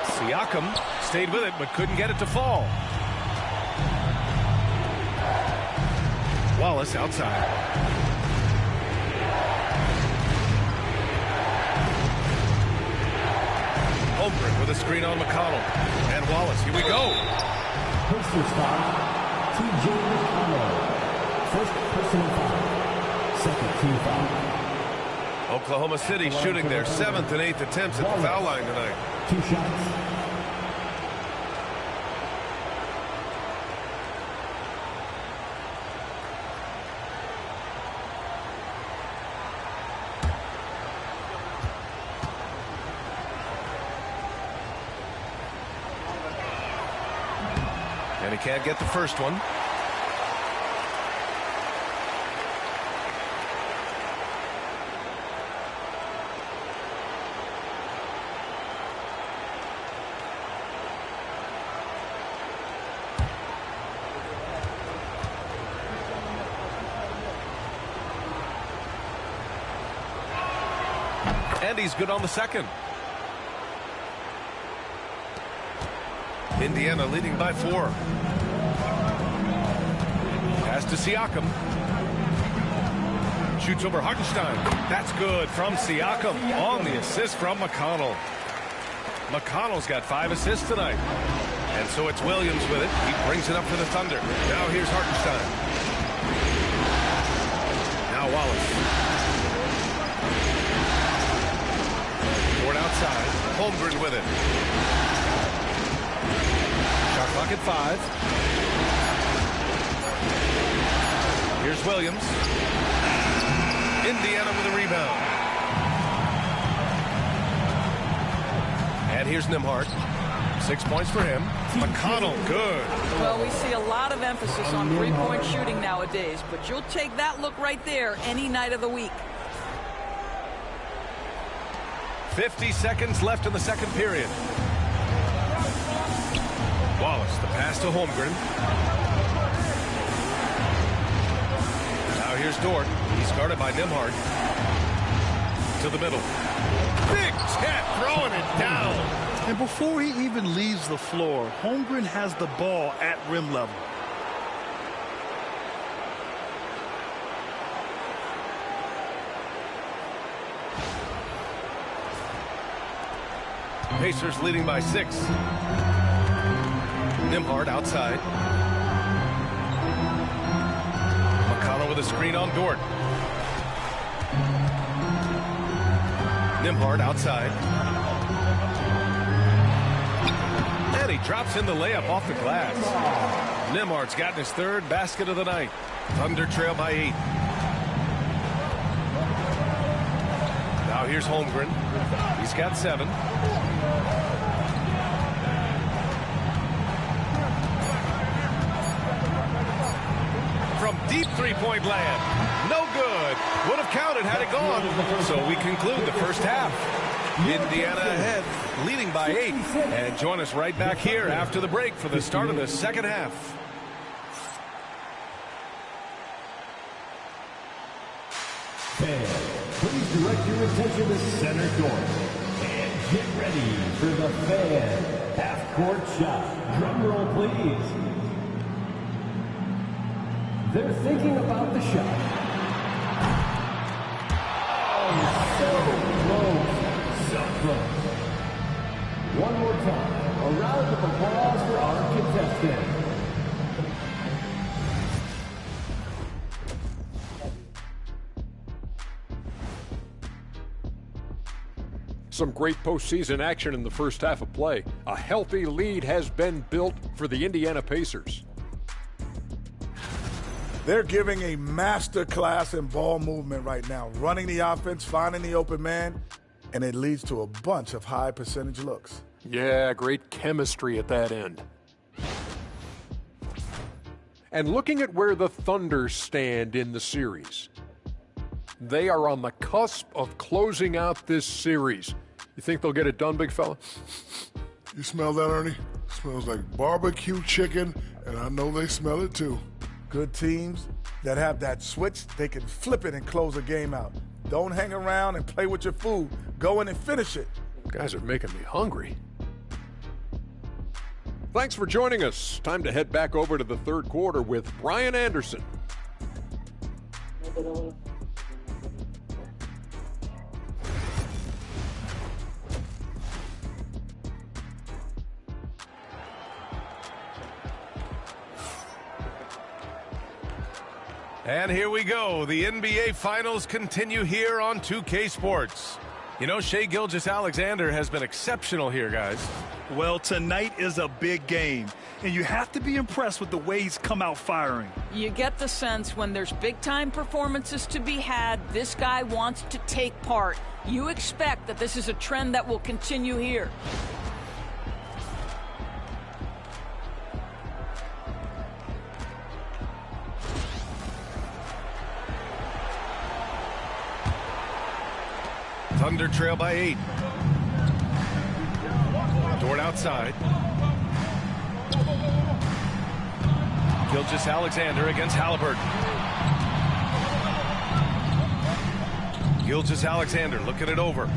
Siakam stayed with it but couldn't get it to fall. Wallace outside. Holmgren with a screen on McConnell. And Wallace, here we go. Pacers foul. T.J. McConnell. First personal foul. Second team foul. Oklahoma City shooting their 7th and 8th attempts at the foul line tonight. 2 shots. And he can't get the first one. And he's good on the second. Indiana leading by 4. Pass to Siakam. Shoots over Hartenstein. That's good from Siakam on the assist from McConnell. McConnell's got 5 assists tonight. And so it's Williams with it. He brings it up for the Thunder. Now here's Hartenstein. Now Wallace. Ford outside. Holmgren with it. Shot clock at 5. Here's Williams. Indiana with a rebound. And here's Nembhard. 6 points for him. McConnell, good. Well, we see a lot of emphasis on three-point shooting nowadays, but you'll take that look right there any night of the week. 50 seconds left in the second period. Wallace, the pass to Holmgren. Now here's Dort. He's guarded by Nembhard. To the middle. Big Ted throwing it down. And before he even leaves the floor, Holmgren has the ball at rim level. Pacers leading by 6. Nembhard outside. McConnell with a screen on Dort. Nembhard outside. And he drops in the layup off the glass. Nembhard's gotten his 3rd basket of the night. Thunder trail by 8. Now here's Holmgren. He's got 7. From deep three-point land. No good. Would have counted had it gone. So we conclude the first half. Indiana ahead, leading by 8. And join us right back here after the break for the start of the second half. Fans, please direct your attention to center court. And get ready for the fan half-court shot. Drum roll, please. They're thinking about the shot. Oh, so close. So close. One more time. A round of applause for our contestants. Some great postseason action in the first half of play. A healthy lead has been built for the Indiana Pacers. They're giving a master class in ball movement right now, running the offense, finding the open man, and it leads to a bunch of high percentage looks. Yeah, great chemistry at that end. And looking at where the Thunder stand in the series, they are on the cusp of closing out this series. You think they'll get it done, big fella? You smell that, Ernie? Smells like barbecue chicken, and I know they smell it too. Good teams that have that switch, they can flip it and close a game out. Don't hang around and play with your food. Go in and finish it. Guys are making me hungry. Thanks for joining us. Time to head back over to the third quarter with Brian Anderson. And here we go. The NBA Finals continue here on 2K Sports. You know, Shai Gilgeous-Alexander has been exceptional here, guys. Well, tonight is a big game, and you have to be impressed with the way he's come out firing. You get the sense when there's big-time performances to be had, this guy wants to take part. You expect that this is a trend that will continue here. Thunder trail by 8. Dort outside. Gilgeous-Alexander against Halliburton. Gilgeous-Alexander looking it over.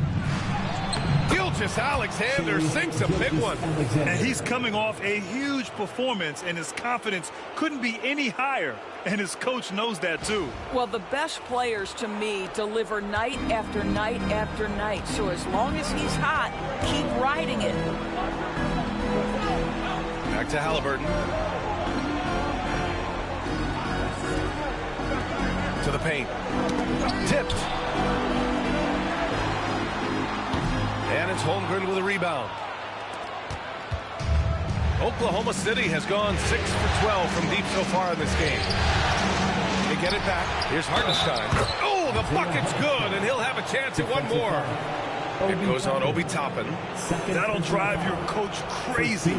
Gilgeous-Alexander sinks a big one. And he's coming off a huge performance, and his confidence couldn't be any higher. And his coach knows that, too. Well, the best players, to me, deliver night after night after night. So as long as he's hot, keep riding it. Back to Halliburton. To the paint. Tipped. And it's Holmgren with a rebound. Oklahoma City has gone 6 for 12 from deep so far in this game. They get it back. Here's Hartenstein. Oh, the bucket's good, and he'll have a chance at one more. It goes on Obi Toppin. That'll drive your coach crazy,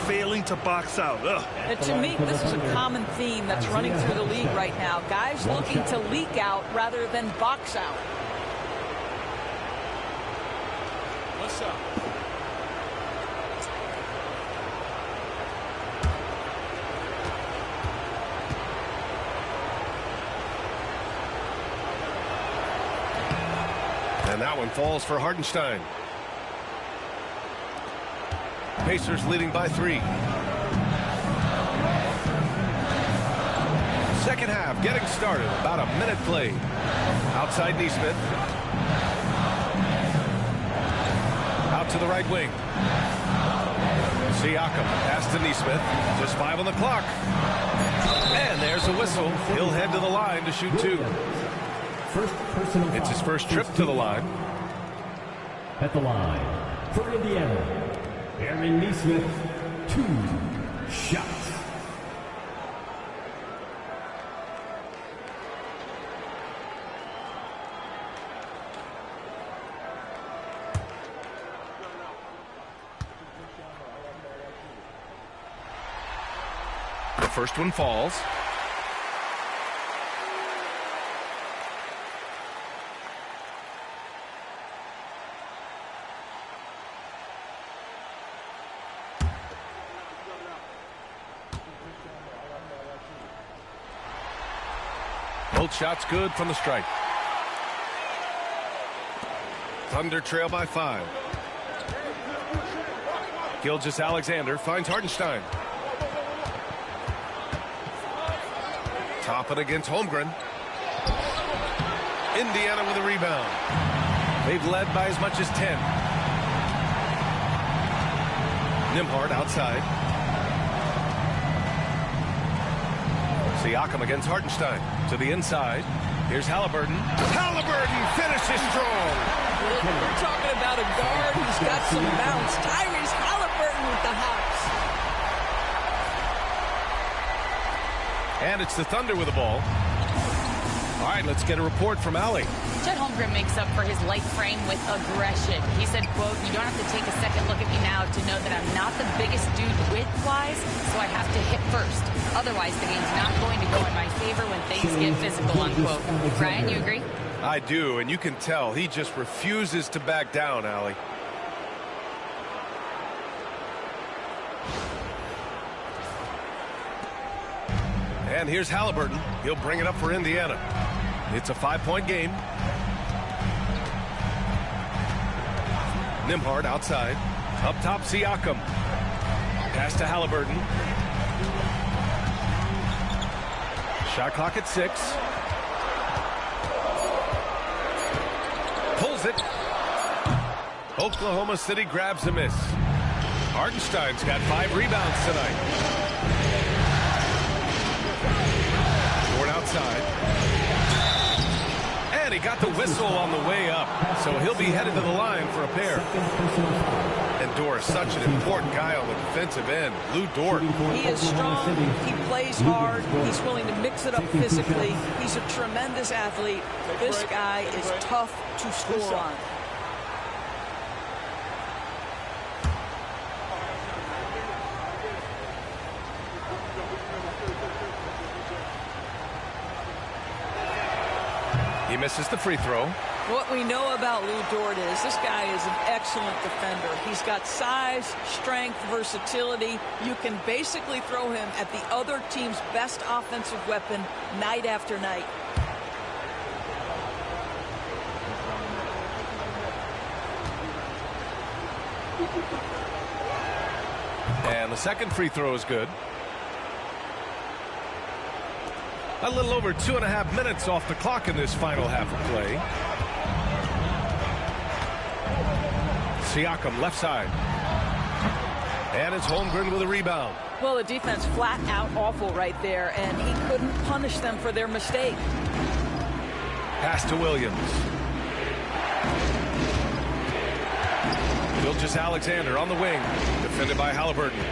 failing to box out. To me, this is a common theme that's running through the league right now. Guys looking to leak out rather than box out. What's up? And that one falls for Hartenstein. Pacers leading by 3. Second half getting started. About a minute played. Outside Nesmith. Out to the right wing. Siakam pass to Nesmith. Just 5 on the clock. And there's a whistle. He'll head to the line to shoot 2. It's his first trip to the line. At the line, for Indiana, Aaron Nesmith, 2 shots. The first one falls. Both shots good from the stripe. Thunder trail by 5. Gilgeous-Alexander finds Hartenstein. Top it against Holmgren. Indiana with a rebound. They've led by as much as 10. Nembhard outside. Siakam against Hartenstein. To the inside. Here's Halliburton. Halliburton finishes strong. We're talking about a guard who's got some bounce. Tyrese Halliburton with the hops. And it's the Thunder with the ball. All right, let's get a report from Allie. Chet Holmgren makes up for his light frame with aggression. He said, quote, "You don't have to take a second look at me now to know that I'm not the biggest dude width-wise, so I have to hit first. Otherwise, the game's not going to go in my favor when things get physical," unquote. Brian, you agree? I do, and you can tell he just refuses to back down, Allie. And here's Halliburton. He'll bring it up for Indiana. It's a 5-point game. Nembhard outside. Up top, Siakam. Pass to Halliburton. Shot clock at 6. Pulls it. Oklahoma City grabs a miss. Hartenstein's got 5 rebounds tonight. Short outside. And he got the whistle on the way up. So he'll be headed to the line for a pair. And Dort, such an important guy on the defensive end. Lou Dort. He is strong. He plays hard. He's willing to mix it up physically. He's a tremendous athlete. This guy is tough to score on. He misses the free throw. What we know about Lou Dort is this guy is an excellent defender. He's got size, strength, versatility. You can basically throw him at the other team's best offensive weapon night after night. And the second free throw is good. A little over 2.5 minutes off the clock in this final half of play. Siakam left side. And it's Holmgren with a rebound. Well, the defense flat out awful right there, and he couldn't punish them for their mistake. Pass to Williams. Gilgeous-Alexander on the wing. Defended by Halliburton.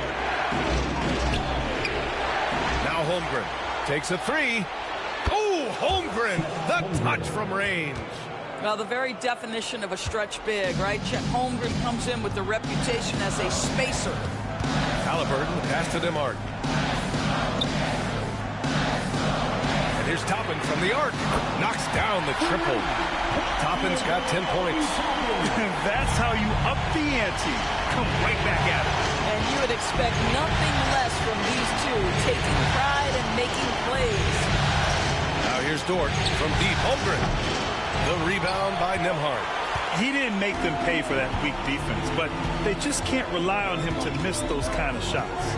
Now Holmgren. Takes a 3. Oh, Holmgren, the touch from range. Well, the very definition of a stretch big, right? Chet Holmgren comes in with the reputation as a spacer. Halliburton, pass to Nembhard. And here's Toppin from the arc. Knocks down the triple. Toppin's got 10 points. That's how you up the ante. Come right back at it. And you would expect nothing less from these two, taking pride and making plays. Now here's Dort from deep. Holmgren. The rebound by Nembhard. He didn't make them pay for that weak defense, but they just can't rely on him to miss those kind of shots.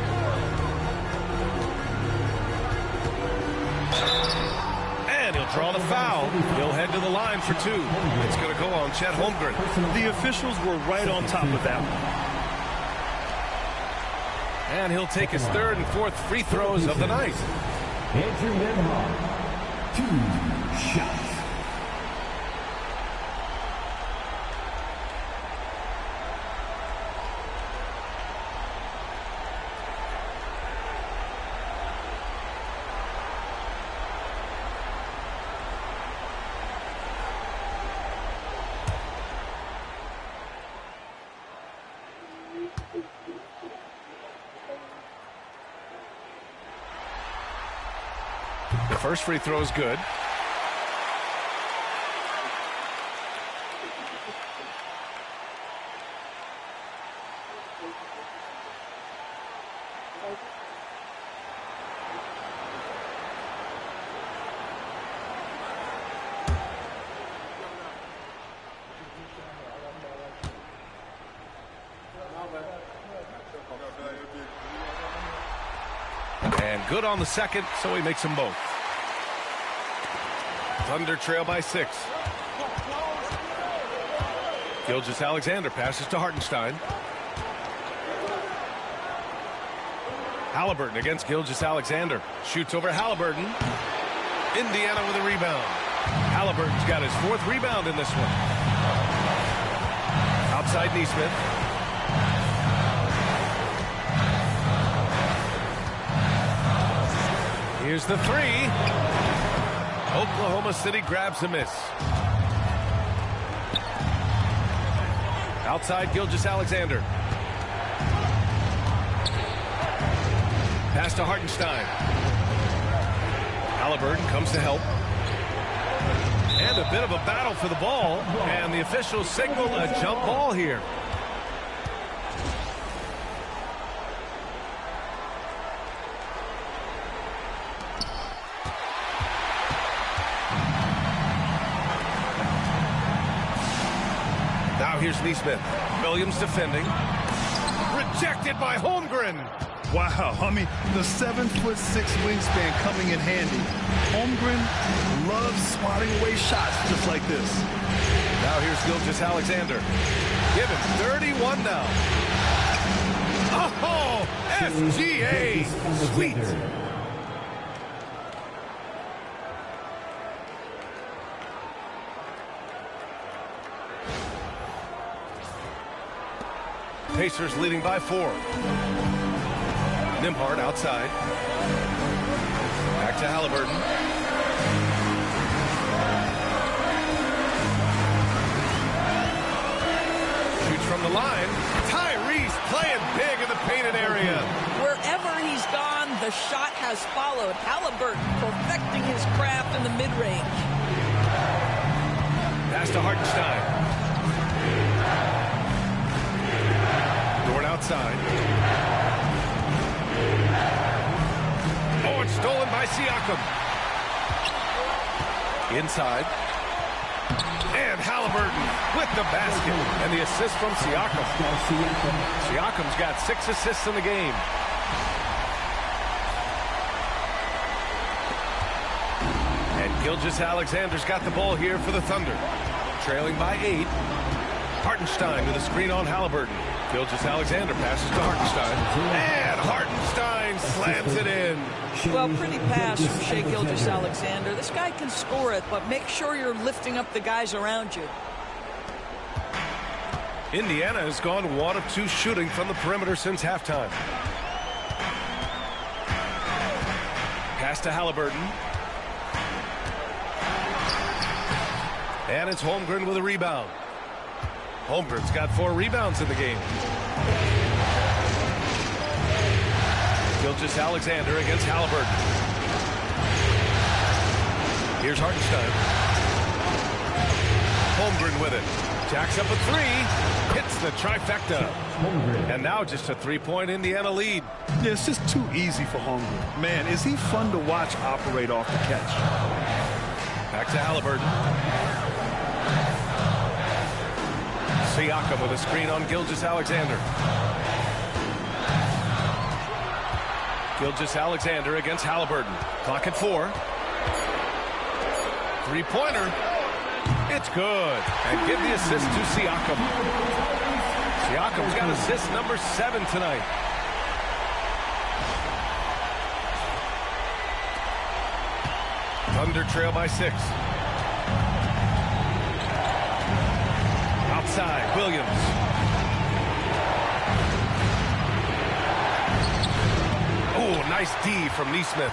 And he'll draw the foul. He'll head to the line for 2. It's going to go on Chet Holmgren. The officials were right on top of that one. And he'll take his 3rd and 4th free throws of the night. Andrew Nembhard, 2 shots. The first free throw is good. And good on the second, so he makes them both. Thunder trail by 6. Gilgeous-Alexander passes to Hartenstein. Halliburton against Gilgeous-Alexander. Shoots over Halliburton. Indiana with a rebound. Halliburton's got his 4th rebound in this one. Outside Nesmith. Here's the 3. Oklahoma City grabs a miss. Outside Gilgeous-Alexander. Pass to Hartenstein. Halliburton comes to help. And a bit of a battle for the ball. And the officials signal a jump ball here. Now here's Nesmith. Williams defending. Rejected by Holmgren. Wow, I mean, the 7'6" wingspan coming in handy. Holmgren loves swatting away shots just like this. Now here's Gilgeous-Alexander. Given 31 now. Oh, SGA. Sweet. Pacers leading by 4. Nembhard outside. Back to Halliburton. Shoots from the line. Tyrese playing big in the painted area. Wherever he's gone, the shot has followed. Halliburton perfecting his craft in the mid-range. Pass to Hartenstein. Dort outside. Oh, it's stolen by Siakam. Inside. And Halliburton with the basket. And the assist from Siakam. Siakam's got 6 assists in the game. And Gilgeous-Alexander's got the ball here for the Thunder. Trailing by 8. Hartenstein with a screen on Halliburton. Gilgeous-Alexander passes to Hartenstein. And Hartenstein slams it in. Well, pretty pass from Shai Gilgeous-Alexander. This guy can score it, but make sure you're lifting up the guys around you. Indiana has gone 1 of 2 shooting from the perimeter since halftime. Pass to Halliburton. And it's Holmgren with a rebound. Holmgren's got 4 rebounds in the game. Gilgeous-Alexander against Halliburton. Here's Hartenstein. Holmgren with it. Jacks up a 3. Hits the trifecta. And now just a 3-point Indiana lead. Yeah, it's just too easy for Holmgren. Man, is he fun to watch operate off the catch. Back to Halliburton. Siakam with a screen on Gilgeous-Alexander. Gilgeous-Alexander against Halliburton. Clock at 4. 3-pointer. It's good. And give the assist to Siakam. Siakam's got assist number 7 tonight. Thunder trail by 6. Outside, Williams. Oh, nice D from Nesmith.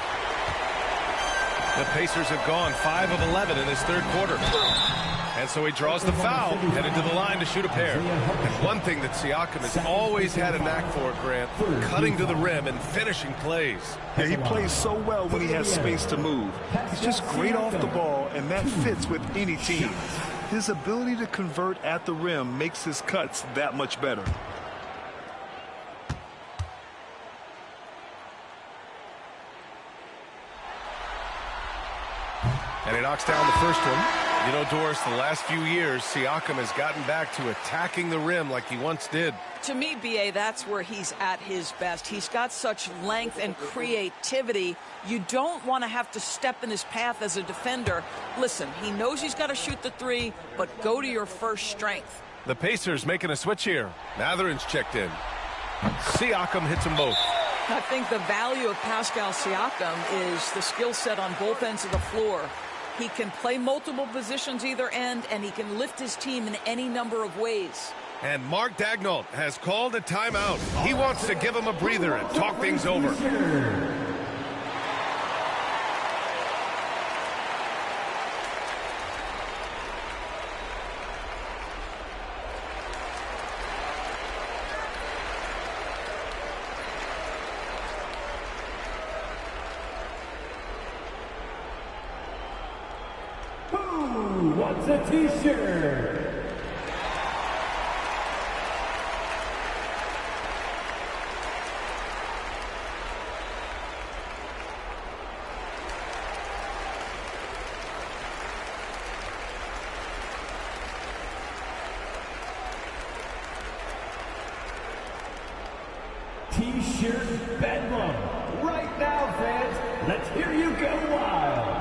The Pacers have gone 5 of 11 in this 3rd quarter. And so he draws the foul, headed to the line to shoot a pair. And one thing that Siakam has always had a knack for, Grant, cutting to the rim and finishing plays. Yeah, he plays so well when he has space to move. He's just great off the ball, and that fits with any team. His ability to convert at the rim makes his cuts that much better. And he knocks down the first one. You know, Doris, the last few years, Siakam has gotten back to attacking the rim like he once did. To me, B.A., that's where he's at his best. He's got such length and creativity. You don't want to have to step in his path as a defender. Listen, he knows he's got to shoot the three, but go to your first strength. The Pacers making a switch here. Mathurin's checked in. Siakam hits them both. I think the value of Pascal Siakam is the skill set on both ends of the floor. He can play multiple positions either end, and he can lift his team in any number of ways. And Mark Daigneault has called a timeout. He wants to give him a breather and talk things over. Who wants a t-shirt? T-shirt bedlam. Right now, fans, let's hear you go wild.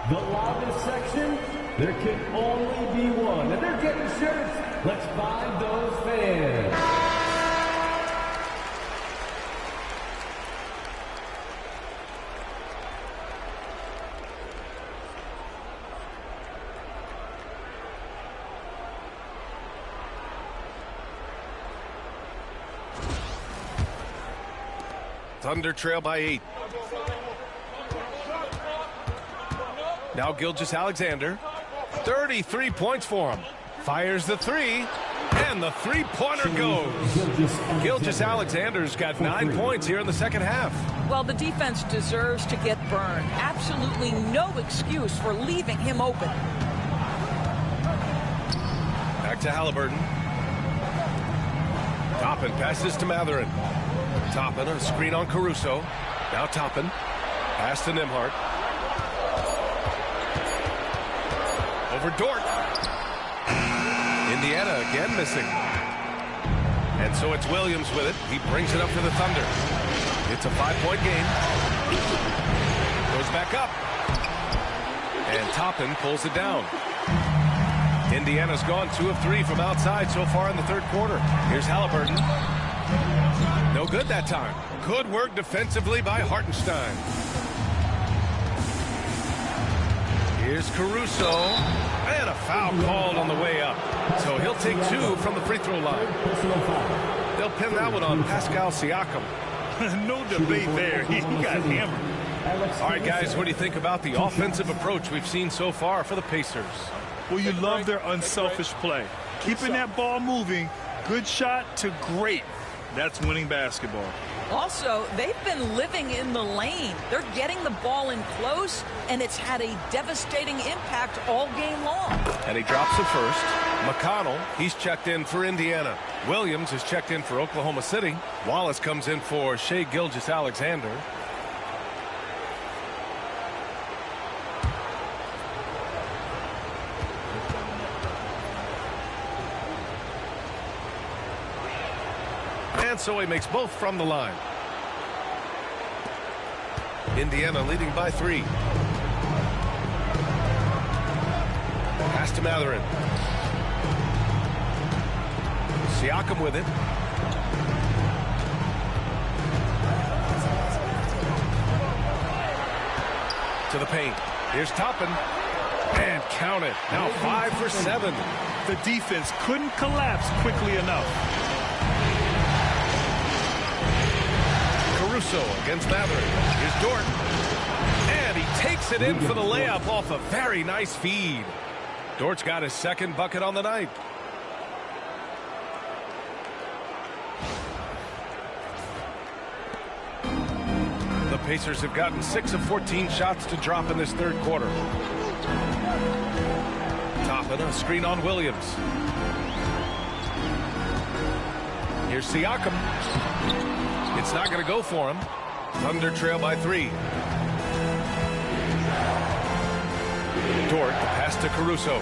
The loudest section, there can only be one. And they're getting shirts. Let's find those fans. Thunder trail by 8. Now Gilgeous-Alexander, 33 points for him. Fires the three, and the three-pointer goes. Gilgeous-Alexander's got 9 points here in the second half. Well, the defense deserves to get burned. Absolutely no excuse for leaving him open. Back to Halliburton. Toppin passes to Mathurin. Toppin, a screen on Caruso. Now Toppin. Pass to Nembhard. Over Dort. Indiana again missing. And so it's Williams with it. He brings it up for the Thunder. It's a 5-point game. Goes back up. And Toppin pulls it down. Indiana's gone 2 of 3 from outside so far in the third quarter. Here's Halliburton. No good that time. Good work defensively by Hartenstein. Here's Caruso. And a foul called on the way up. So he'll take 2 from the free throw line. They'll pin that one on Pascal Siakam. No debate there. He got hammered. All right, guys, what do you think about the offensive approach we've seen so far for the Pacers? Well, you love their unselfish play. Keeping that ball moving, good shot to great. That's winning basketball. Also, they've been living in the lane. They're getting the ball in close, and it's had a devastating impact all game long. And he drops the first. McConnell, he's checked in for Indiana. Williams is checked in for Oklahoma City. Wallace comes in for Shai Gilgeous-Alexander. And so he makes both from the line. Indiana leading by 3. Pass to Mathurin. Siakam with it. To the paint. Here's Toppin. And count it. Now 5 for 7. The defense couldn't collapse quickly enough. Caruso against Mathurin. Here's Dort. And he takes it in for the layup off a very nice feed. Dort's got his second bucket on the night. The Pacers have gotten 6 of 14 shots to drop in this third quarter. Toppin, a screen on Williams. Here's Siakam. It's not going to go for him. Thunder trail by 3. Dort, pass to Caruso.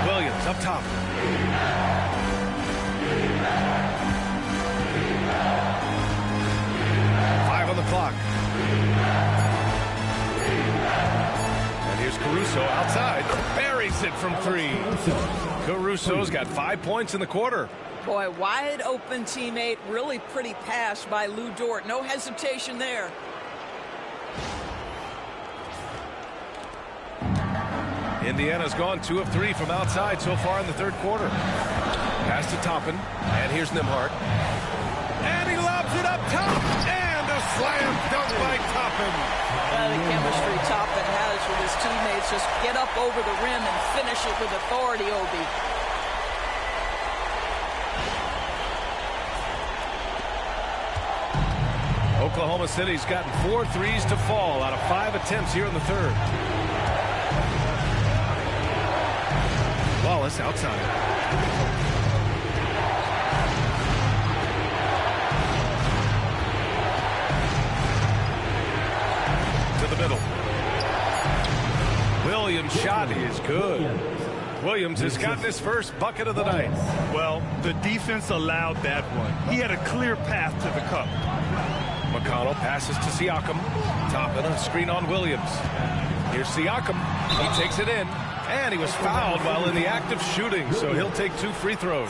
Williams up top. On the clock. And here's Caruso outside. Buries it from 3. Caruso's got 5 points in the quarter. Boy, wide open teammate. Really pretty pass by Lou Dort. No hesitation there. Indiana's gone 2 of 3 from outside so far in the third quarter. Pass to Toppin. And here's Nembhard. And he lobs it up top. Slam dunk by Toppin. The chemistry Toppin has with his teammates. Just get up over the rim and finish it with authority, Obi. Oklahoma City's gotten 4 threes to fall out of 5 attempts here in the third. Wallace outside. Middle. Williams' shot is good. Williams has got his first bucket of the night. Well, the defense allowed that one. He had a clear path to the cup. McConnell passes to Siakam. Toppin, a screen on Williams. Here's Siakam. He takes it in. And he was fouled while in the act of shooting, so he'll take 2 free throws.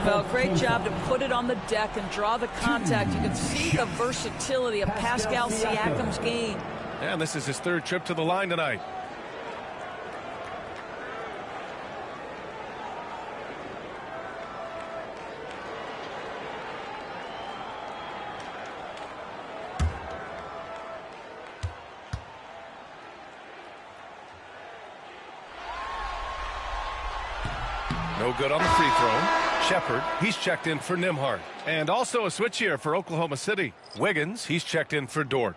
Well, great job to put it on the deck and draw the contact. You can see the versatility of Pascal Siakam's game. And this is his 3rd trip to the line tonight. No good on the free throw. Shepard, he's checked in for Nembhard. And also a switch here for Oklahoma City. Wiggins, he's checked in for Dort.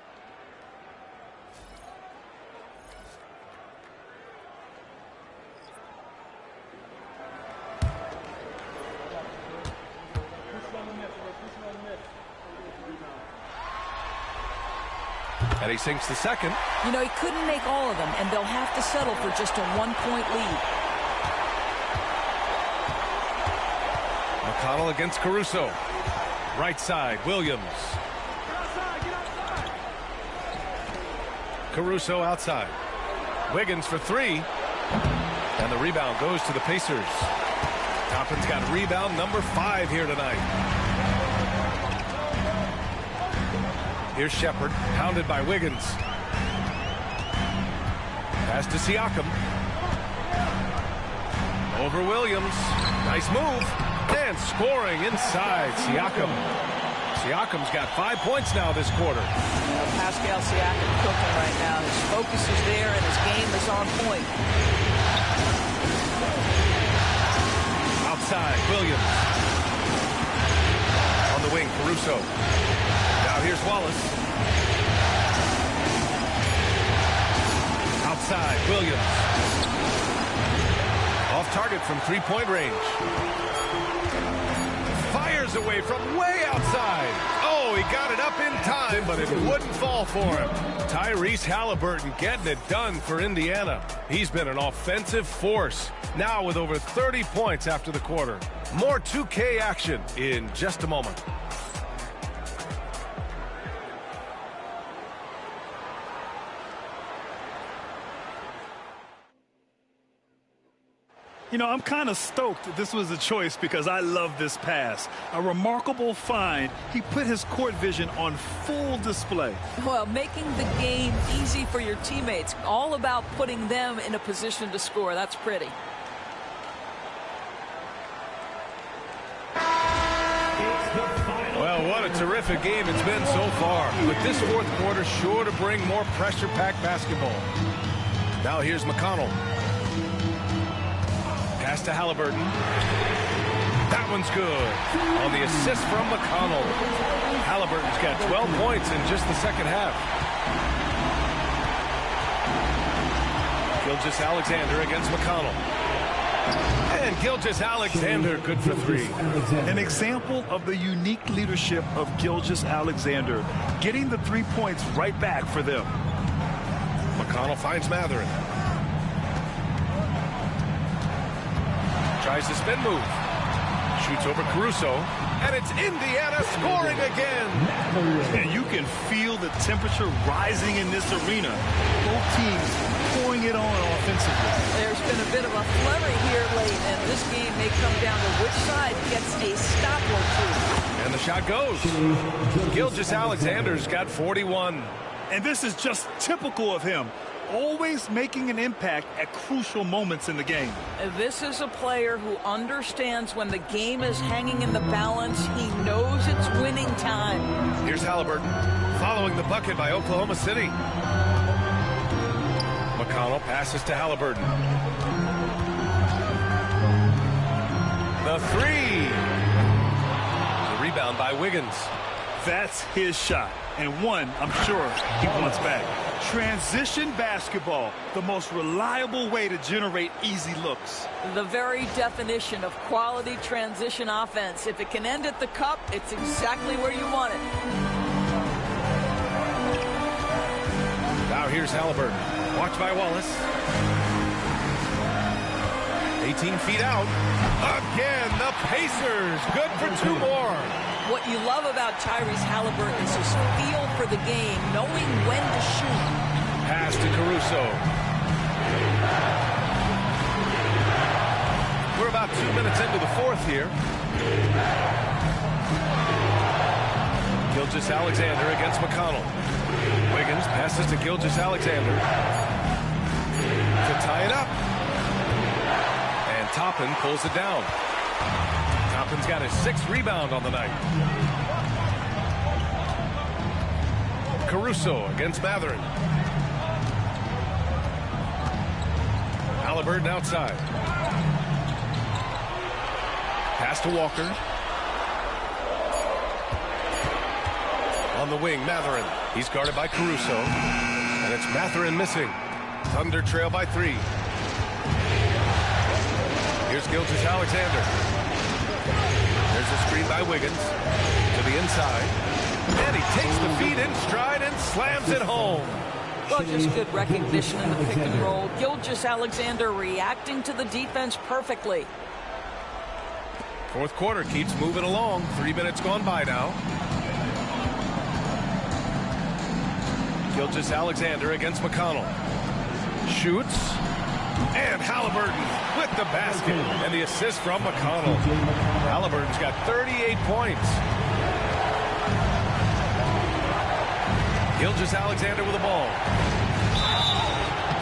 And he sinks the second. You know, he couldn't make all of them, and they'll have to settle for just a 1-point lead. McConnell against Caruso. Right side, Williams. Caruso outside. Wiggins for 3. And the rebound goes to the Pacers. Toppin's got rebound number 5 here tonight. Here's Shepard, pounded by Wiggins. Pass to Siakam. Over Williams. Nice move. And scoring inside Siakam. Siakam's got 5 points now this quarter. Pascal Siakam cooking right now. His focus is there and his game is on point. Outside, Williams. On the wing, Caruso. Now here's Wallace. Outside, Williams. Off target from 3-point range. Fires away from way outside. Oh, he got it up in time, but it wouldn't fall for him. Tyrese Halliburton getting it done for Indiana. He's been an offensive force, now with over 30 points after the quarter. More 2K action in just a moment. You know, I'm kind of stoked that this was a choice because I love this pass. A remarkable find. He put his court vision on full display. Well, making the game easy for your teammates. All about putting them in a position to score. That's pretty. Well, what a terrific game it's been so far. But this fourth quarter sure to bring more pressure-packed basketball. Now here's McConnell. Pass to Halliburton. That one's good. On the assist from McConnell. Halliburton's got 12 points in just the second half. Gilgeous-Alexander against McConnell. And Gilgeous-Alexander good for three. An example of the unique leadership of Gilgeous-Alexander, getting the 3 points right back for them. McConnell finds Matherin. Tries the spin move. Shoots over Caruso. And it's Indiana scoring again. And you can feel the temperature rising in this arena. Both teams pouring it on offensively. There's been a bit of a flurry here late, and this game may come down to which side gets a stop or two. And the shot goes. Gilgeous-Alexander's got 41. And this is just typical of him. Always making an impact at crucial moments in the game. This is a player who understands when the game is hanging in the balance. He knows it's winning time. Here's Halliburton following the bucket by Oklahoma City. McConnell passes to Halliburton. The three. The rebound by Wiggins. That's his shot, and one I'm sure he wants back. Transition basketball, the most reliable way to generate easy looks. The very definition of quality transition offense. If it can end at the cup, it's exactly where you want it. Now here's Halliburton. Watched by Wallace. 18 feet out. Again, the Pacers. Good for two more. What you love about Tyrese Halliburton is his feel for the game, knowing when to shoot. Pass to Caruso. We're about 2 minutes into the fourth here. Gilgeous-Alexander against McConnell. Wiggins passes to Gilgeous-Alexander. To tie it up. And Toppin pulls it down. Toppin's got his 6th rebound on the night. Caruso against Matherin. Halliburton outside. Pass to Walker. On the wing, Matherin. He's guarded by Caruso. And it's Matherin missing. Thunder trail by 3. Here's Gilgeous-Alexander. There's a screen by Wiggins to the inside. And he takes the feed in stride and slams it home. Well, just good recognition in the pick and roll. Gilgeous-Alexander reacting to the defense perfectly. Fourth quarter keeps moving along. 3 minutes gone by now. Gilgeous-Alexander against McConnell. Shoots. And Halliburton with the basket. And the assist from McConnell. Halliburton's got 38 points. Gilgeous-Alexander with the ball.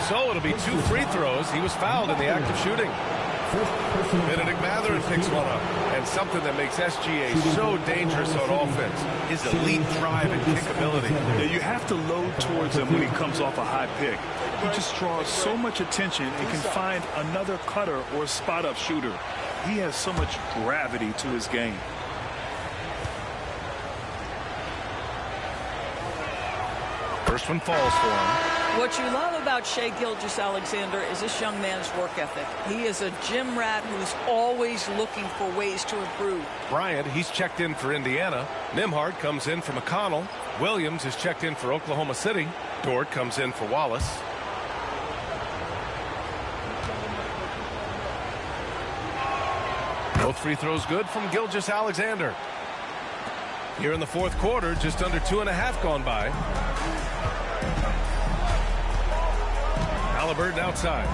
So it'll be 2 free throws. He was fouled in the act of shooting. Benedict Matherin picks one up. And something that makes SGA so dangerous on offense is elite drive and kick ability. Yeah, you have to load towards him when he comes off a high pick. He just draws so much attention and can find another cutter or spot-up shooter. He has so much gravity to his game. First one falls for him. What you love about Shai Gilgeous-Alexander is this young man's work ethic. He is a gym rat who's always looking for ways to improve. Bryant, he's checked in for Indiana. Nimhard comes in for McConnell. Williams is checked in for Oklahoma City. Dort comes in for Wallace. Both free throws good from Gilgeous-Alexander. Here in the fourth quarter, just under 2.5 gone by. Halliburton outside.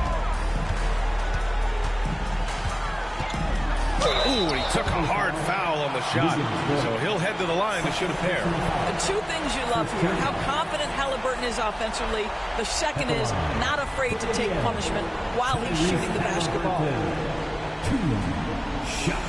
Ooh, he took a hard foul on the shot. So he'll head to the line to shoot a pair. The 2 things you love here, how confident Halliburton is offensively. The second is not afraid to take punishment while he's shooting the basketball. 2 shots.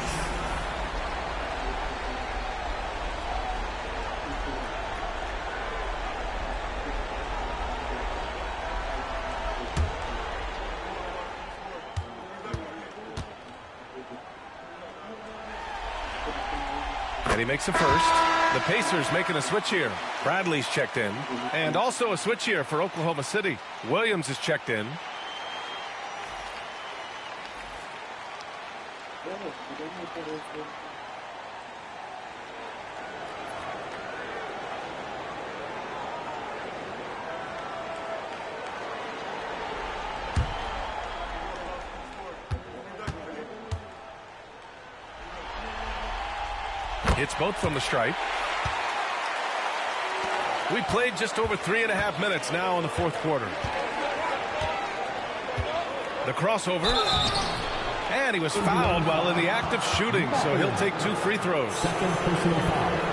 And he makes a first. The Pacers making a switch here. Bradley's checked in. And also a switch here for Oklahoma City. Williams is checked in. Hits both from the stripe. We played just over 3.5 minutes now in the fourth quarter. The crossover. And he was fouled while in the act of shooting, so he'll take 2 free throws.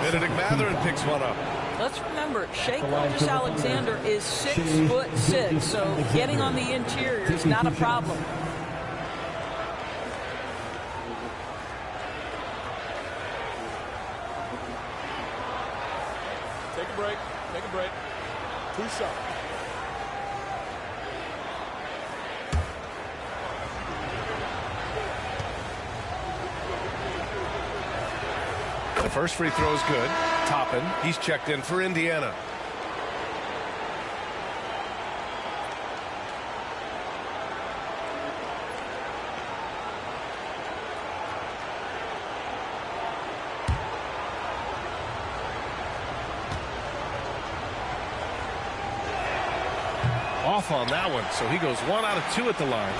Benedict Mathurin picks one up. Let's remember, Shai Gilgeous-Alexander is 6'6", so getting on the interior is not a problem. Take a break. Take a break. 2 shots. The first free throw is good. Toppin, he's checked in for Indiana. Off on that one, so he goes 1 out of 2 at the line.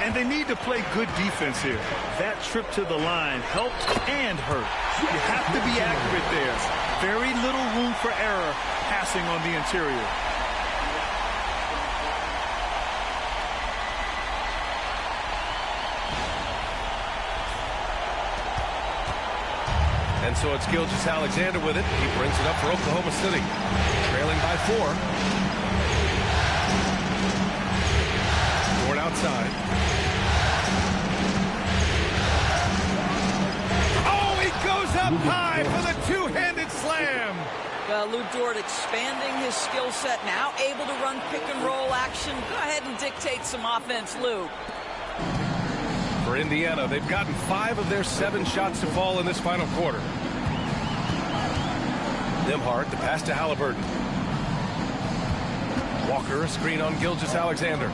And they need to play good defense here. That trip to the line helped and hurt. You have to be accurate there. Very little room for error passing on the interior. And so it's Gilgeous-Alexander with it. He brings it up for Oklahoma City. Trailing by 4. Dort outside. Oh, he goes up high for the two-handed slam. Lou Dort expanding his skill set, now able to run pick and roll action. Go ahead and dictate some offense, Lou. For Indiana, they've gotten 5 of their 7 shots to fall in this final quarter. Nembhard, the pass to Halliburton. Walker, a screen on Gilgeous-Alexander.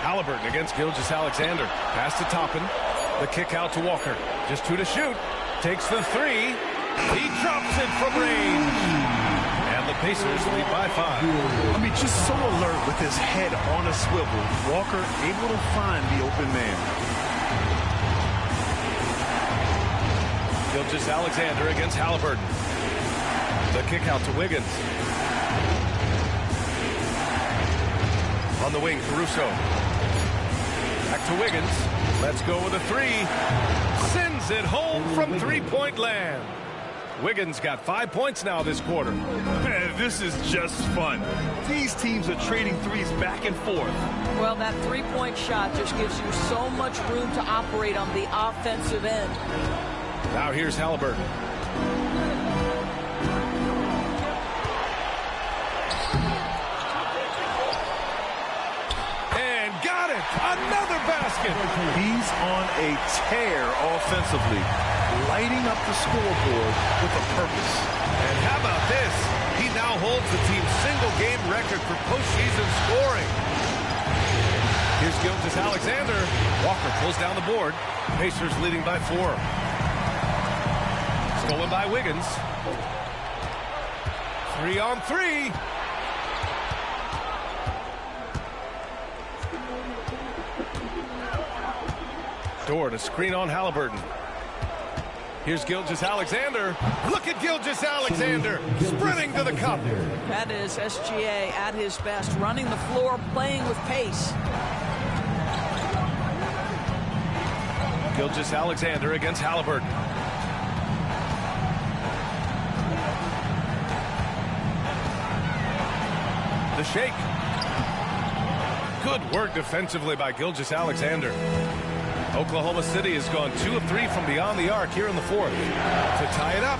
Halliburton against Gilgeous-Alexander. Pass to Toppin. The kick out to Walker. Just 2 to shoot. Takes the 3. He drops it from range. And the Pacers lead by 5. I mean, just so alert with his head on a swivel. Walker able to find the open man. Gilgeous-Alexander against Halliburton. The kick out to Wiggins. On the wing, Caruso. Back to Wiggins. Let's go with a 3. Sends it home from three-point land. Wiggins got 5 points now this quarter. Man, this is just fun. These teams are trading threes back and forth. Well, that three-point shot just gives you so much room to operate on the offensive end. Now here's Halliburton. And got it! Another basket! He's on a tear offensively, lighting up the scoreboard with a purpose. And how about this? He now holds the team's single-game record for postseason scoring. Here's Gilgeous-Alexander. Walker pulls down the board. Pacers leading by 4. Stolen by Wiggins. 3-on-3. Dort, a screen on Halliburton. Here's Gilgeous-Alexander. Look at Gilgeous-Alexander sprinting to the cup. That is SGA at his best, running the floor, playing with pace. Gilgeous-Alexander against Halliburton. The shake. Good work defensively by Gilgeous-Alexander. Oklahoma City has gone 2 of 3 from beyond the arc here in the fourth to tie it up.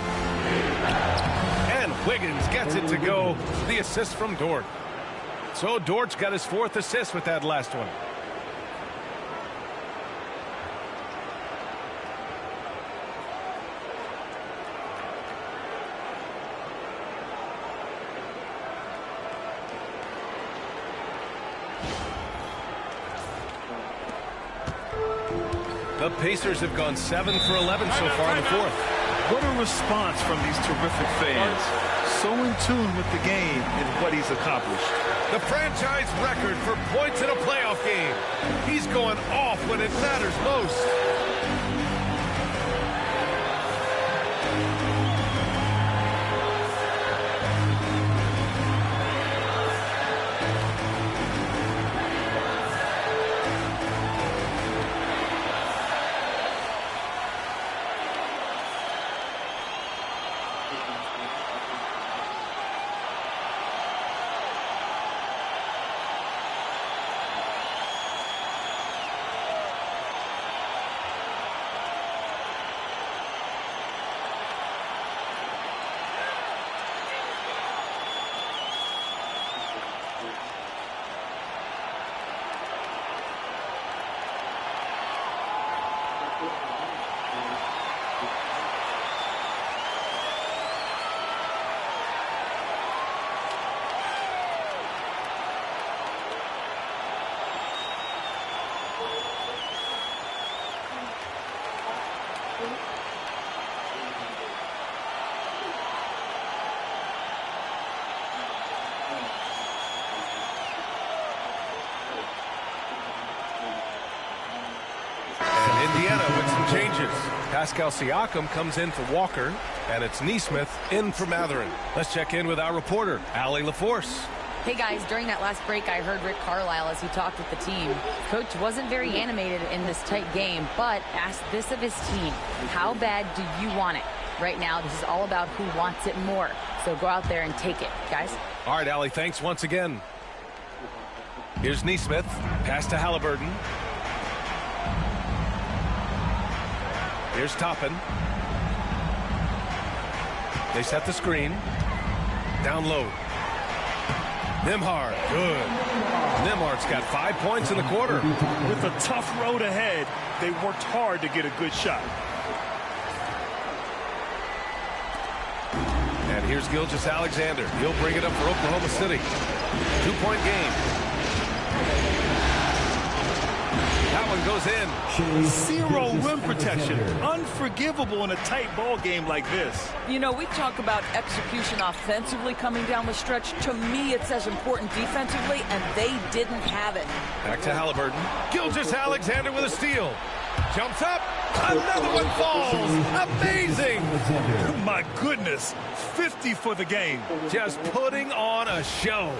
And Wiggins gets it to go. The assist from Dort. So Dort's got his 4th assist with that last one. The Pacers have gone 7 for 11 so far in the fourth. What a response from these terrific fans. So in tune with the game and what he's accomplished. The franchise record for points in a playoff game. He's going off when it matters most. Indiana with some changes. Pascal Siakam comes in for Walker, and it's Neesmith in for Matherin. Let's check in with our reporter, Allie LaForce. Hey guys, during that last break, I heard Rick Carlisle as he talked with the team. Coach wasn't very animated in this tight game, but asked this of his team: how bad do you want it? Right now, this is all about who wants it more. So go out there and take it, guys. All right, Allie, thanks once again. Here's Neesmith, pass to Halliburton. Here's Toppin. They set the screen. Down low. Nembhard, good. Nembhard's got 5 points in the quarter. With a tough road ahead, they worked hard to get a good shot. And here's Gilgeous-Alexander. He'll bring it up for Oklahoma City. 2-point game. That one goes in. Zero rim protection. Unforgivable in a tight ball game like this. You know, we talk about execution offensively coming down the stretch. To me, it's as important defensively, and they didn't have it. Back to Halliburton. Gilgeous-Alexander with a steal. Jumps up. Another one falls. Amazing. My goodness. 50 for the game. Just putting on a show.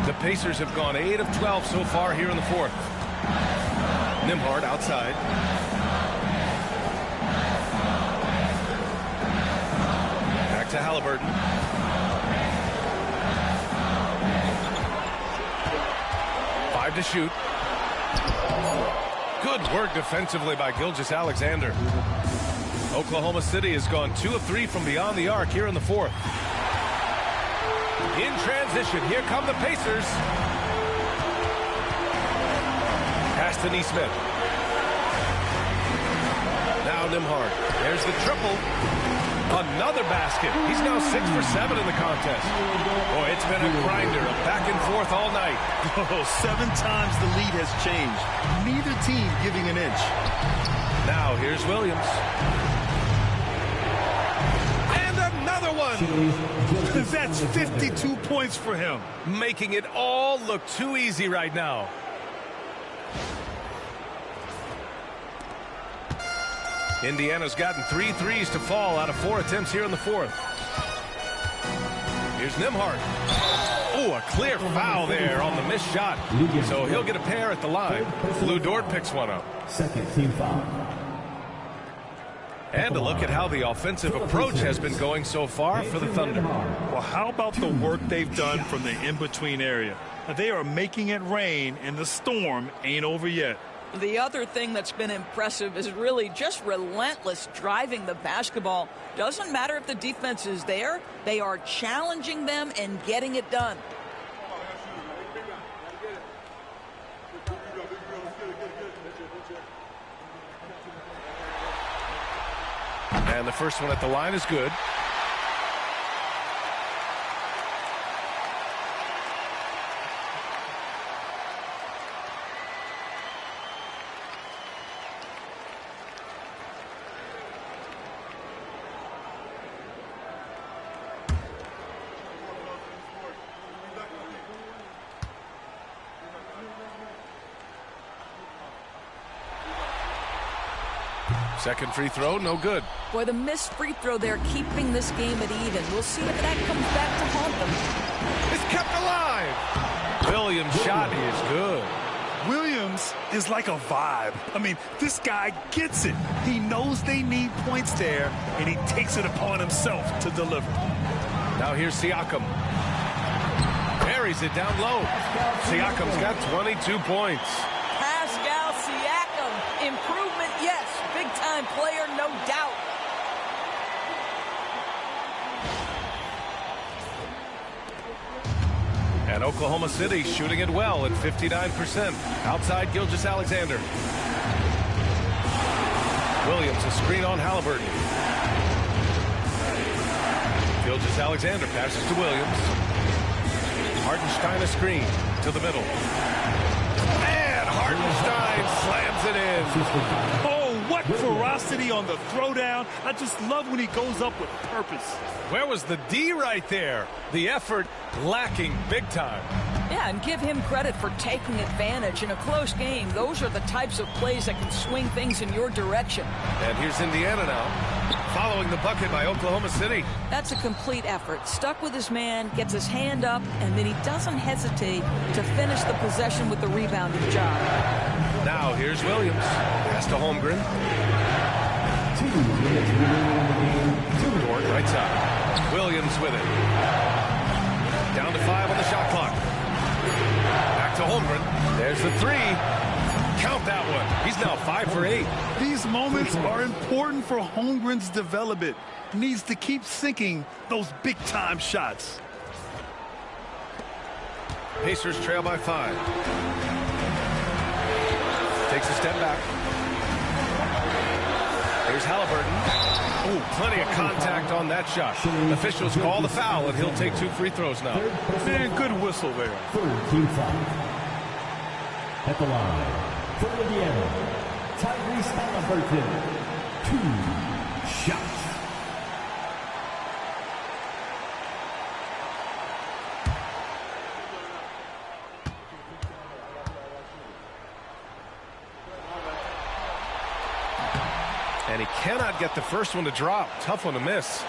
The Pacers have gone 8 of 12 so far here in the fourth. Nembhard outside. Back to Halliburton. Five to shoot. Good work defensively by Gilgeous-Alexander. Oklahoma City has gone 2 of 3 from beyond the arc here in the fourth. In transition, here come the Pacers. Pass to Neesmith. Now Nembhard. There's the triple. Another basket. He's now 6 for 7 in the contest. Boy, it's been a grinder, a back and forth all night. Oh, 7 times the lead has changed. Neither team giving an inch. Now here's Williams. Another one. That's 52 points for him. Making it all look too easy right now. Indiana's gotten 3 threes to fall out of 4 attempts here in the fourth. Here's Nembhard. Oh, a clear foul there on the missed shot. So he'll get a pair at the line. Lou Dort picks one up. Second team foul. And a look at how the offensive approach has been going so far for the Thunder. Well, how about the work they've done from the in-between area? They are making it rain, and the storm ain't over yet. The other thing that's been impressive is really just relentless driving the basketball. Doesn't matter if the defense is there, they are challenging them and getting it done. And the first one at the line is good. Second free throw, no good. Boy, the missed free throw there keeping this game at even. We'll see if that comes back to haunt them. It's kept alive. Williams' shot is good. Williams is like a vibe. I mean, this guy gets it. He knows they need points there, and he takes it upon himself to deliver. Now here's Siakam. Buries it down low. Siakam's got 22 points. Pascal Siakam. Improvement, yes. Big-time player, no doubt. And Oklahoma City shooting it well at 59%. Outside Gilgeous-Alexander. Williams a screen on Halliburton. Gilgeous-Alexander passes to Williams. Hartenstein a screen to the middle. And Hartenstein slams it in. Oh, what ferocity on the throwdown. I just love when he goes up with purpose. Where was the D right there? The effort lacking big time. Yeah, and give him credit for taking advantage in a close game. Those are the types of plays that can swing things in your direction. And here's Indiana now, following the bucket by Oklahoma City. That's a complete effort. Stuck with his man, gets his hand up, and then he doesn't hesitate to finish the possession with the rebounding job. Now here's Williams. Pass to Holmgren. 2 minutes remaining in the game. Dort right side. Williams with it. Down to 5 on the shot clock. Back to Holmgren. There's the 3. Count that one. He's now 5 for 8. These moments are important for Holmgren's development. Needs to keep sinking those big-time shots. Pacers trail by 5. Takes a step back. Here's Halliburton. Oh, plenty of contact on that shot. Officials call the foul, and he'll take 2 free throws now. Man, good whistle there. Third team foul. At the line, for Indiana, Tyrese Halliburton. 2 shots. And he cannot get the first one to drop. Tough one to miss.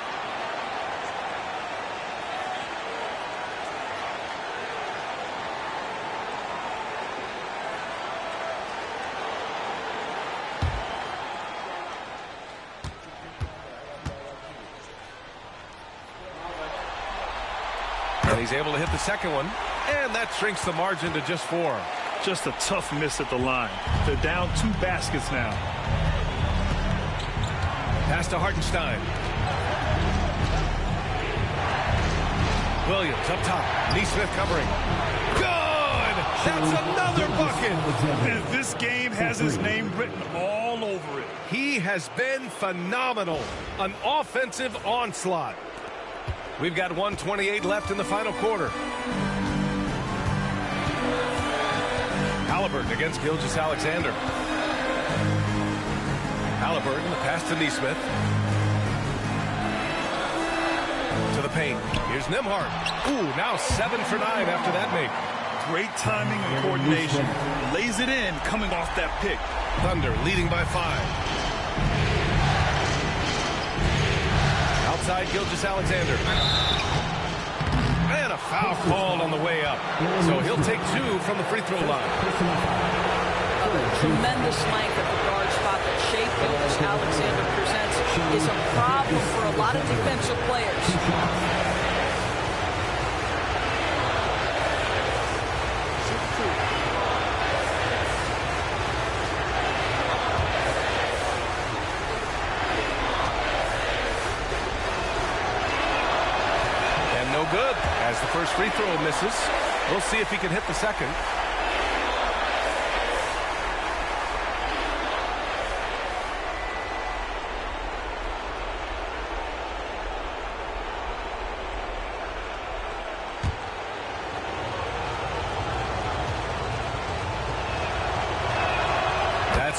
And he's able to hit the second one. And that shrinks the margin to just 4. Just a tough miss at the line. They're down 2 baskets now. Pass to Hartenstein. Williams up top. Neesmith covering. Good! That's another bucket! And this game has his name written all over it. He has been phenomenal. An offensive onslaught. We've got 1:28 left in the final quarter. Halliburton against Gilgeous-Alexander. Halliburton, the pass to Neesmith. To the paint. Here's Nembhard. Ooh, now 7 for 9 after that make. Great timing and coordination. Lays it in coming off that pick. Thunder leading by 5. Outside Gilgeous-Alexander. And a foul called on the way up. So he'll take 2 from the free throw line. Tremendous length at the guard spot that Shai Gilgeous-Alexander presents is a problem for a lot of defensive players. And no good as the first free throw misses. We'll see if he can hit the second.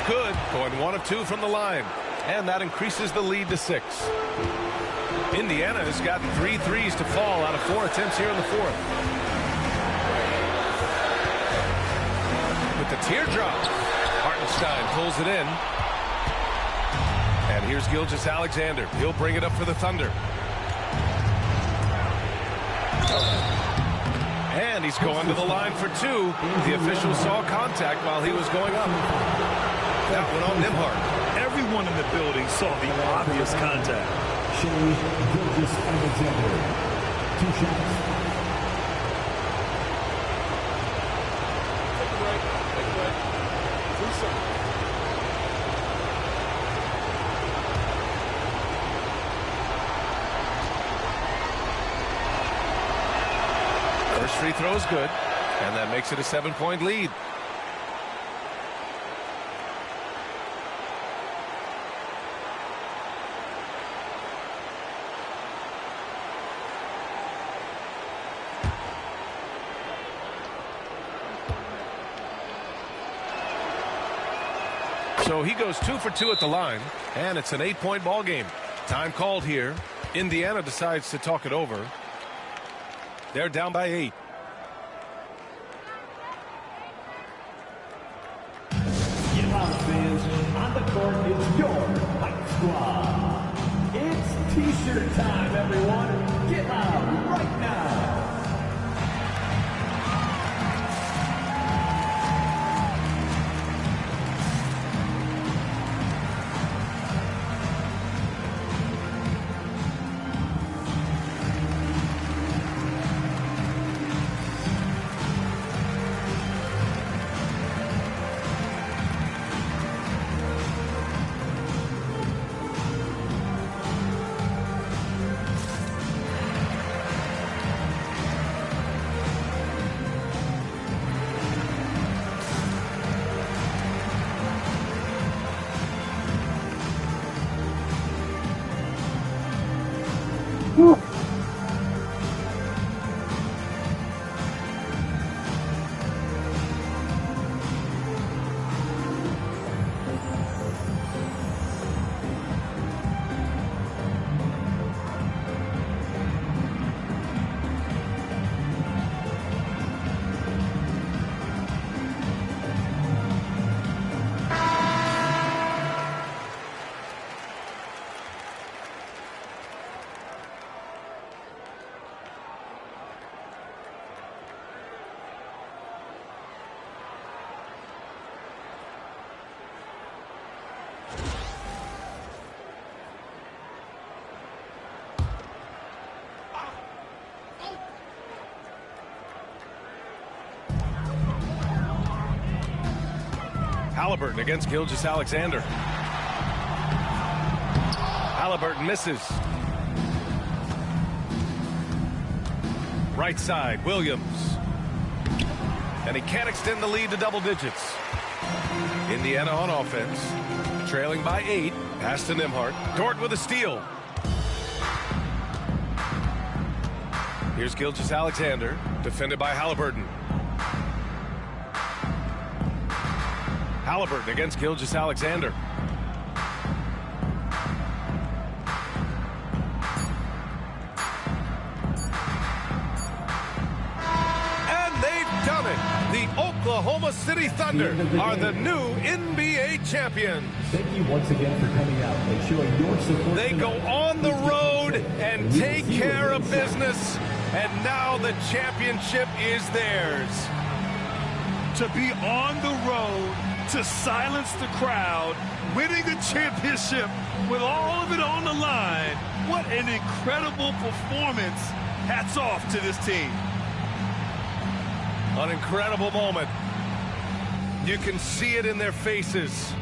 Good, going 1 of 2 from the line, and that increases the lead to 6. Indiana has gotten 3 threes to fall out of 4 attempts here in the 4th. With the teardrop, Hartenstein pulls it in. here's Gilgeous-Alexander. He'll bring it up for the Thunder. And he's going to the line for two. The official saw contact while he was going up. That one on Nembhard. Everyone in the building saw the obvious contact. Shea Gilgeous-Alexander. 2 shots. Take a break. Take a break. Reset. First free throw is good, and that makes it a 7-point lead. So he goes 2 for 2 at the line, and it's an 8-point ball game. Time called here. Indiana decides to talk it over. They're down by 8. Get loud, fans. On the court is your Fight Squad. It's T-shirt time, everyone. Get loud right now. Halliburton against Gilgeous-Alexander. Halliburton misses. Right side, Williams. And he can't extend the lead to double digits. Indiana on offense. Trailing by 8. Pass to Nembhard. Dort with a steal. Here's Gilgeous-Alexander. Defended by Halliburton. Halliburton against Gilgeous-Alexander. And they've done it. The Oklahoma City Thunder are the new NBA champions. Thank you once again for coming out and showing your support. They go on the road and take care of business, and now the championship is theirs. To be on the road, to silence the crowd, winning a championship with all of it on the line. What an incredible performance. Hats off to this team. An incredible moment. You can see it in their faces.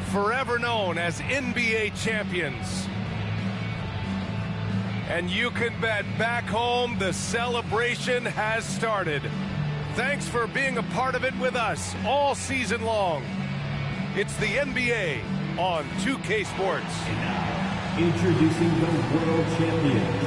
Forever known as NBA champions. And you can bet back home the celebration has started. Thanks for being a part of it with us all season long. It's the NBA on 2K Sports. And now, introducing the world champions.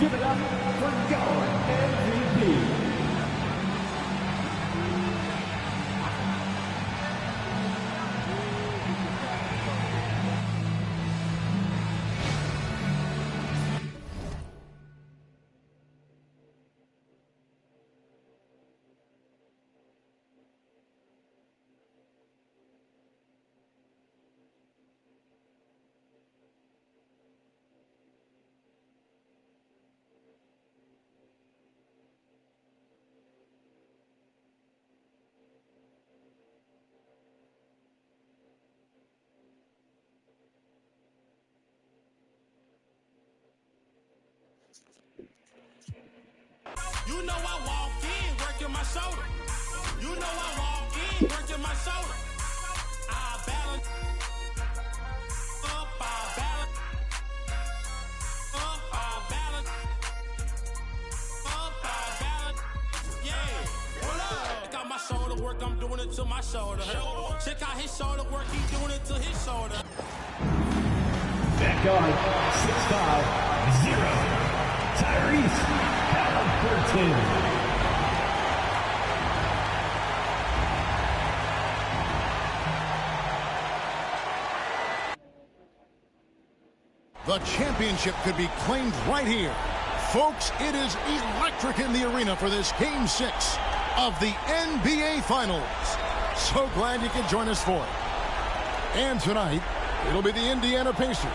Give it up for your MVP. You know I walk in, working my shoulder. You know I walk in, working my shoulder. I balance up, I balance up, I balance up, I balance. Yeah, hold up. Check out my shoulder work, I'm doing it to my shoulder. Check out his shoulder work, he doing it to his shoulder. Back on 6'5", 0, Tyrese Halliburton. The championship could be claimed right here. Folks, it is electric in the arena for this Game 6 of the NBA Finals. So glad you could join us for it. And tonight, it'll be the Indiana Pacers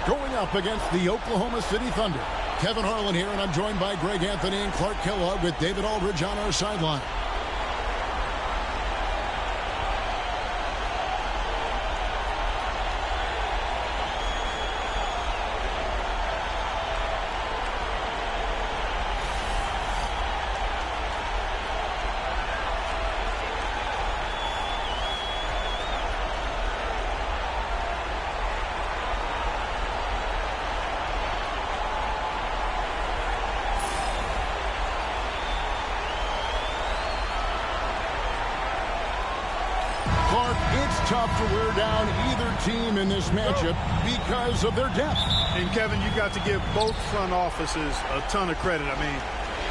going up against the Oklahoma City Thunder. Kevin Harlan here, and I'm joined by Greg Anthony and Clark Kellogg with David Aldridge on our sideline. It's tough to wear down either team in this matchup because of their depth. And Kevin, you got to give both front offices a ton of credit. I mean,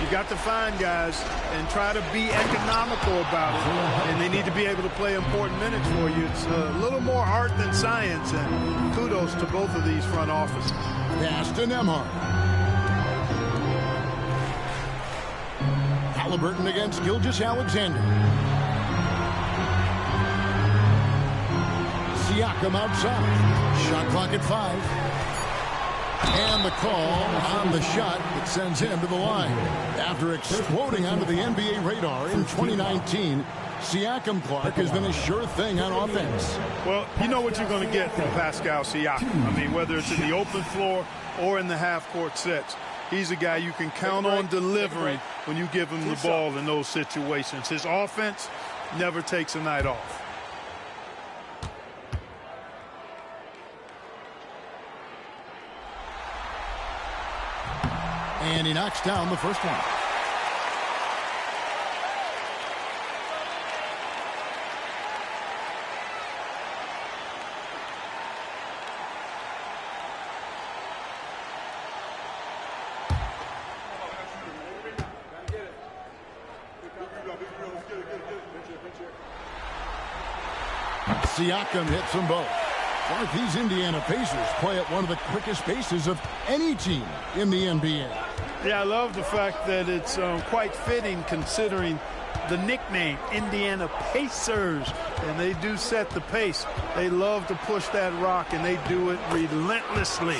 you got to find guys and try to be economical about it, and they need to be able to play important minutes for you. It's a little more art than science, and kudos to both of these front offices. Pass to Nembhard. Halliburton against Gilgeous-Alexander. Siakam outside. Shot clock at 5. And the call on the shot that sends him to the line. After exploding onto the NBA radar in 2019, Siakam, Clark, has been a sure thing on offense. Well, you know what you're going to get from Pascal Siakam. I mean, whether it's in the open floor or in the half-court sets, he's a guy you can count on delivering when you give him the ball in those situations. His offense never takes a night off. And he knocks down the first one. Siakam hits them both. Clark, these Indiana Pacers play at one of the quickest paces of any team in the NBA. Yeah, I love the fact that it's quite fitting considering the nickname, Indiana Pacers. And they do set the pace. They love to push that rock, and they do it relentlessly.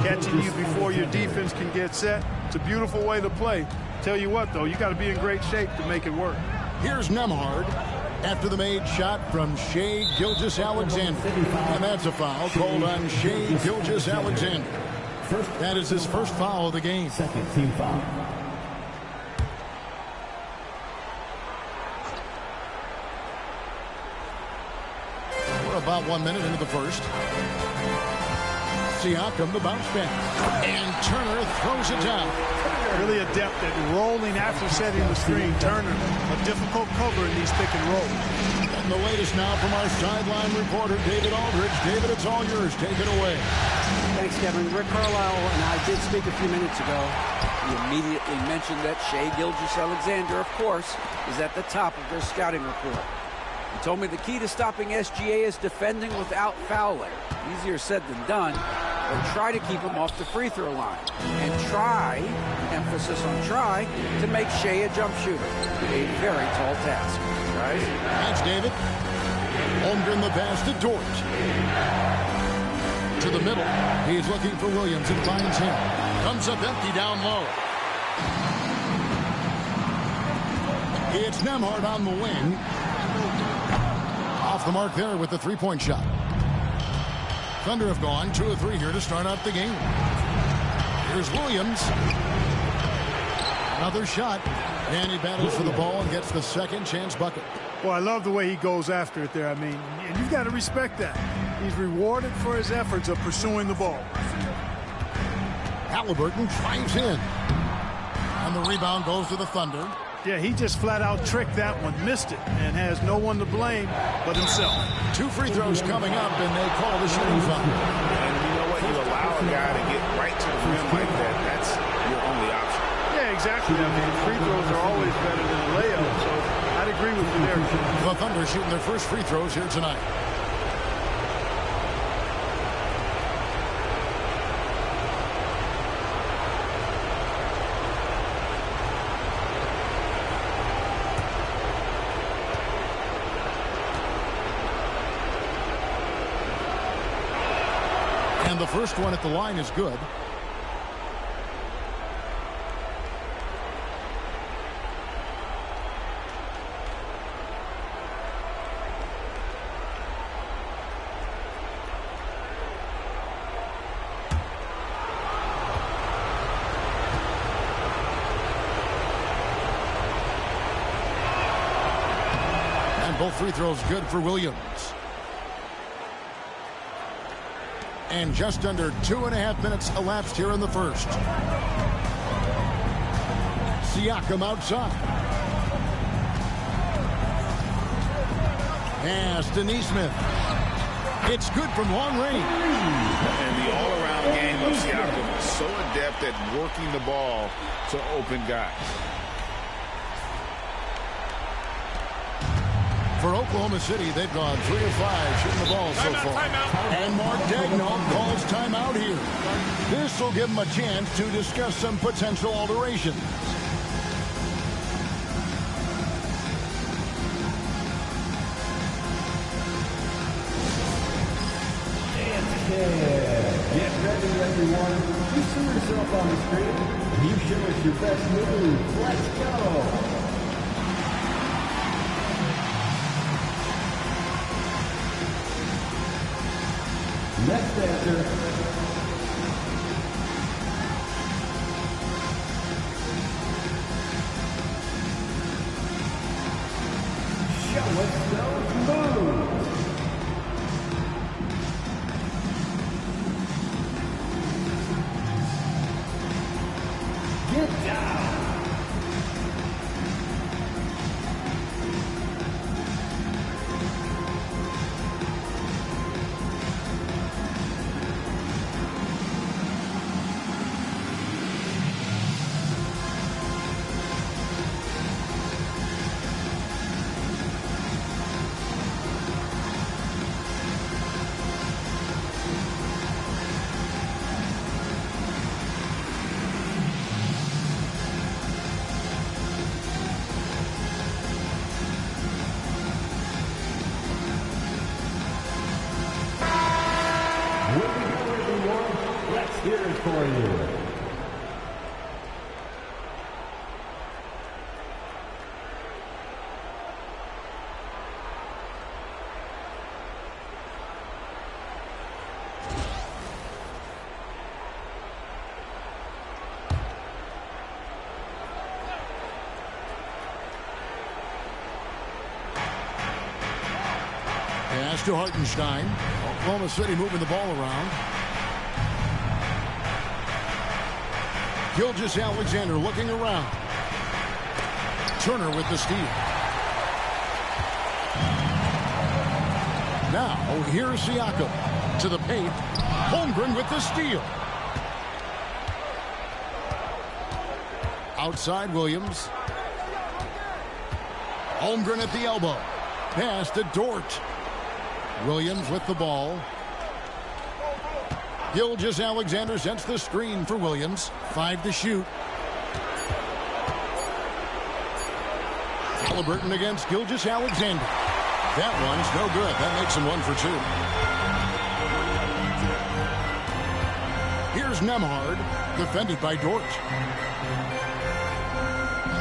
Catching you before your defense can get set. It's a beautiful way to play. Tell you what, though, you got to be in great shape to make it work. Here's Nembhard after the made shot from Shai Gilgeous-Alexander. And that's a foul called on Shai Gilgeous-Alexander. That is his first foul of the game. Second team foul. We're about 1 minute into the first. Siakam, the bounce back. And Turner throws it down. Really adept at rolling after setting the screen. Turner, a difficult cover in these pick and rolls. And the latest now from our sideline reporter, David Aldridge. David, it's all yours. Take it away. Thanks, Kevin. Rick Carlisle and I did speak a few minutes ago. He immediately mentioned that Shai Gilgeous-Alexander, of course, is at the top of their scouting report. He told me the key to stopping SGA is defending without fouling. Easier said than done, but try to keep him off the free throw line. And try, emphasis on try, to make Shai a jump shooter. A very tall task. Right? Thanks, David. Holmgren the pass to Dort. To the middle. He's looking for Williams and finds him. Comes up empty down low. It's Nembhard on the wing. Off the mark there with the three-point shot. Thunder have gone 2 of 3 here to start out the game. Here's Williams. Another shot. And he battles for the ball and gets the second chance bucket. Well, I love the way he goes after it there. I mean, and you've got to respect that. He's rewarded for his efforts of pursuing the ball. Halliburton drives in. And the rebound goes to the Thunder. Yeah, he just flat out tricked that one, missed it, and has no one to blame but himself. 2 free throws coming up, and they call the shooting foul. And you know what? You allow a guy to get right to the rim like that. That's your only option. Yeah, exactly. I mean, free throws are always better than a layup, so I'd agree with you there. The Thunder shooting their first free throws here tonight. And the first one at the line is good. And both free throws good for Williams. And just under 2.5 minutes elapsed here in the first. Siakam outside. Pass to Neesmith. It's good from long range. And the all-around game of Siakam is so adept at working the ball to open guys. For Oklahoma City, they've gone 3 of 5 shooting the ball so far. And Mark Daigneault calls timeout here. This will give them a chance to discuss some potential alterations. Get ready, everyone. You see yourself on the screen. You show us your best move. Let's go. Next answer. Show us those moves. Get down. Here is for you. Pass to Hartenstein. Oklahoma City moving the ball around. Gilgeous-Alexander looking around. Turner with the steal. Now, here's Siakam to the paint. Holmgren with the steal. Outside Williams. Holmgren at the elbow. Pass to Dort. Williams with the ball. Gilgeous-Alexander sets the screen for Williams. 5 to shoot. Halliburton against Gilgeous-Alexander. That one's no good. That makes him 1 for 2. Here's Nembhard, defended by Dort.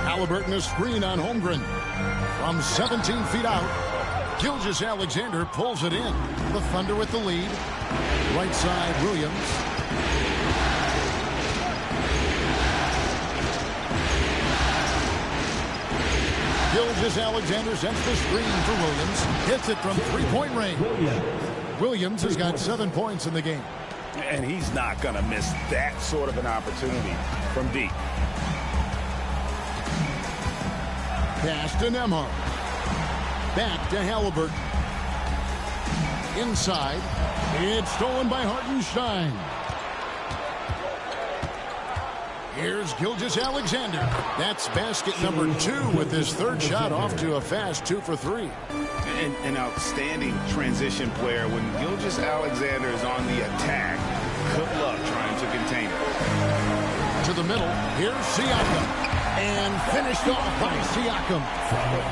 Halliburton a screen on Holmgren. From 17 feet out, Gilgeous-Alexander pulls it in. The Thunder with the lead. Right side, Williams. Gilgeous-Alexander sends the screen for Williams. Hits it from three-point range. Williams has got 7 points in the game. And he's not going to miss that sort of an opportunity from deep. Pass to Nembhard. Back to Halliburton. Inside. It's stolen by Hartenstein. Here's Gilgeous-Alexander. That's basket number 2 with his third shot off to a fast 2 for 3. An outstanding transition player. When Gilgeous-Alexander is on the attack, good luck trying to contain it. To the middle. Here's Siakam. And finished off by Siakam.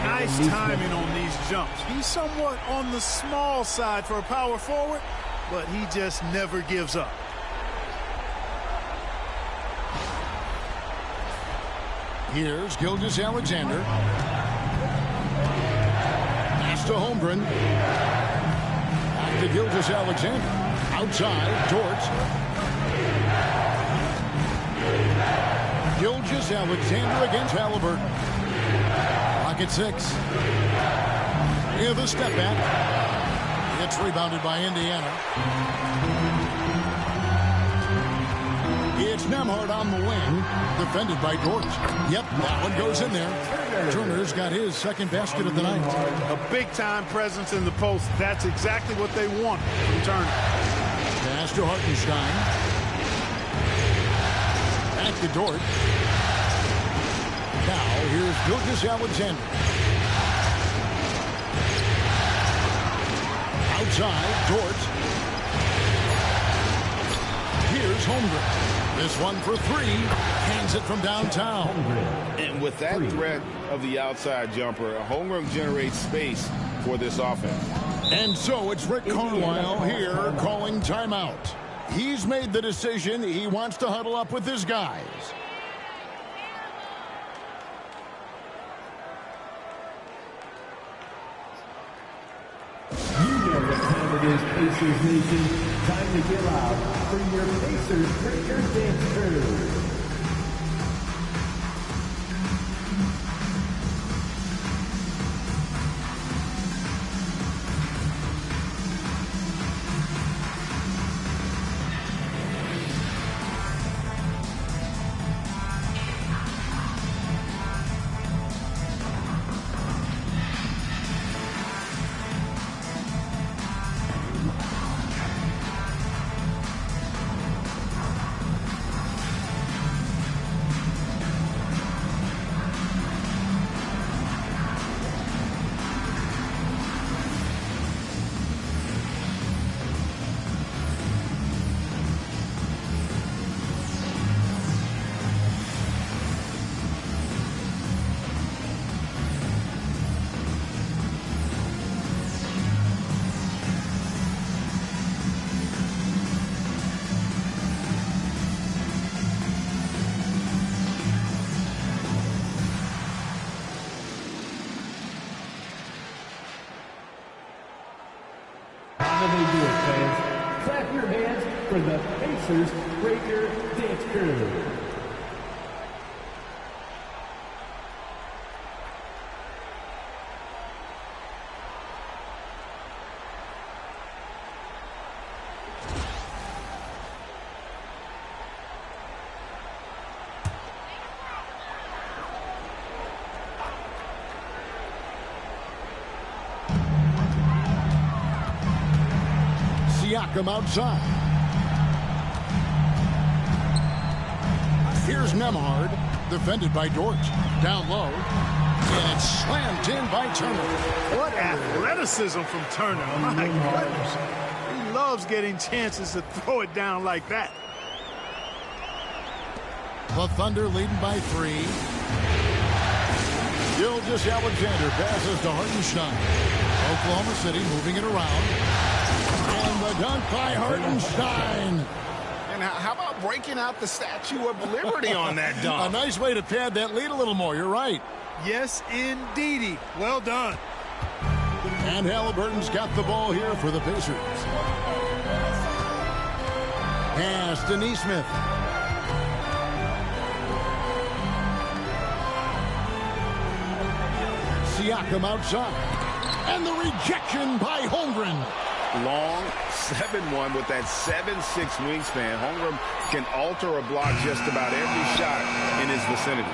Nice timing on these jumps. He's somewhat on the small side for a power forward, but he just never gives up. Here's Gilgeous-Alexander. Pass to Holmgren. Back to Gilgeous-Alexander. Outside, Dort. Gilgeous-Alexander against Halliburton. Pocket 6. With a step back. It's rebounded by Indiana. It's Nembhard on the wing. Defended by Dort. Yep, that one goes in there. Turner's got his second basket of the night. A big-time presence in the post. That's exactly what they want from Turner. Pass to Hartenstein. Back to Dort. Now, here's Gilgeous-Alexander. Outside, Dort. Here's Holmgren. This one for 3. Hands it from downtown. And with that threat of the outside jumper, Holmgren generates space for this offense. And so it's Rick Carlisle here calling timeout. He's made the decision. He wants to huddle up with his guys. You know what time it is, Pacers Nation. Time to get loud for your Pacers Breaker Dance Crew. How do they do it, fans? Clap your hands for the Pacers Breaker Dance Crew. Siakam outside. Here's Nembhard, defended by Dort. Down low. And it's slammed in by Turner. What athleticism from Turner. My goodness. He loves getting chances to throw it down like that. The Thunder leading by 3. Gilgeous-Alexander passes to Hartenstein. Oklahoma City moving it around. And the dunk by Hartenstein. And how about breaking out the Statue of Liberty on that dunk? A nice way to pad that lead a little more. You're right. Yes, indeedy. Well done. And Halliburton's got the ball here for the Pacers. Pass to Nesmith. Siakam outside. And the rejection by Holmgren. Long 7-1 with that 7'6" wingspan. Holmgren can alter a block just about every shot in his vicinity.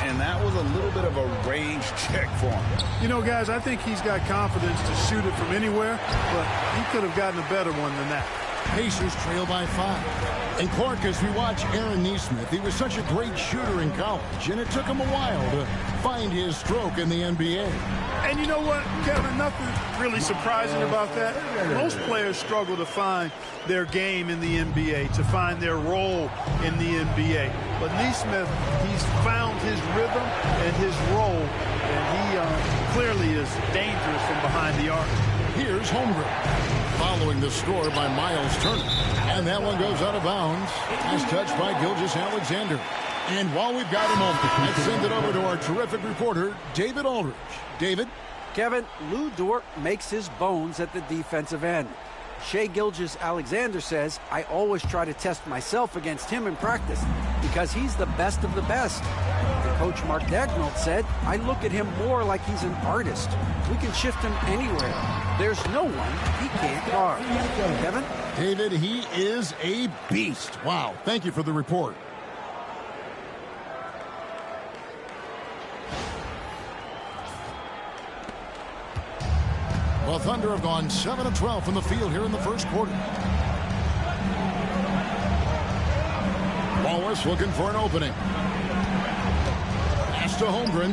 And that was a little bit of a range check for him. You know, guys, I think he's got confidence to shoot it from anywhere, but he could have gotten a better one than that. Pacers trail by 5. And Clark, as we watch Aaron Nesmith, he was such a great shooter in college, and it took him a while to find his stroke in the NBA. And you know what, Kevin, nothing really surprising about that. Most players struggle to find their game in the NBA, to find their role in the NBA. But Nesmith, he's found his rhythm and his role, and he clearly is dangerous from behind the arc. Here's Holmgren following the score by Miles Turner. And that one goes out of bounds as touched by Gilgeous-Alexander. And while we've got a moment, let's send it over to our terrific reporter, David Aldridge. David? Kevin, Lou Dort makes his bones at the defensive end. Shai Gilgeous-Alexander says, I always try to test myself against him in practice because he's the best of the best. And Coach Mark Daigneault said, I look at him more like he's an artist. We can shift him anywhere. There's no one he can't guard. Kevin? David, he is a beast. Wow. Thank you for the report. The Thunder have gone 7 of 12 from the field here in the first quarter. Wallace looking for an opening. Pass to Holmgren.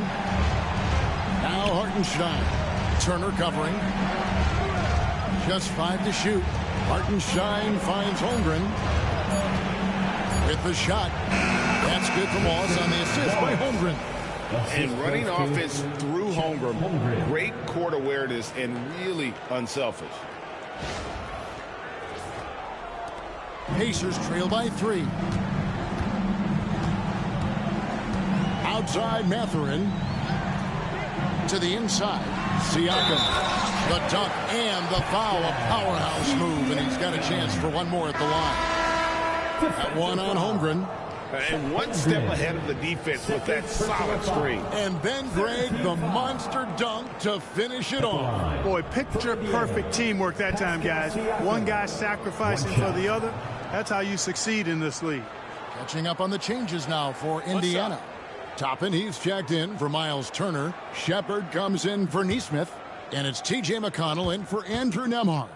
Now Hartenstein. Turner covering. Just 5 to shoot. Hartenstein finds Holmgren. With the shot. That's good from Wallace on the assist by Holmgren. And running offense through Holmgren. Great court awareness and really unselfish. Pacers trail by 3. Outside Mathurin. To the inside. Siakam. The dunk and the foul. A powerhouse move. And he's got a chance for one more at the line. That one on Holmgren. And one step ahead of the defense with that solid screen. And then, Greg, the monster dunk to finish it off. Boy, picture-perfect teamwork that time, guys. One guy sacrificing for the other. That's how you succeed in this league. Catching up on the changes now for Indiana. Toppin, he's checked in for Miles Turner. Shepard comes in for Nesmith. And it's T.J. McConnell in for Andrew Nembhard.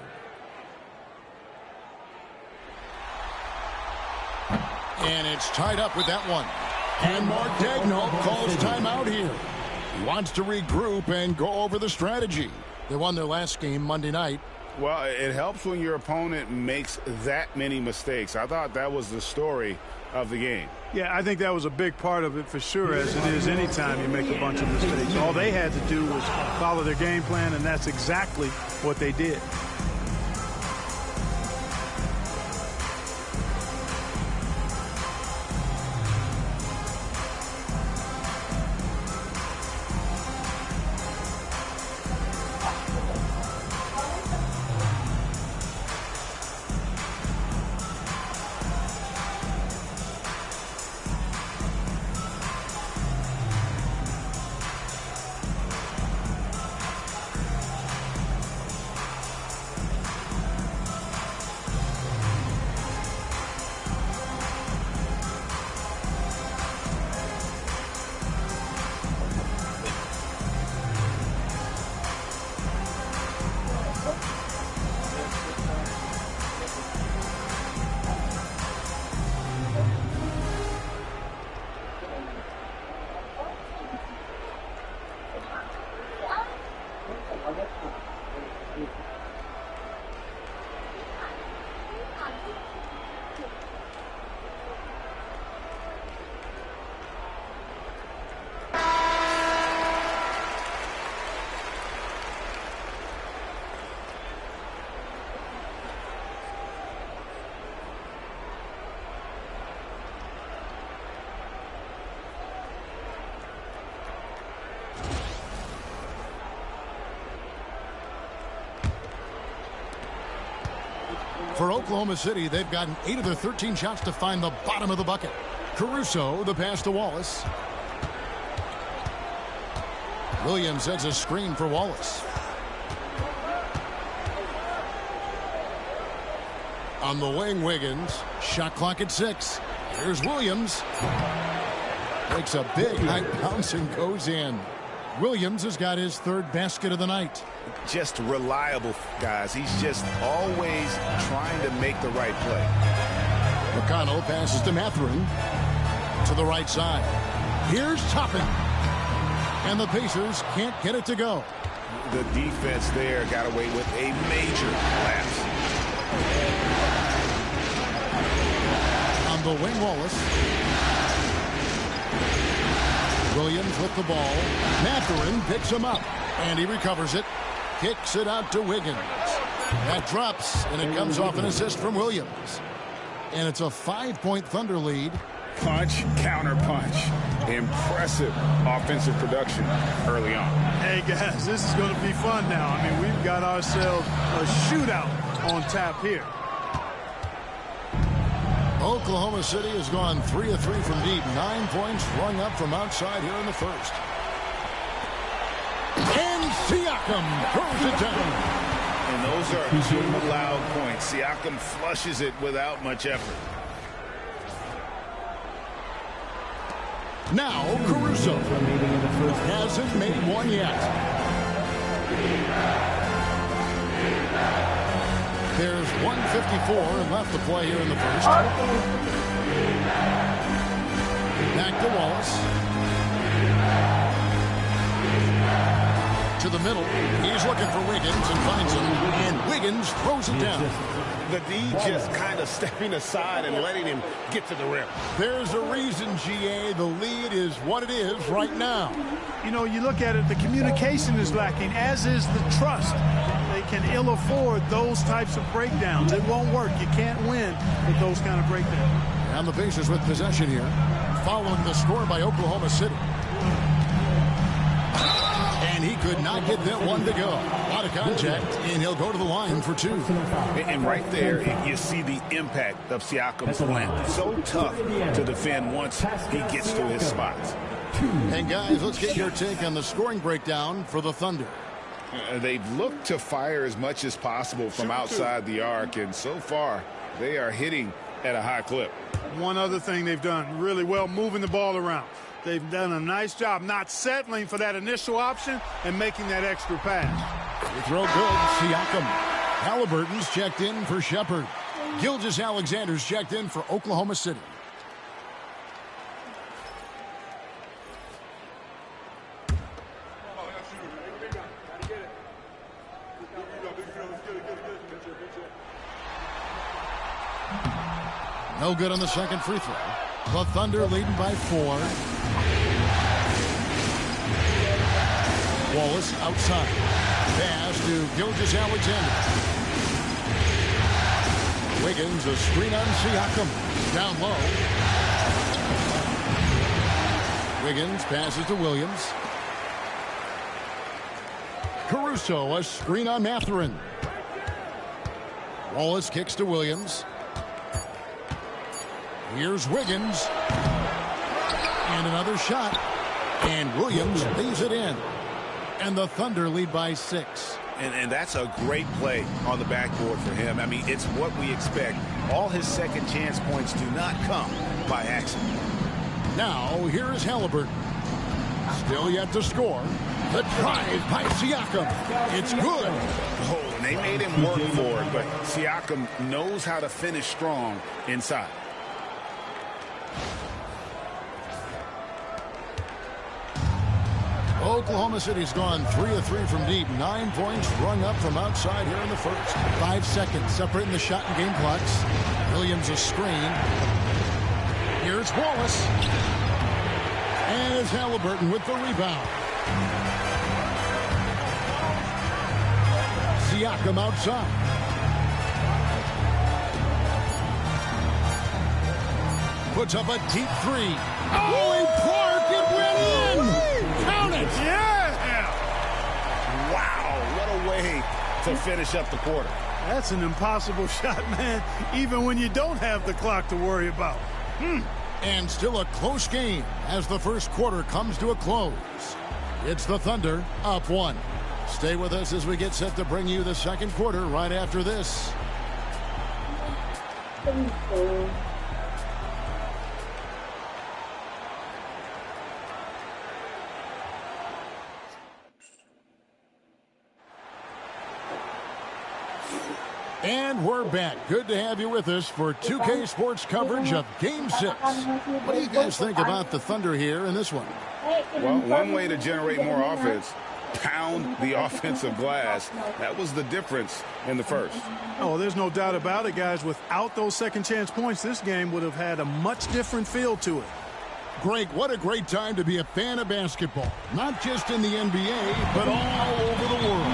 And it's tied up with that one. And Mark Daigneault calls timeout here. He wants to regroup and go over the strategy. They won their last game Monday night. Well, it helps when your opponent makes that many mistakes. I thought that was the story of the game. Yeah, I think that was a big part of it for sure, as it is anytime you make a bunch of mistakes. All they had to do was follow their game plan, and that's exactly what they did. For Oklahoma City, they've gotten 8 of their 13 shots to find the bottom of the bucket. Caruso, the pass to Wallace. Williams sets a screen for Wallace. On the wing, Wiggins. Shot clock at 6. Here's Williams. Takes a big high bounce and goes in. Williams has got his 3rd basket of the night. Just reliable, guys. He's just always trying to make the right play. McConnell passes to Mathurin. To the right side. Here's Toppin. And the Pacers can't get it to go. The defense there got away with a major lapse. On the wing, Wallace. Williams with the ball. Mathurin picks him up. And he recovers it. Kicks it out to Wiggins. That drops, and it comes off an assist from Williams. And it's a 5-point Thunder lead. Punch, counter punch. Impressive offensive production early on. Hey, guys, this is going to be fun now. I mean, we've got ourselves a shootout on tap here. Oklahoma City has gone 3 of 3 from deep. 9 points rung up from outside here in the first. And Siakam throws it down. And those are 2 loud points. Siakam flushes it without much effort. Now Caruso hasn't made one yet. There's 1:54 left to play here in the first. Back to Wallace. To the middle. He's looking for Wiggins and finds him. And Wiggins throws it down. The D just kind of stepping aside and letting him get to the rim. There's a reason, GA, the lead is what it is right now. You know, you look at it, the communication is lacking, as is the trust. They can ill afford those types of breakdowns. It won't work. You can't win with those kind of breakdowns. And the Pacers with possession here, following the score by Oklahoma City. And he could not get that one to go. Out of contact, and he'll go to the line for 2. And right there, you see the impact of Siakam's length. So tough to defend once he gets to his spots. And guys, let's get your take on the scoring breakdown for the Thunder. They've looked to fire as much as possible from outside the arc, and so far, they are hitting at a high clip. One other thing they've done really well, moving the ball around. They've done a nice job not settling for that initial option and making that extra pass. Free throw good. Siakam. Halliburton's checked in for Shepherd. Gilgeous-Alexander's checked in for Oklahoma City. No good on the second free throw. The Thunder leading by 4. Wallace outside. Pass to Gilgeous-Alexander. Wiggins, a screen on Siakam. Down low. Wiggins passes to Williams. Caruso, a screen on Mathurin. Wallace kicks to Williams. Here's Wiggins. And another shot. And Williams leaves it in. And the Thunder lead by 6. And that's a great play on the backboard for him. I mean, it's what we expect. All his second chance points do not come by accident. Now, here is Halliburton. Still yet to score. The drive by Siakam. It's good. Oh, and they made him work for it, but Siakam knows how to finish strong inside. Oklahoma City's gone 3 of 3 from deep. 9 points rung up from outside here in the first. 5 seconds separating the shot and game clocks. Williams a screen. Here's Wallace. And it's Halliburton with the rebound. Siakam outside. Puts up a deep 3. Oh, Clark, it went in! Count it! Yeah! Wow, what a way to finish up the quarter. That's an impossible shot, man, even when you don't have the clock to worry about. And still a close game as the first quarter comes to a close. It's the Thunder up 1. Stay with us as we get set to bring you the second quarter right after this. And we're back. Good to have you with us for 2K Sports coverage of Game 6. What do you guys think about the Thunder here in this one? Well, one way to generate more offense, pound the offensive glass. That was the difference in the first. Oh, there's no doubt about it, guys. Without those second chance points, this game would have had a much different feel to it. Greg, what a great time to be a fan of basketball. Not just in the NBA, but all over the world.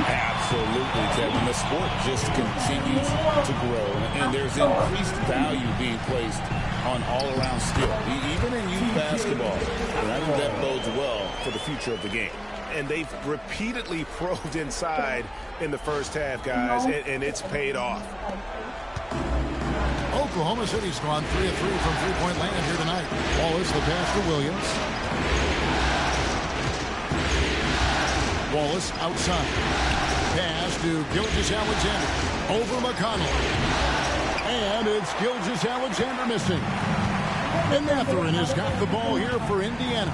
Absolutely, Kevin. The sport just continues to grow, and there's increased value being placed on all-around skill, even in youth basketball. And I think that bodes well for the future of the game. And they've repeatedly probed inside in the first half, guys, and it's paid off. Oklahoma City's gone 3 of 3 from three-point land here tonight. Wallace, the pass to Williams. Wallace outside. Pass to Gilgeous-Alexander. Over McConnell. And it's Gilgeous-Alexander missing. And Mathurin has got the ball here for Indiana.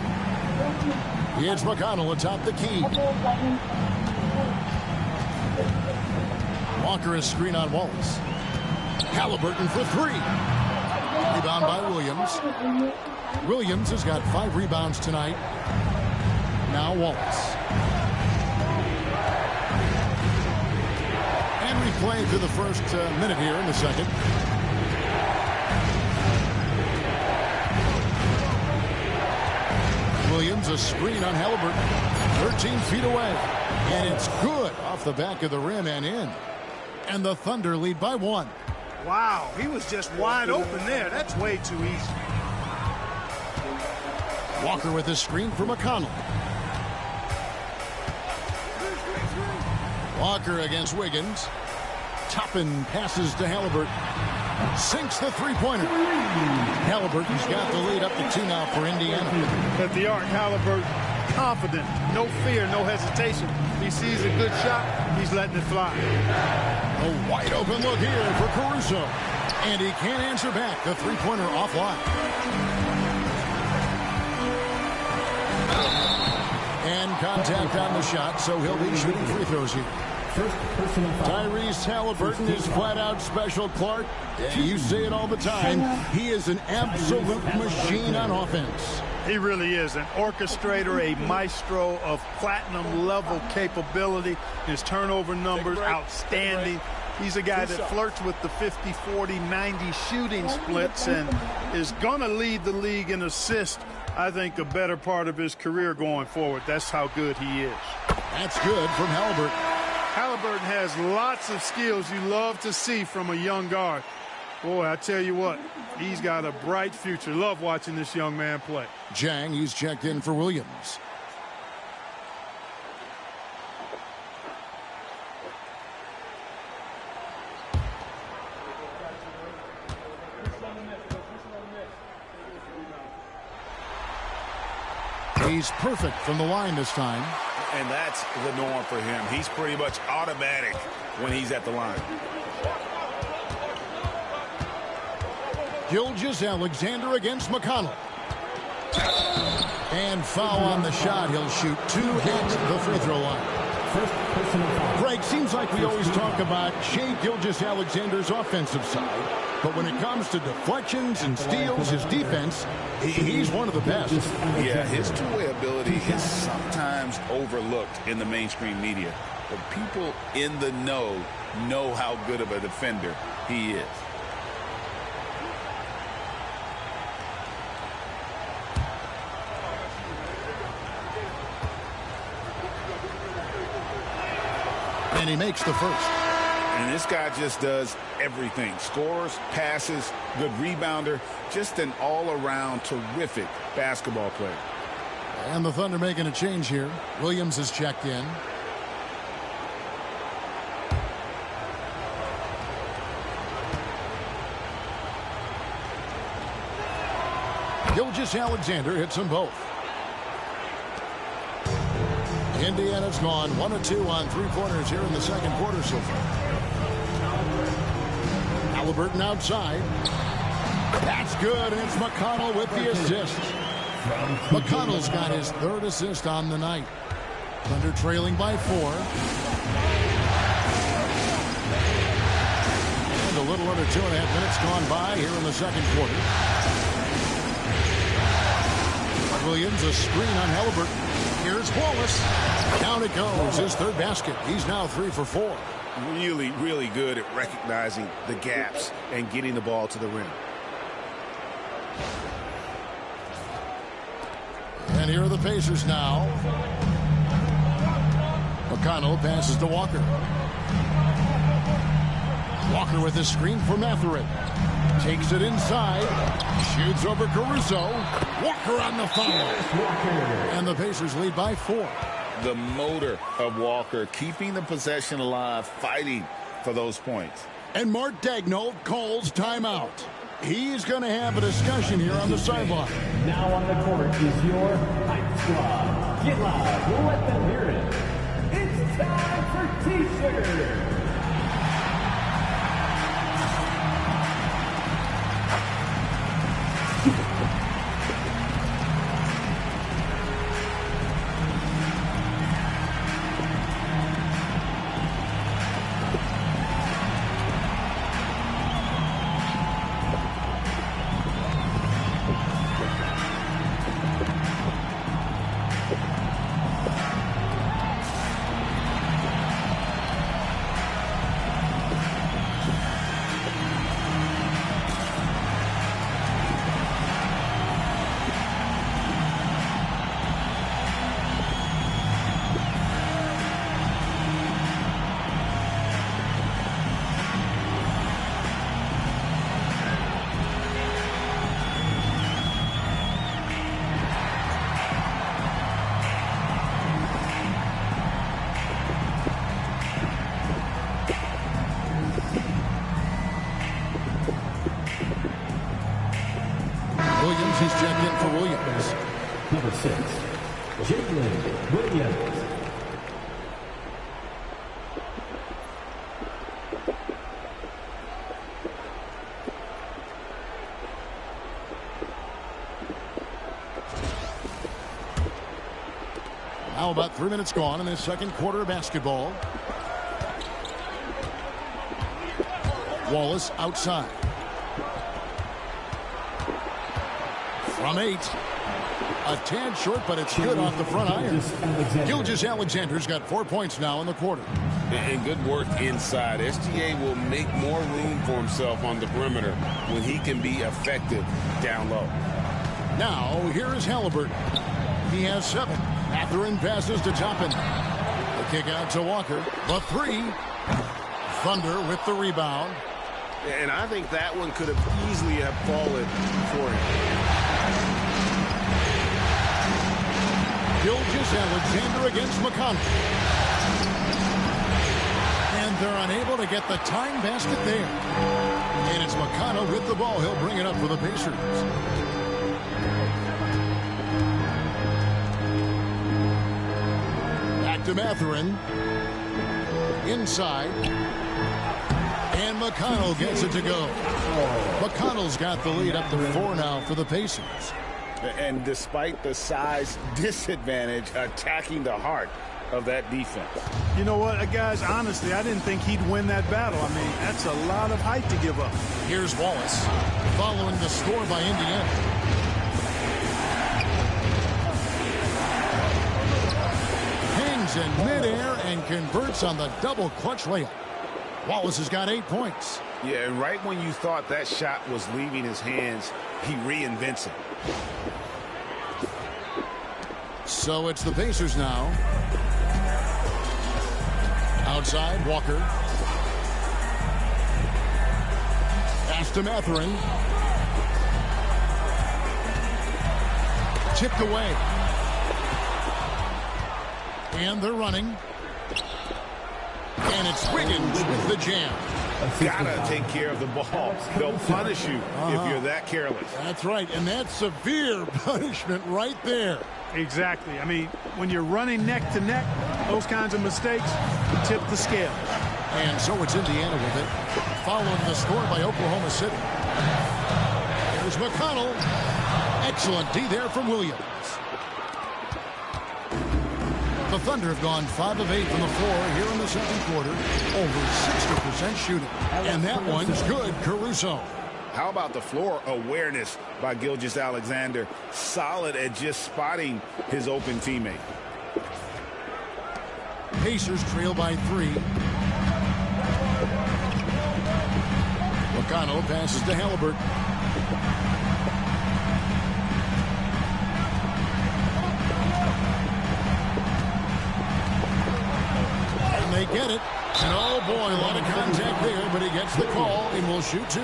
It's McConnell atop the key. Walker is screen on Wallace. Halliburton for 3. Rebound by Williams. Williams has got 5 rebounds tonight. Now Wallace. And replay through the first minute here in the second. Williams, a screen on Halliburton. 13 feet away. And it's good off the back of the rim and in. And the Thunder lead by 1. Wow, he was just wide open there. That's way too easy. Walker with a screen for McConnell. Walker against Wiggins. Toppin passes to Halliburton. Sinks the three-pointer. Halliburton's got the lead up to 2 now for Indiana. At the arc, Halliburton confident, no fear, no hesitation. He sees a good shot, he's letting it fly. A wide open look here for Caruso. And he can't answer back. The three-pointer offline. And contact on the shot, so he'll be shooting free throws here. Tyrese Halliburton is flat out special, Clark. You say it all the time. He is an absolute machine on offense. He really is an orchestrator, a maestro of platinum-level capability. His turnover numbers, outstanding. He's a guy that flirts with the 50, 40, 90 shooting splits and is going to lead the league in assists, I think, a better part of his career going forward. That's how good he is. That's good from Halliburton. Halliburton has lots of skills you love to see from a young guard. Boy, I tell you what, he's got a bright future. Love watching this young man play. Jang, he's checked in for Williams. He's perfect from the line this time. And that's the norm for him. He's pretty much automatic when he's at the line. Gilgeous-Alexander against McConnell. And foul on the shot. He'll shoot 2 at the free throw line. Greg, seems like we always talk about Shai Gilgeous-Alexander's offensive side. But when it comes to deflections and steals, his defense, he's one of the best. Yeah, his two-way ability is sometimes overlooked in the mainstream media. But people in the know how good of a defender he is. And he makes the first. And this guy just does everything. Scores, passes, good rebounder. Just an all-around terrific basketball player. And the Thunder making a change here. Williams is checked in. Gilgeous-Alexander hits them both. Indiana's gone 1 of 2 on three-pointers here in the second quarter so far. Halliburton outside. That's good, and it's McConnell with the assist. McConnell's got his third assist on the night. Thunder trailing by 4. And a little under 2.5 minutes gone by here in the second quarter. Williams, a screen on Halliburton. Here's Wallace. Down it goes. His third basket. He's now 3 for 4. Really, really good at recognizing the gaps and getting the ball to the rim. And here are the Pacers now. McConnell passes to Walker. Walker with a screen for Mathurin. Takes it inside. Shoots over Caruso. Walker on the foul. And the Pacers lead by 4. The motor of Walker, keeping the possession alive, fighting for those points. And Mark Daigneault calls timeout. He's going to have a discussion here on the sideline. Now on the court is your Hype Squad. Get loud. Let them hear it. It's time for T-Shirt. He's checked in for Williams. Number 6, Jalen Williams. Now about 3 minutes gone in this second quarter of basketball. Wallace outside. From 8. A tad short, but it's good off the front iron. Gilgeous-Alexander's got 4 points now in the quarter. And good work inside. SGA will make more room for himself on the perimeter when he can be effective down low. Now, here is Halliburton. He has 7. Mathurin passes to Toppin. The kick out to Walker. The 3. Thunder with the rebound. And I think that one could have easily have fallen for him. Gilgeous-Alexander against McConnell. And they're unable to get the time basket there. And it's McConnell with the ball. He'll bring it up for the Pacers. Back to Mathurin. Inside. And McConnell gets it to go. McConnell's got the lead up to 4 now for the Pacers. And despite the size disadvantage, attacking the heart of that defense. You know what, guys, honestly, I didn't think he'd win that battle. I mean, that's a lot of height to give up. Here's Wallace following the score by Indiana. Hangs in midair and converts on the double clutch layup. Wallace has got 8 points. Yeah, and right when you thought that shot was leaving his hands, he reinvents it. So it's the Pacers now. Outside, Walker. Pass to Mathurin. Tipped away. And they're running. And it's Wiggins with the jam. gotta take care of the ball. They'll punish you if you're that careless. That's right, and that's severe punishment right there. Exactly. I mean, when you're running neck to neck, those kinds of mistakes tip the scale. And so it's Indiana with it, following the score by Oklahoma City. Here's McConnell. Excellent D there from Williams. The Thunder have gone 5 of 8 from the floor here in the second quarter. Over 60% shooting. And that one's good, Caruso. How about the floor awareness by Gilgeous-Alexander? Solid at just spotting his open teammate. Pacers trail by 3. McConnell passes to Halliburton. And they get it. And oh boy, a lot of contact there, but he gets the call and will shoot 2.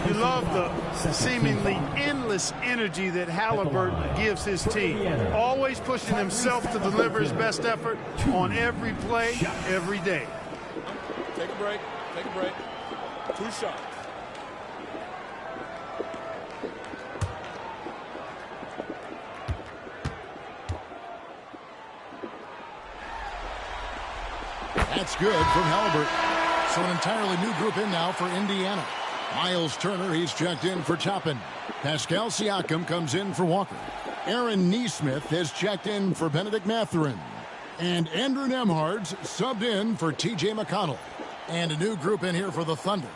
You love the seemingly endless energy that Halliburton gives his team. Always pushing himself to deliver his best effort on every play, every day. Take a break. Take a break. 2 shots. That's good from Halliburton. So an entirely new group in now for Indiana. Miles Turner, he's checked in for Toppin. Pascal Siakam comes in for Walker. Aaron Nesmith has checked in for Benedict Mathurin. And Andrew Nembhard's subbed in for T.J. McConnell. And a new group in here for the Thunder.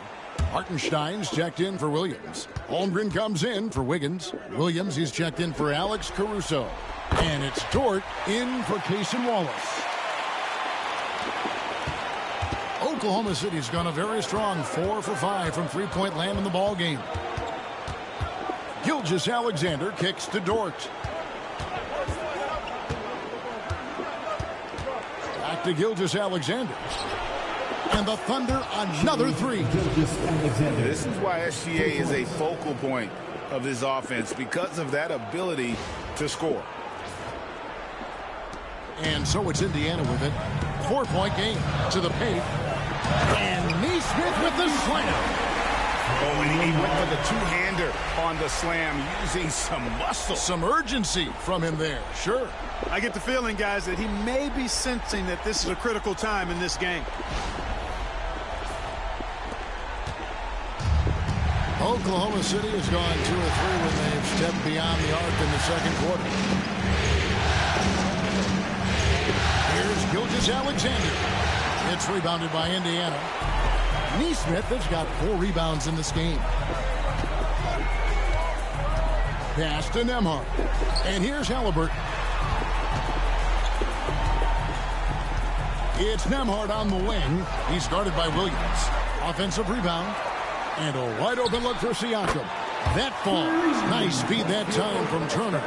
Hartenstein's checked in for Williams. Holmgren comes in for Wiggins. Williams, he's checked in for Alex Caruso. And it's Dort in for Cason Wallace. Oklahoma City's gone a very strong 4 for 5 from three-point land in the ball game. Gilgeous-Alexander kicks to Dort. Back to Gilgeous-Alexander. And the Thunder another 3. This is why SGA is a focal point of this offense, because of that ability to score. And so it's Indiana with it. 4-point game to the paint. And Nesmith with the slam. Oh, and he went for the two-hander on the slam, using some muscle. Some urgency from him there, sure. I get the feeling, guys, that he may be sensing that this is a critical time in this game. Oklahoma City has gone 2 or 3 when they've stepped beyond the arc in the second quarter. Here's Gilgeous-Alexander. It's rebounded by Indiana. Nesmith has got 4 rebounds in this game. Pass to Nembhard. And here's Halliburton. It's Nembhard on the wing. He's guarded by Williams. Offensive rebound. And a wide open look for Siakam. That falls. Nice feed that time from Turner.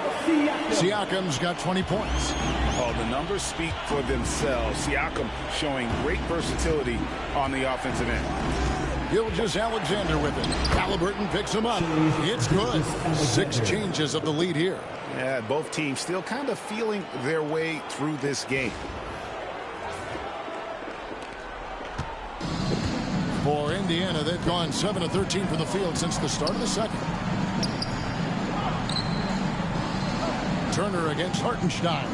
Siakam's got 20 points. Oh, the numbers speak for themselves. Siakam showing great versatility on the offensive end. Gilgeous-Alexander with it. Halliburton picks him up. It's good. 6 changes of the lead here. Yeah, both teams still kind of feeling their way through this game. For Indiana, they've gone 7 of 13 from the field since the start of the second. Turner against Hartenstein.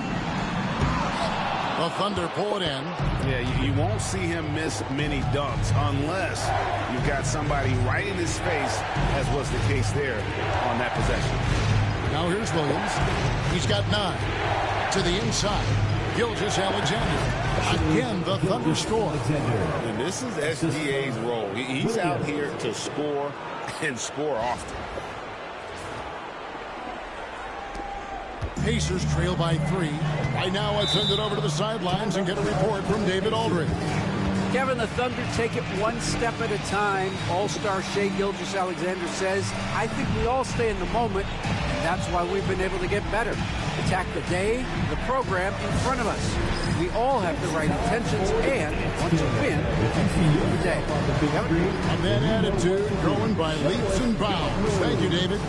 The Thunder pull it in. Yeah, you won't see him miss many dunks unless you've got somebody right in his face, as was the case there on that possession. Now here's Williams. He's got 9 to the inside. Gilgeous-Alexander. Again, the Thunder score. And this is SGA's role. He's out here to score and score often. Pacers trail by 3. Right now, let's send it over to the sidelines and get a report from David Aldridge. Kevin, the Thunder take it one step at a time. All-star Shai Gilgeous-Alexander says, I think we all stay in the moment, and that's why we've been able to get better. Attack the day, the program in front of us. We all have the right intentions and want to win the day. And that attitude growing by leaps and bounds. Thank you, David.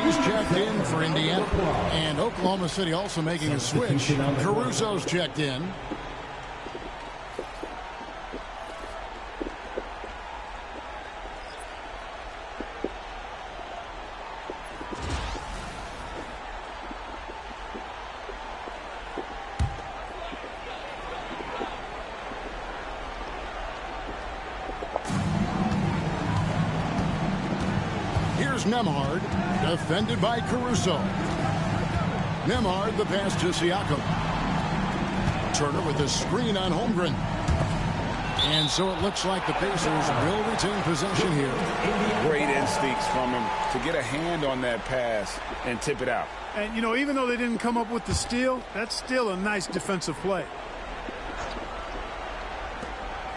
He's checked in for Indiana. And Oklahoma City also making a switch. Caruso's checked in. Nembhard, defended by Caruso. Nembhard, the pass to Siakam. Turner with a screen on Holmgren. And so it looks like the Pacers will retain possession here. Great instincts from him to get a hand on that pass and tip it out. And, you know, even though they didn't come up with the steal, that's still a nice defensive play.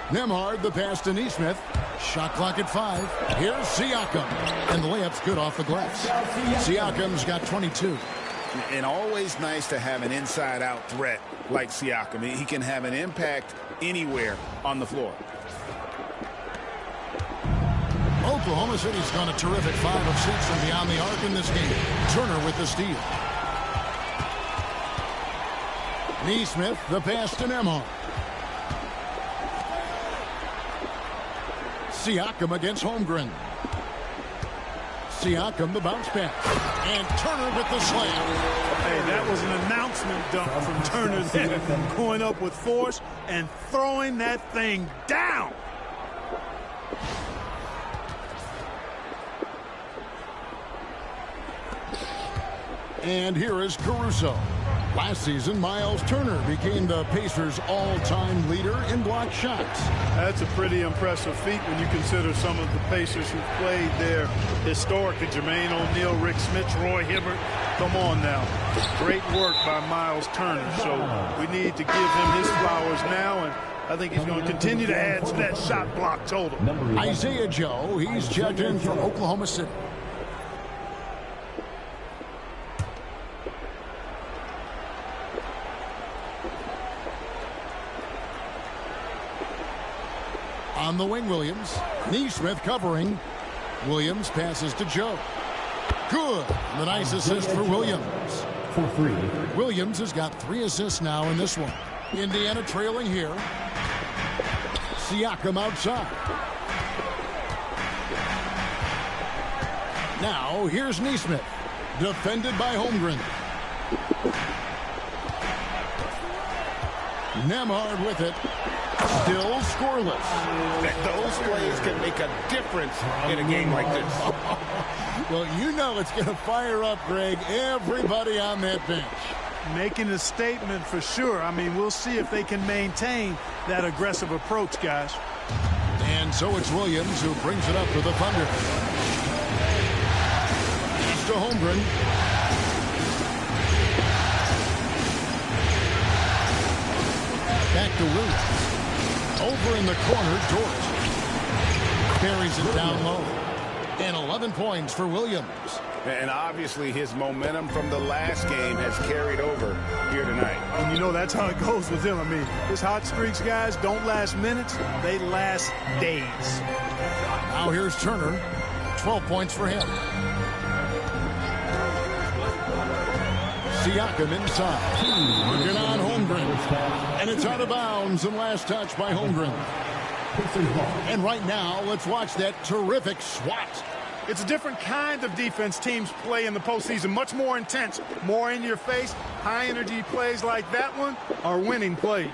Nembhard, the pass to Nesmith. Shot clock at 5. Here's Siakam. And the layup's good off the glass. Siakam's got 22. And always nice to have an inside-out threat like Siakam. He can have an impact anywhere on the floor. Oklahoma City's gone a terrific 5 of 6 from beyond the arc in this game. Turner with the steal. Nesmith, the pass to Nembhard. Siakam against Holmgren. Siakam, the bounce pass. And Turner with the slam. Hey, that was an announcement dunk from Turner there. Going up with force and throwing that thing down. And here is Caruso. Last season, Miles Turner became the Pacers' all-time leader in block shots. That's a pretty impressive feat when you consider some of the Pacers who played there historically. Jermaine O'Neal, Rick Smith, Roy Hibbert. Come on now. Great work by Miles Turner. So we need to give him his flowers now, and I think he's going to continue to add to that shot block total. Isaiah Joe, he's checked in for Oklahoma City. On the wing, Williams. Nesmith covering. Williams passes to Joe. Good. The nice assist for Williams. For 3. Williams has got 3 assists now in this one. Indiana trailing here. Siakam outside. Now here's Nesmith. Defended by Holmgren. Nembhard with it. Still scoreless. Those plays can make a difference in a game like this. Well, you know it's going to fire up, Greg, everybody on that bench. Making a statement for sure. I mean, we'll see if they can maintain that aggressive approach, guys. And so it's Williams who brings it up for the Thunder. Pass to Holmgren. Back to Williams. Over in the corner, Dort. Carries it down low. And 11 points for Williams. And obviously his momentum from the last game has carried over here tonight. And you know that's how it goes with him. I mean, his hot streaks, guys, don't last minutes. They last days. Now here's Turner. 12 points for him. Siakam inside. Working on Holmgren. And it's out of bounds and last touch by Holmgren. And right now, let's watch that terrific swat. It's a different kind of defense teams play in the postseason. Much more intense, more in your face. High energy plays like that one are winning plays.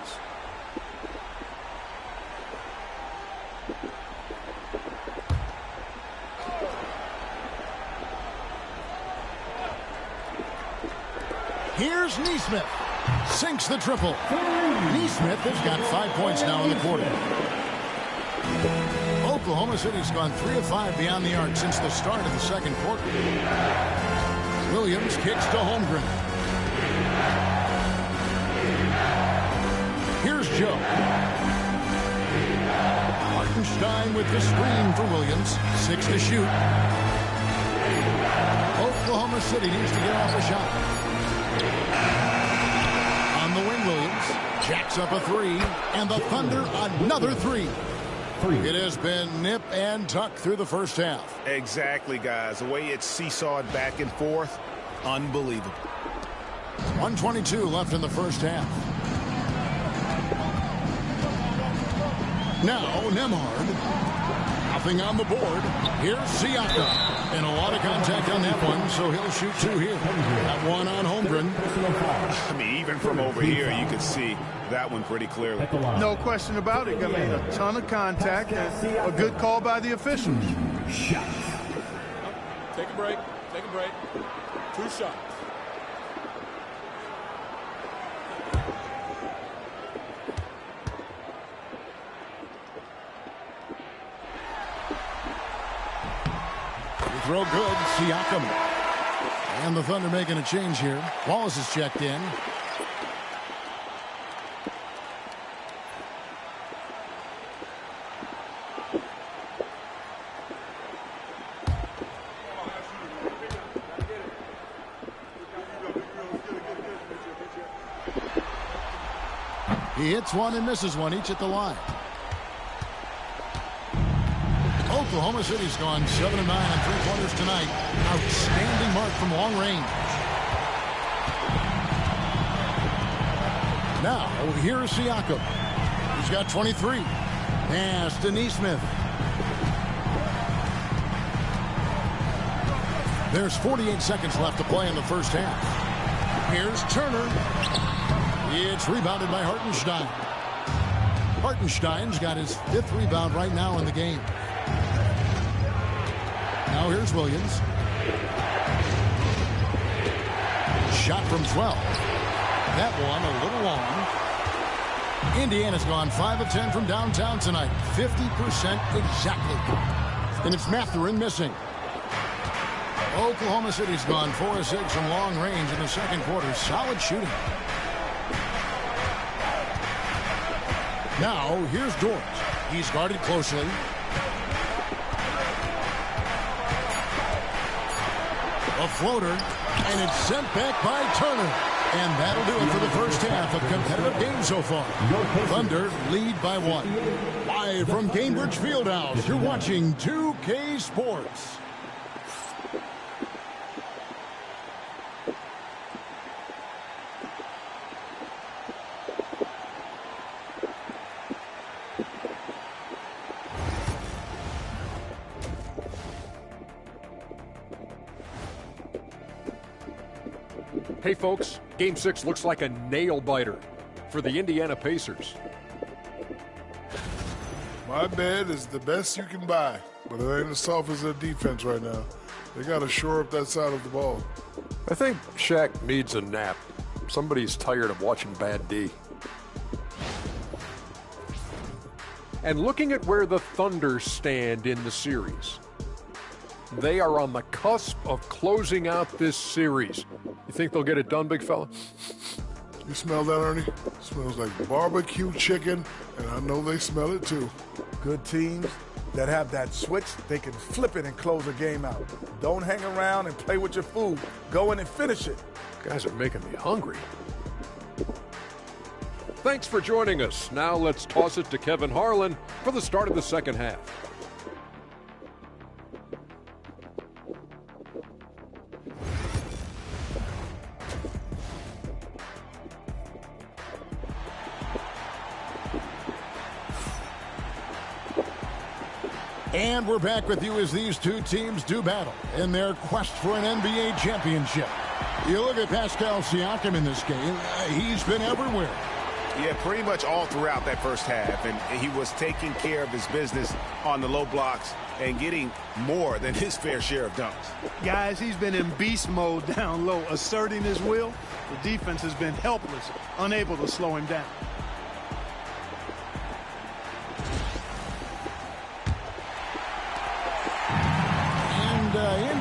Here's Neesmith. Sinks the triple. Neesmith has got 5 points now in the quarter. Oklahoma City's gone 3 of 5 beyond the arc since the start of the second quarter. Williams kicks to Holmgren. Here's Joe. Hartenstein with the screen for Williams. 6 to shoot. Oklahoma City needs to get off a shot. On the wing, Williams jacks up a 3, and the Thunder another 3. It has been nip and tuck through the first half. Exactly, guys. The way it's seesawed back and forth, unbelievable. 1:22 left in the first half. Now Nembhard. Nothing on the board. Here's Siakam. And a lot of contact on that one, so he'll shoot 2 here. That one on Holmgren. I mean, even from over here, you could see that one pretty clearly. No question about it. I mean, a ton of contact. A good call by the officials. Take a break. Take a break. 2 shots. Throw good, Siakam. And the Thunder making a change here. Wallace is checked in. He hits one and misses one, each at the line. Oklahoma City's gone 7 of 9 on 3-pointers tonight. Outstanding mark from long range. Now, here's Siakam. He's got 23. Pass to Neesmith. There's 48 seconds left to play in the first half. Here's Turner. It's rebounded by Hartenstein. Hartenstein's got his 5th rebound right now in the game. Now here's Williams. Shot from 12. That one a little long. Indiana's gone 5 of 10 from downtown tonight. 50% exactly. And it's Mathurin missing. Oklahoma City's gone 4 of 6 from long range in the second quarter. Solid shooting. Now here's Dort. He's guarded closely. A floater, and it's sent back by Turner. And that'll do it for the first half of competitive game so far. Thunder lead by 1. Live from Gainbridge Fieldhouse, you're watching 2K Sports. Hey, folks, Game 6 looks like a nail-biter for the Indiana Pacers. My bed is the best you can buy, but it ain't as soft as their defense right now. They got to shore up that side of the ball. I think Shaq needs a nap. Somebody's tired of watching bad D. And looking at where the Thunder stand in the series, they are on the cusp of closing out this series. You think they'll get it done, big fella? You smell that, Ernie? It smells like barbecue chicken, and I know they smell it too. Good teams that have that switch, they can flip it and close a game out. Don't hang around and play with your food. Go in and finish it. Guys are making me hungry. Thanks for joining us. Now let's toss it to Kevin Harlan for the start of the second half. And we're back with you as these two teams do battle in their quest for an NBA championship. You look at Pascal Siakam in this game, he's been everywhere. Yeah, pretty much all throughout that first half. And he was taking care of his business on the low blocks and getting more than his fair share of dunks. Guys, he's been in beast mode down low, asserting his will. The defense has been helpless, unable to slow him down.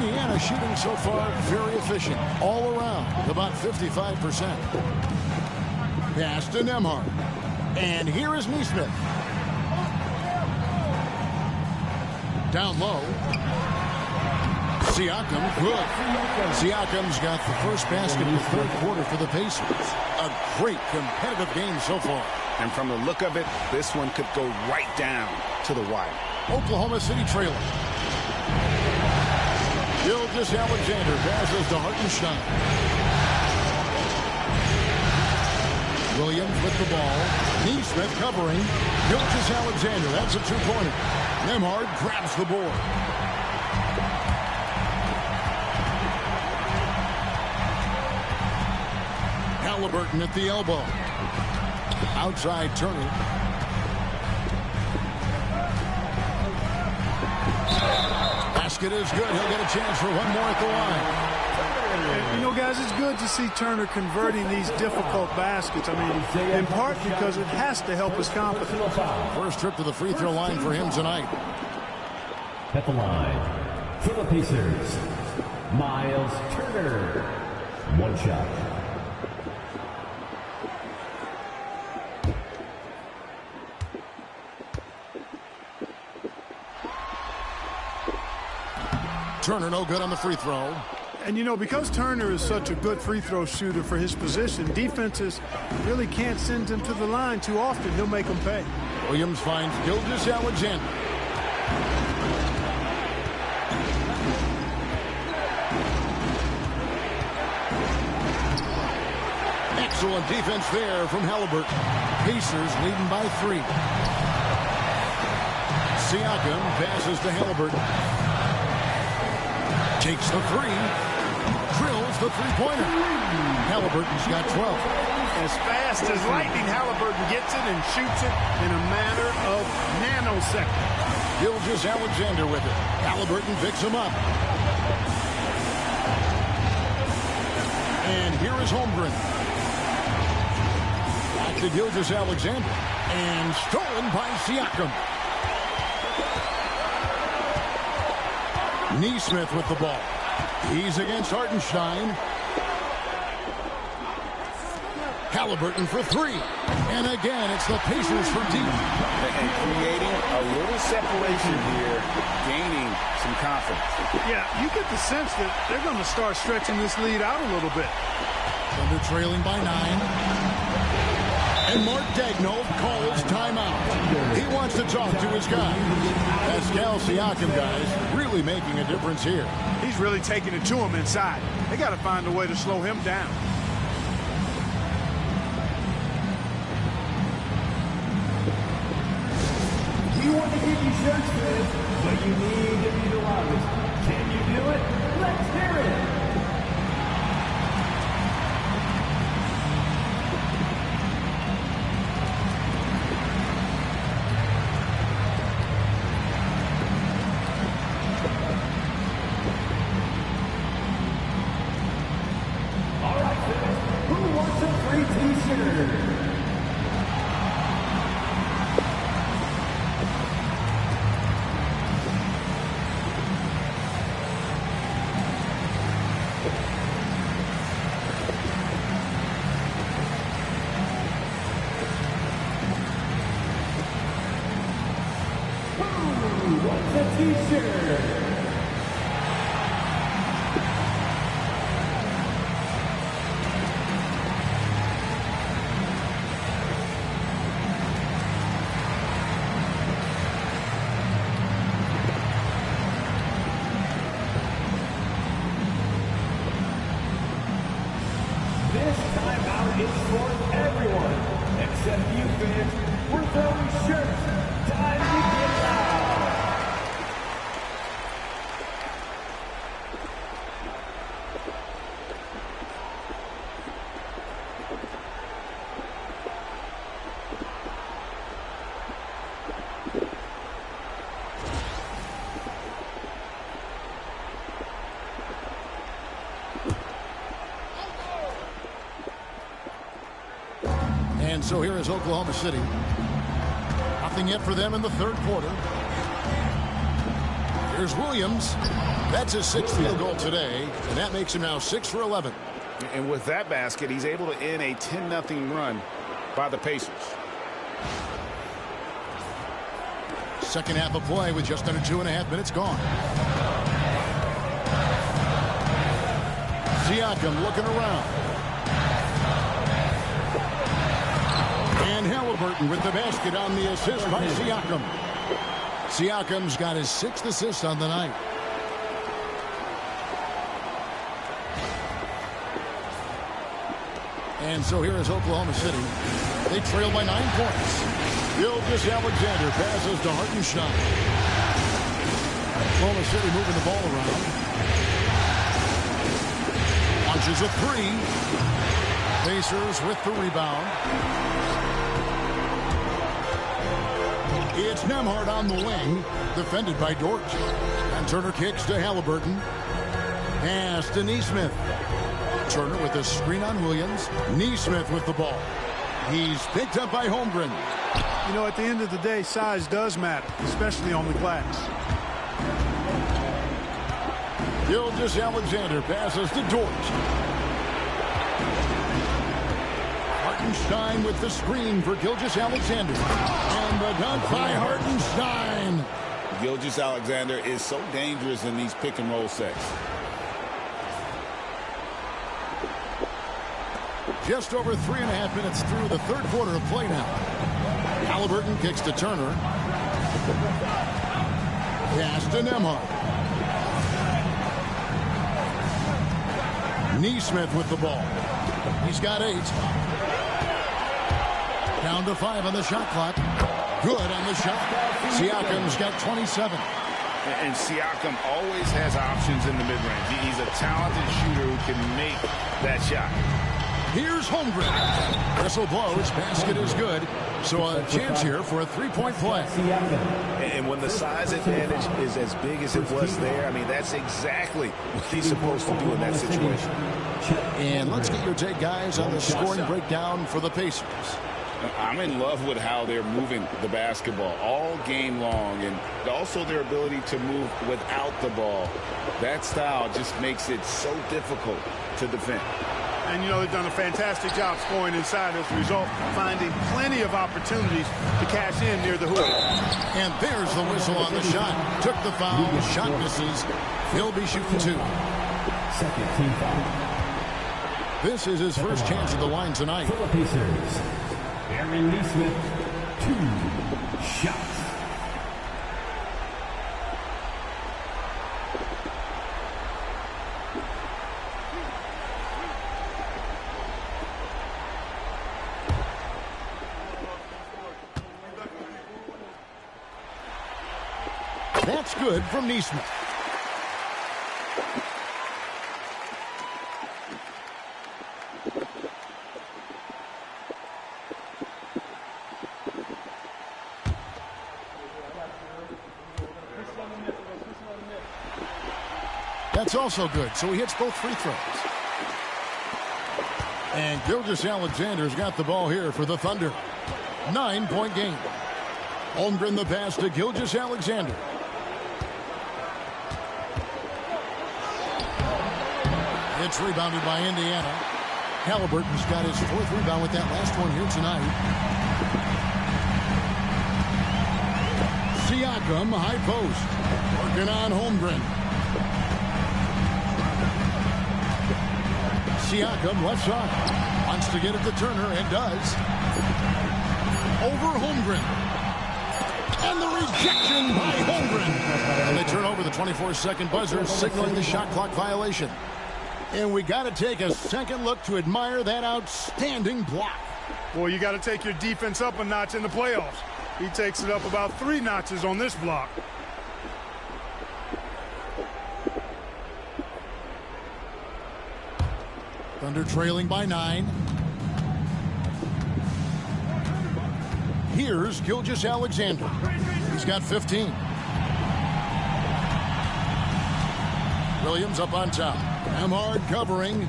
Indiana shooting so far very efficient all around, about 55%. Pass to Nembhard. And here is Neesmith. Down low. Siakam, good. Siakam's got the first basket in the third quarter for the Pacers. A great competitive game so far. And from the look of it, this one could go right down to the wire. Oklahoma City trailing. Gilgeous-Alexander passes to Hartenstein. Williams with the ball. Neesmith covering. Gilgeous-Alexander, that's a two-pointer. Nembhard grabs the board. Halliburton at the elbow. Outside Turner. Basket is good. He'll get a chance for one more at the line. You know, guys, it's good to see Turner converting these difficult baskets. I mean, in part because it has to help his confidence. First trip to the free throw line for him tonight. At the line for the Pacers, Miles Turner. One shot. Turner no good on the free throw. And, you know, because Turner is such a good free throw shooter for his position, defenses really can't send him to the line too often. He'll make them pay. Williams finds Gilgeous-Alexander. Excellent defense there from Halliburton. Pacers leading by 3. Siakam passes to Halliburton. Takes the three. Drills the three-pointer. Halliburton's got 12. As fast as lightning, Halliburton gets it and shoots it in a matter of nanoseconds. Gilgeous-Alexander with it. Halliburton picks him up. And here is Holmgren. Back to Gilgeous-Alexander. And stolen by Siakam. Neesmith with the ball. He's against Hartenstein. Halliburton for 3. And again, it's the Pacers for deep. And creating a little separation here, gaining some confidence. Yeah, you get the sense that they're going to start stretching this lead out a little bit. Thunder trailing by 9. And Mark Daigneault calls timeout. He wants to talk to his guys. Pascal Siakam, guys, really making a difference here. He's really taking it to him inside. They got to find a way to slow him down. You want to give you shirts, fans, but you need to be the loudest. Can you do it? Let's hear it. This timeout is for everyone, except you fans. We're throwing shirts. Time to get loud. so here is Oklahoma City. Nothing yet for them in the third quarter. Here's Williams. That's his 6th field goal today, and that makes him now 6 for 11. And with that basket, he's able to end a 10-0 run by the Pacers. Second half of play with just under 2.5 minutes gone. Siakam looking around. And Halliburton with the basket on the assist by Siakam. Siakam's got his 6th assist on the night. And so here is Oklahoma City. They trail by 9 points. Gilgeous-Alexander passes to Hartenstein. Oklahoma City moving the ball around. Launches a 3. Pacers with the rebound. It's Nembhard on the wing, defended by Dort. And Turner kicks to Halliburton. Pass to Nesmith. Turner with a screen on Williams. Nesmith with the ball. He's picked up by Holmgren. You know, at the end of the day, size does matter, especially on the glass. Gilgeous-Alexander passes to Dort. Hartenstein with the screen for Gilgeous-Alexander. And the dunk by Hartenstein. Gilgeous-Alexander is so dangerous in these pick-and-roll sets. Just over 3.5 minutes through the third quarter of play now. Halliburton kicks to Turner. Pass to Nembhard. Nesmith with the ball. He's got 8. Down to 5 on the shot clock. Good on the shot. Siakam's got 27. And Siakam always has options in the mid-range. He's a talented shooter who can make that shot. Here's Holmgren. Whistle blows. Basket is good. So a chance here for a 3-point play. And when the size advantage is as big as it was there, I mean, that's exactly what he's supposed to do in that situation. And let's get your take, guys, on the scoring breakdown for the Pacers. I'm in love with how they're moving the basketball all game long, and also their ability to move without the ball. That style just makes it so difficult to defend. And, you know, they've done a fantastic job scoring inside as a result, finding plenty of opportunities to cash in near the hoop. And there's the whistle on the shot. Took the foul. Shot misses. He'll be shooting 2. Second team foul. This is his first chance at the line tonight. For the Pacers, Aaron Nesmith, 2 shots. That's good from Nesmith. That's also good, so he hits both free throws. And Gilgeous-Alexander's got the ball here for the Thunder. 9-point game. Holmgren the pass to Gilgeous-Alexander. It's rebounded by Indiana. Halliburton's got his 4th rebound with that last one here tonight. Siakam, high post. Working on Holmgren. Siakam, left side. Wants to get it to Turner, and does. Over Holmgren. And the rejection by Holmgren. And they turn over the 24-second buzzer, signaling the shot clock violation. And we got to take a second look to admire that outstanding block. Well, you got to take your defense up a notch in the playoffs. He takes it up about 3 notches on this block. Thunder trailing by 9. Here's Gilgeous-Alexander. He's got 15. Williams up on top. Nembhard covering.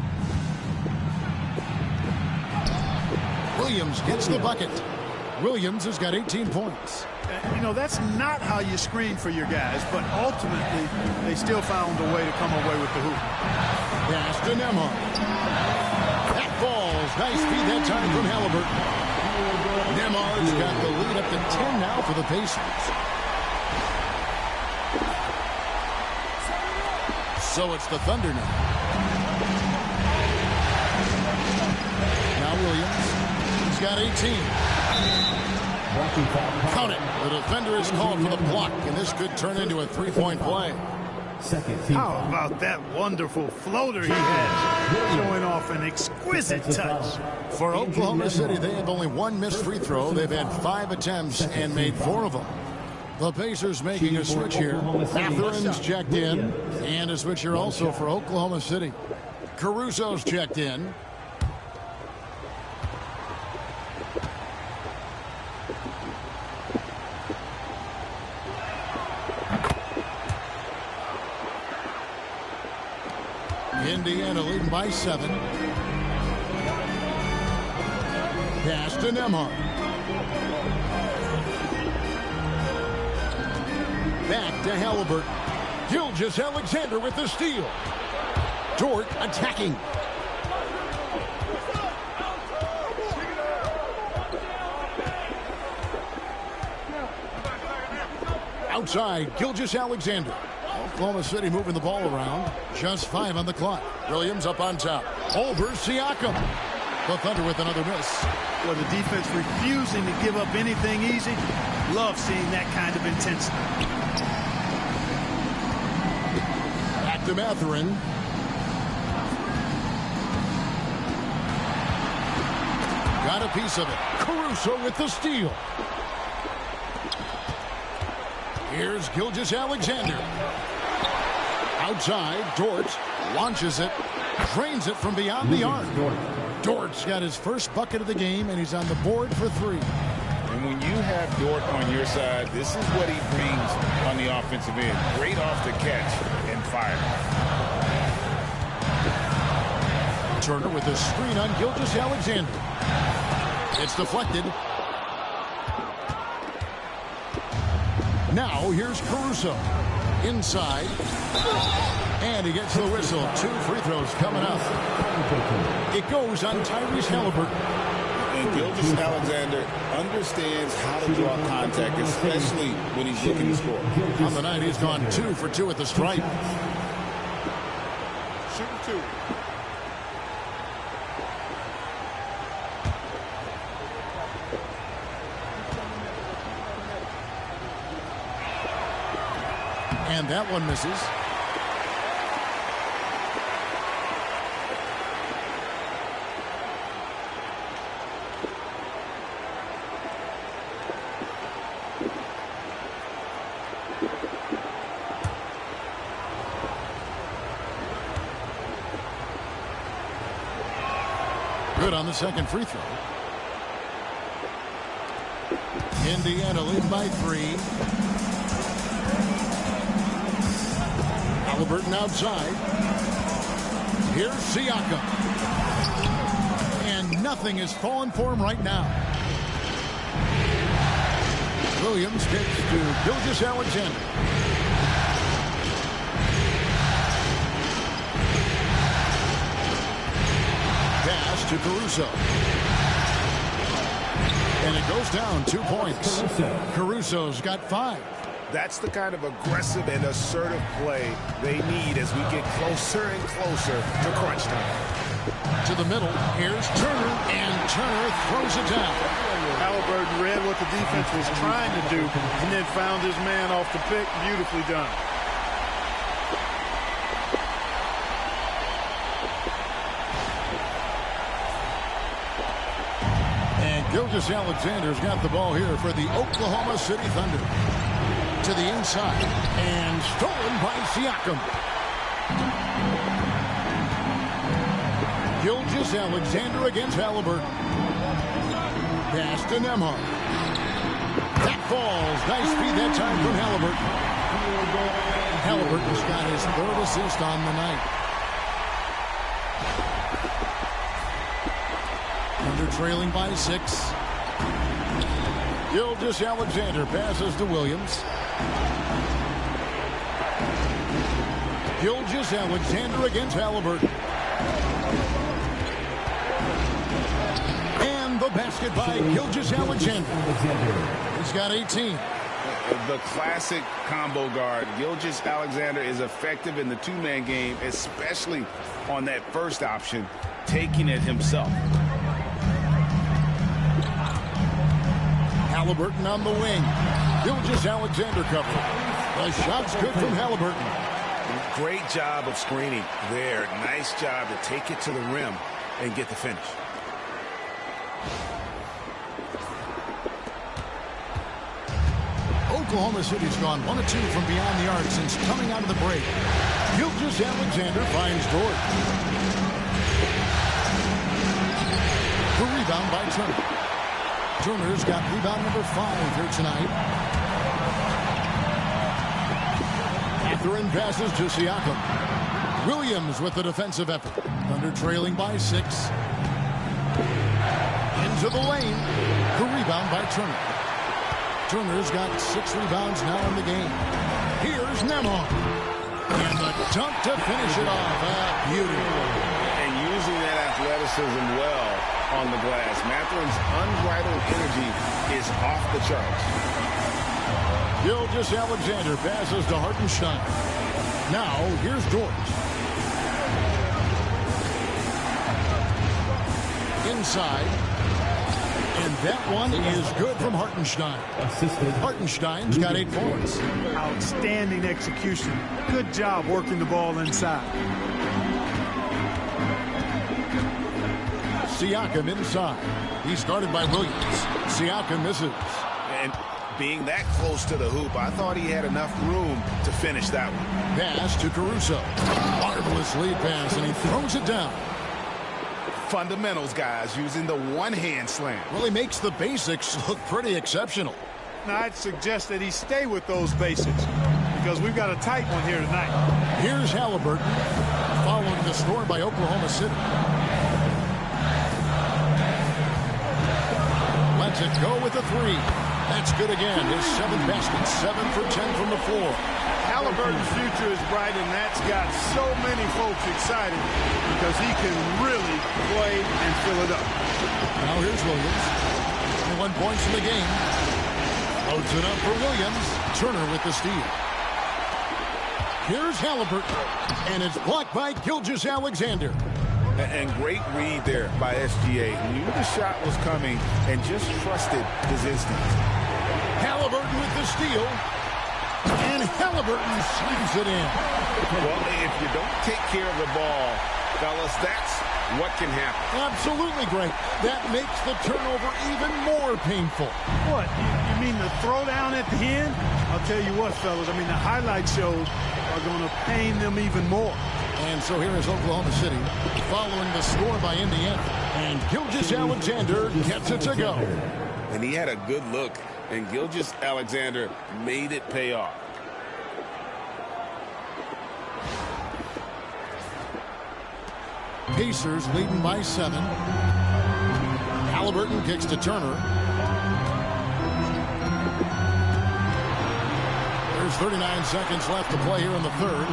Williams gets the bucket. Williams has got 18 points. You know, that's not how you screen for your guys, but ultimately they still found a way to come away with the hoop. Pass to Nembhard. That falls. Nice feed that time from Halliburton. Nembhard's got the lead up to 10 now for the Pacers. So it's the Thunder now. Now Williams. He's got 18. Count it. The defender is called for the block, and this could turn into a three-point play. How about that wonderful floater he has, showing off an exquisite touch. For Oklahoma City, they have only one missed free throw. They've had 5 attempts and made 4 of them. The Pacers making a switch here. Matherin's checked in, and a switch here also for Oklahoma City. Caruso's checked in. Indiana leading by 7. Pass to Nembhard. Back to Halliburton. Gilgeous-Alexander with the steal. Dort attacking. Outside, Gilgeous-Alexander. Oklahoma City moving the ball around. Just 5 on the clock. Williams up on top. Over Siakam. The Thunder with another miss. Well, the defense refusing to give up anything easy. Love seeing that kind of intensity. Back to Matherin. Got a piece of it. Caruso with the steal. Here's Gilgeous-Alexander. Outside, Dort launches it, drains it from beyond the arc. Dort's got his first bucket of the game, and he's on the board for 3. And when you have Dort on your side, this is what he brings on the offensive end. Great off the catch and fire. Turner with a screen on Gilgeous-Alexander. It's deflected. Now here's Caruso. Inside. And he gets the whistle. 2 free throws coming up. It goes on Tyrese Halliburton. And Gilgeous-Alexander understands how to draw contact, especially when he's looking to score. On the night, he's gone 2 for 2 at the stripe. Shooting 2. And that one misses. Good on the second free throw. Indiana lead by 3. Halliburton outside. Here's Siakam. And nothing is falling for him right now. Williams gets to Gilgeous-Alexander. Pass to Caruso. And it goes down 2 points. Caruso's got 5. That's the kind of aggressive and assertive play they need as we get closer and closer to crunch time. To the middle, here's Turner, and Turner throws it down. Halliburton read what the defense was trying to do and then found his man off the pick. Beautifully done. And Gilgeous-Alexander's got the ball here for the Oklahoma City Thunder. To the inside, and stolen by Siakam. Gilgeous-Alexander against Halliburton. Pass to Nembhard. That falls. Nice feed that time from Halliburton. Halliburton's got his 3rd assist on the night. Thunder trailing by 6. Gilgeous-Alexander passes to Williams. Gilgeous-Alexander against Halliburton. And the basket by Gilgeous-Alexander. He's got 18. The classic combo guard. Gilgeous-Alexander is effective in the two-man game, especially on that first option, taking it himself. Halliburton on the wing. Gilgeous-Alexander covered. The shot's good from Halliburton. Great job of screening there. Nice job to take it to the rim and get the finish. Oklahoma City's gone 1 of 2 from beyond the arc since coming out of the break. Gilgeous-Alexander finds Dort. The rebound by Turner. Turner's got rebound number 5 here tonight. Catherine passes to Siakam. Williams with the defensive effort. Thunder trailing by 6. Into the lane. The rebound by Turner. Turner's got 6 rebounds now in the game. Here's Nembhard. And the dunk to finish it off. Beauty. And using that athleticism well on the glass. Matherin's unbridled energy is off the charts. Gilgeous-Alexander passes to Hartenstein. Now, here's Dort. Inside. And that one is good from Hartenstein. Hartenstein's got 8 points. Outstanding execution. Good job working the ball inside. Siakam inside. He's guarded by Williams. Siakam misses. And being that close to the hoop, I thought he had enough room to finish that one. Pass to Caruso. Marvelous lead pass, and he throws it down. Fundamentals, guys, using the one-hand slam. Well, he makes the basics look pretty exceptional. Now, I'd suggest that he stay with those basics because we've got a tight one here tonight. Here's Halliburton following the score by Oklahoma City. Lets it go with a 3. That's good again. His 7th basket, 7 for 10 from the floor. Halliburton's future is bright, and that's got so many folks excited because he can really play and fill it up. Now here's Williams. 21 points in the game. Loads it up for Williams. Turner with the steal. Here's Halliburton, and it's blocked by Gilgeous-Alexander. And great read there by SGA. Knew the shot was coming and just trusted his instincts. Halliburton with the steal. And Halliburton sleeves it in. Well, if you don't take care of the ball, fellas, that's what can happen. Absolutely great. That makes the turnover even more painful. What? You mean the throwdown at the end? I'll tell you what, fellas. I mean, the highlight shows are going to pain them even more. And so here is Oklahoma City following the score by Indiana. And Gilgeous-Alexander gets it to go. And he had a good look. And Gilgeous-Alexander made it pay off. Pacers leading by 7. Halliburton kicks to Turner. There's 39 seconds left to play here in the third.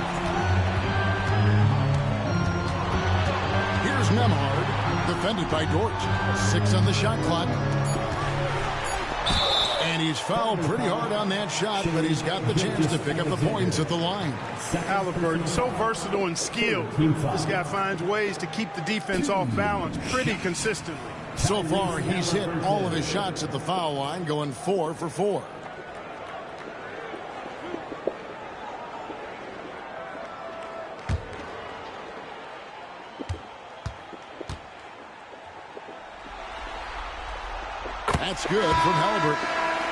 Here's Nembhard, defended by Dort. 6 on the shot clock. And he's fouled pretty hard on that shot, but he's got the chance to pick up the points at the line. Halliburton, so versatile and skilled. This guy finds ways to keep the defense off balance pretty consistently. So far, he's hit all of his shots at the foul line, going 4 for 4. That's good from Halliburton.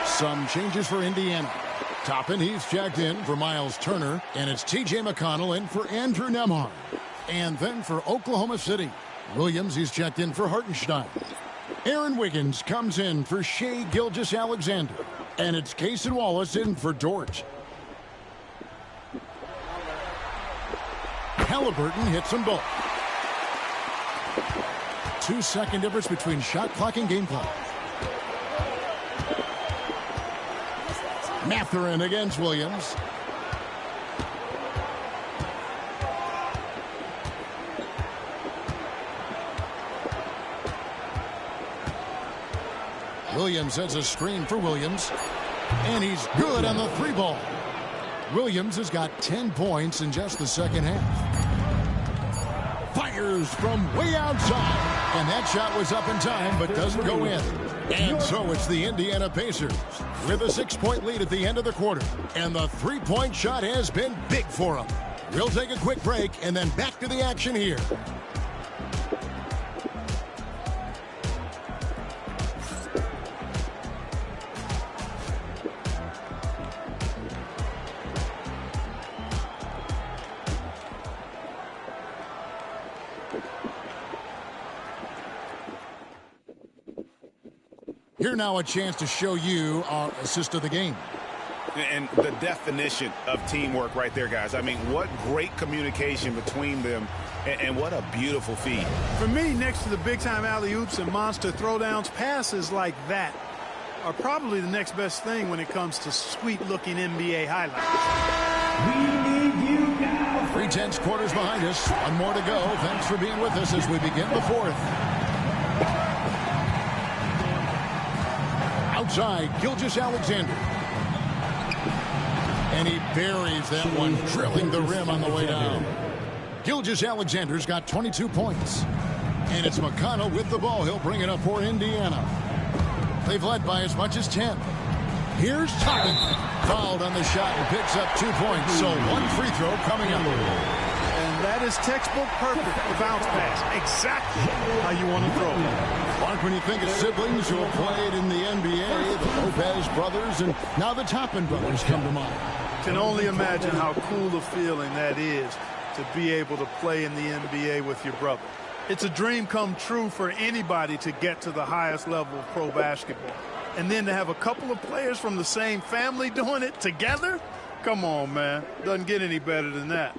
Some changes for Indiana. Toppin, he's checked in for Miles Turner, and it's T.J. McConnell in for Andrew Nembhard. And then for Oklahoma City, Williams, he's checked in for Hartenstein. Aaron Wiggins comes in for Shai Gilgeous-Alexander, and it's Cason Wallace in for Dort. Halliburton hits them both. 2-second difference between shot clock and game clock. Mathurin against Williams. Williams sets a screen for Williams. And he's good on the 3-ball. Williams has got 10 points in just the second half. Fires from way outside. And that shot was up in time, but doesn't go in. And so it's the Indiana Pacers with a 6-point lead at the end of the quarter. And the 3-point shot has been big for them. We'll take a quick break and then back to the action here. Here now a chance to show you our assist of the game. And the definition of teamwork right there, guys. I mean, what great communication between them, and what a beautiful feed. For me, next to the big-time alley-oops and monster throwdowns, passes like that are probably the next best thing when it comes to sweet-looking NBA highlights. We need you now. 3/10 quarters behind us. One more to go. Thanks for being with us as we begin the fourth. Outside, Gilgeous-Alexander. And he buries that one, drilling the rim on the way down. Gilgeous-Alexander's got 22 points. And it's McConnell with the ball. He'll bring it up for Indiana. They've led by as much as 10. Here's Toppin. Fouled on the shot and picks up 2 points. So one free throw coming up. And that is textbook perfect for bounce pass. Exactly how you want to throw it. Mark, when you think of siblings who have played in the NBA, the Lopez brothers, and now the Toppin brothers come to mind. Can only imagine how cool a feeling that is to be able to play in the NBA with your brother. It's a dream come true for anybody to get to the highest level of pro basketball. And then to have a couple of players from the same family doing it together? Come on, man. Doesn't get any better than that.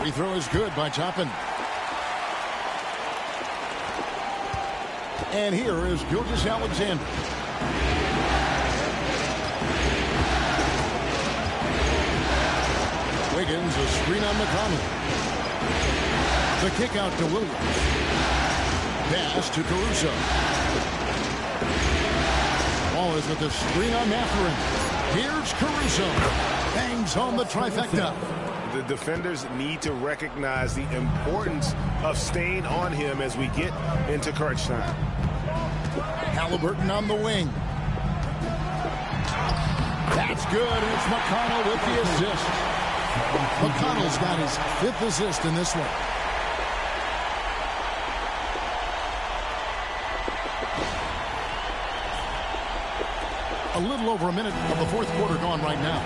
Free throw is good by Toppin. And here is Gilgeous-Alexander. Wiggins, a screen on McConnell. The kick out to Williams. Pass to Caruso. Ball is with the screen on Mathurin. Here's Caruso. Bangs home the trifecta. The defenders need to recognize the importance of staying on him as we get into crunch time. Halliburton on the wing. That's good. It's McConnell with the assist. McConnell's got his 5th assist in this one. A little over a minute of the fourth quarter gone right now.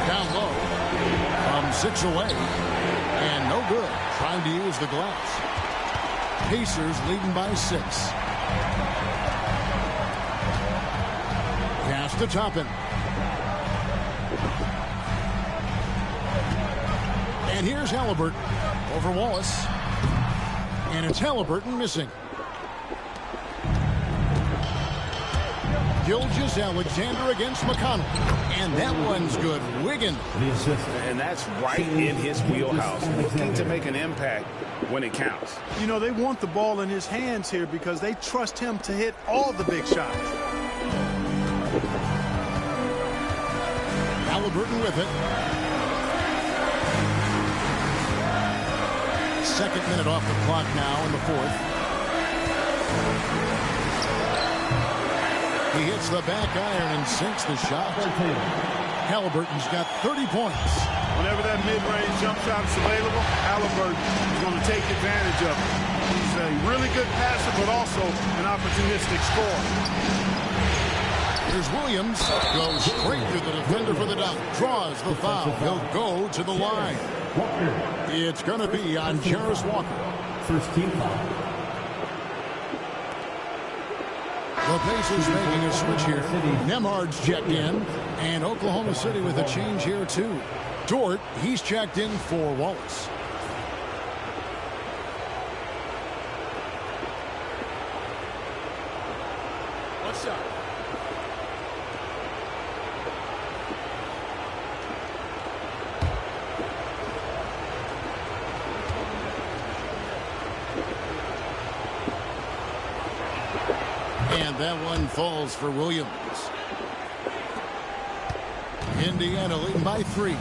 Down low. From 6 away. And no good. Trying to use the glass. Pacers leading by 6. Pass to Toppin. And here's Halliburton over Wallace. And it's Halliburton missing. Gilgeous-Alexander against McConnell. And that one's good. Wiggins. And that's right in his wheelhouse. Looking to make an impact when it counts. You know, they want the ball in his hands here because they trust him to hit all the big shots. Halliburton with it. Second minute off the clock now in the fourth. He hits the back iron and sinks the shot. Halliburton's got 30 points. Whenever that mid-range jump shot is available, Halliburton is going to take advantage of it. He's a really good passer, but also an opportunistic scorer. Here's Williams. Goes straight through the defender for the dunk. Draws the foul. He'll go to the line. It's going to be on Jarris Walker. First team foul. The Pacers making a switch here. Nemhard's checked in. And Oklahoma City with a change here, too. Dort, he's checked in for Wallace. One shot. And that one falls for Williams. Indiana leading by 3.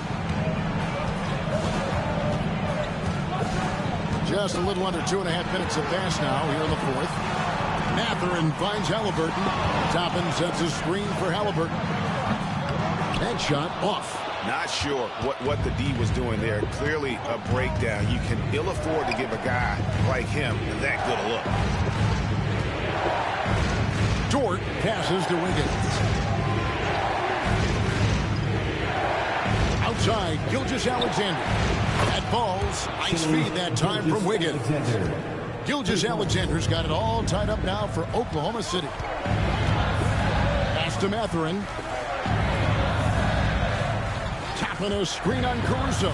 Just a little under 2.5 minutes have passed now here in the 4th. Mathurin finds Halliburton. Toppin sets a screen for Halliburton. That shot off. Not sure what the D was doing there. Clearly a breakdown. You can ill afford to give a guy like him that good a look. Dort passes to Wiggins. Outside, Gilgeous-Alexander. That ball's ice feed that time from Wiggins. Gilgeous-Alexander's got it all tied up now for Oklahoma City. Pass to Mathurin. Tapping a screen on Caruso.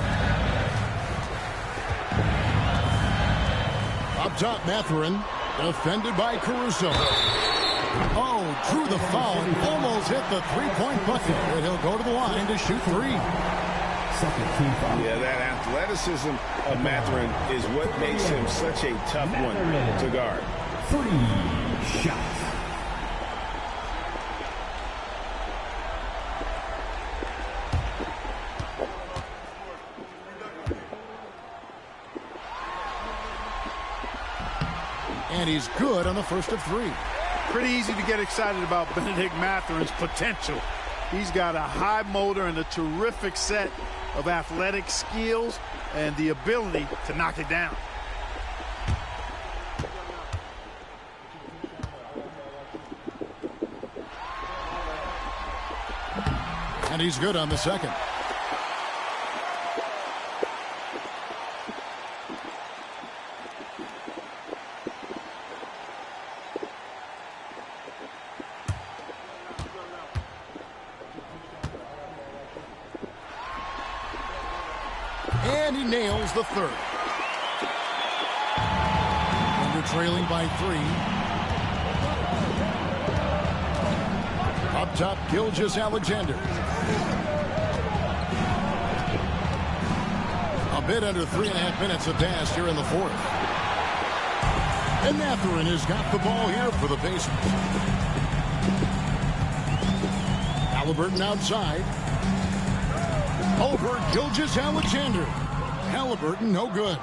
Up top, Mathurin. Defended by Caruso. Oh, drew the foul and almost hit the three-point bucket. And he'll go to the line to shoot 3. Yeah, that athleticism of Mathurin is what makes him such a tough one to guard. 3 shots. And he's good on the first of 3. Pretty easy to get excited about Benedict Mathurin's potential. He's got a high motor and a terrific set of athletic skills and the ability to knock it down. And he's good on the second. And he nails the third. Thunder trailing by 3. Up top, Gilgeous-Alexander. A bit under 3.5 minutes have passed here in the 4th. And Mathurin has got the ball here for the Pacers. Halliburton outside. Over Gilgeous-Alexander. Halliburton, no good.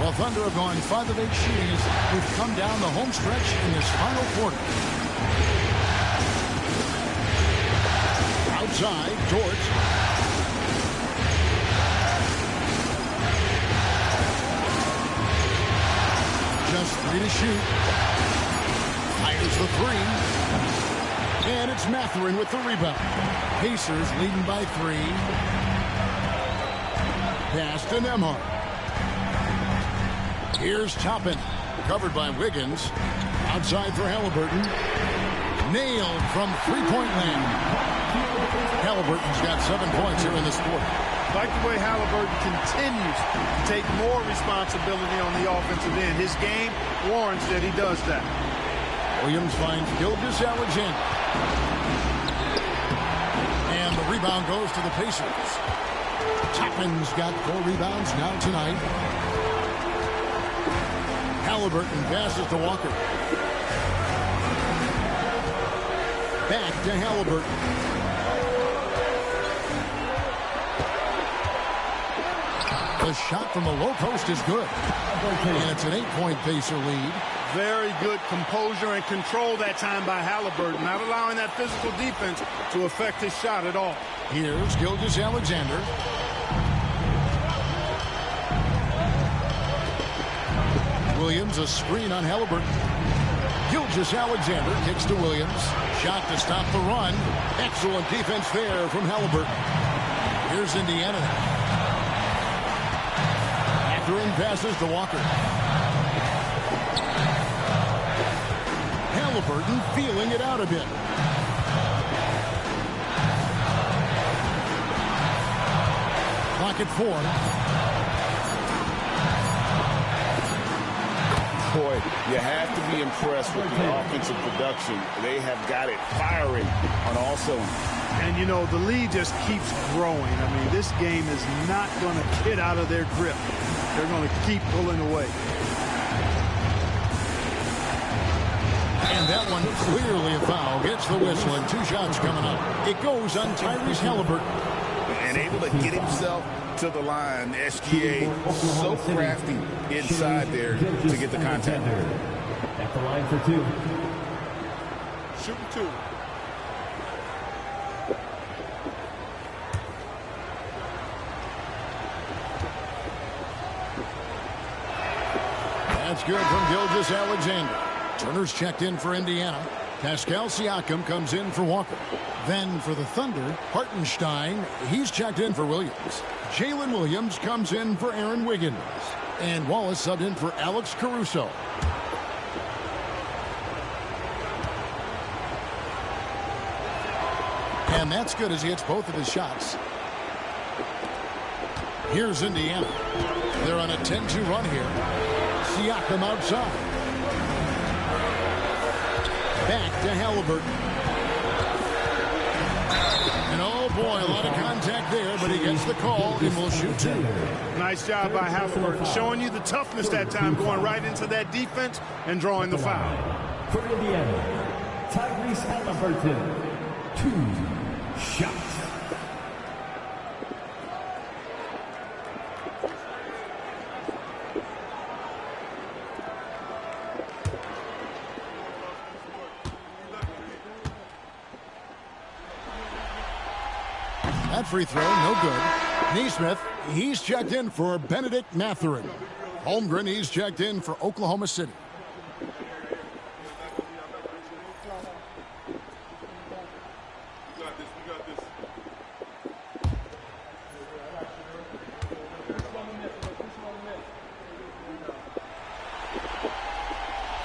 Well, Thunder have gone 5 of 8 shooting as we've come down the home stretch in this final quarter. Outside, Dort. Just 3 to shoot. Fires the 3. And it's Mathurin with the rebound. Pacers leading by 3. Pass to Nembhard. Here's Toppin. Covered by Wiggins. Outside for Halliburton. Nailed from three-point land. Halliburton's got 7 points here in this quarter. Like the way Halliburton continues to take more responsibility on the offensive end. His game warrants that he does that. Williams finds Gilgeous-Alexander. And the rebound goes to the Pacers. Toppin's got 4 rebounds now tonight. Halliburton passes to Walker. Back to Halliburton. The shot from the low post is good. And it's an 8-point Pacer lead. Very good composure and control that time by Halliburton, not allowing that physical defense to affect his shot at all. Here's Gilgeous-Alexander. Williams, a screen on Halliburton. Gilgeous-Alexander kicks to Williams. Shot to stop the run. Excellent defense there from Halliburton. Here's Indiana. Mathurin passes to Walker. Halliburton feeling it out a bit. at 4. Boy, you have to be impressed with the offensive production. They have got it firing on all cylinders. And, you know, the lead just keeps growing. I mean, this game is not going to get out of their grip. They're going to keep pulling away. And that one clearly a foul. Gets the whistle and 2 shots coming up. It goes on Tyrese Halliburton. And able to get himself to the line. SGA so crafty inside there to get the contact. At the line for 2. Shooting 2. That's good from Gilgeous-Alexander. Turner's checked in for Indiana. Pascal Siakam comes in for Walker. Then for the Thunder, Hartenstein, he's checked in for Williams. Jalen Williams comes in for Aaron Wiggins. And Wallace subbed in for Alex Caruso. And that's good as he hits both of his shots. Here's Indiana. They're on a 10-2 run here. Siakam outside. Back to Halliburton. And oh boy, a lot of contact there, but he gets the call and will shoot 2. Nice job by Halliburton, showing you the toughness that time, going right into that defense and drawing the foul. For Indiana, Tyrese Halliburton, 2 shots. That free throw, no good. Neesmith, he's checked in for Benedict Mathurin. Holmgren, he's checked in for Oklahoma City.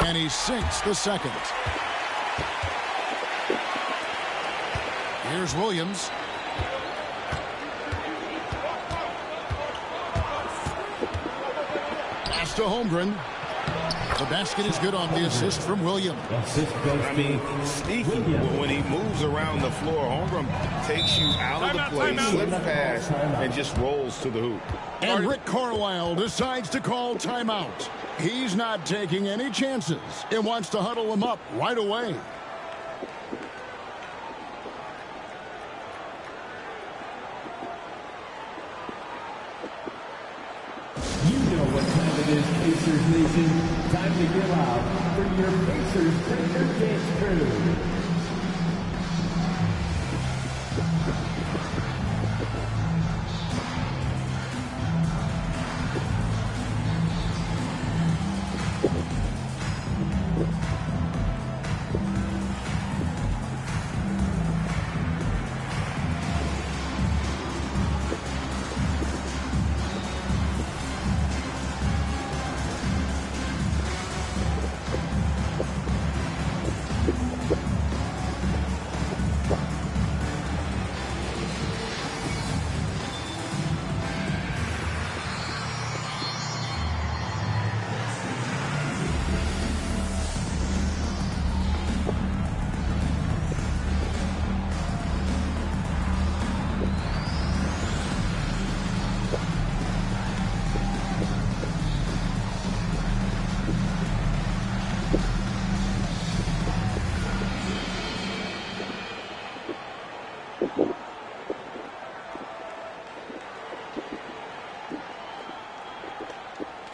And he sinks the second. Here's Williams. Pass to Holmgren. The basket is good on the assist from Williams. I mean, sneaky. When he moves around the floor, Holmgren takes you out of the play, slips past, and just rolls to the hoop. And Rick Carlisle decides to call timeout. He's not taking any chances and wants to huddle him up right away. You know what time it is, Pacers Nation. Time to get out for your Pacers Premier Dance Crew.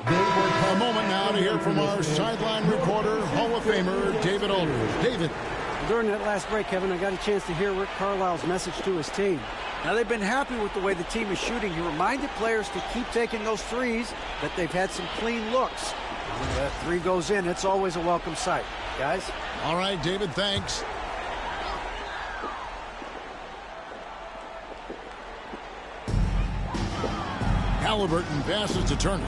A moment now to hear from our sideline reporter, Hall of Famer David Aldridge. David. During that last break, Kevin, I got a chance to hear Rick Carlisle's message to his team. Now, they've been happy with the way the team is shooting. He reminded players to keep taking those threes, that they've had some clean looks. When that three goes in, it's always a welcome sight. Guys? All right, David, thanks. Halliburton passes to Turner.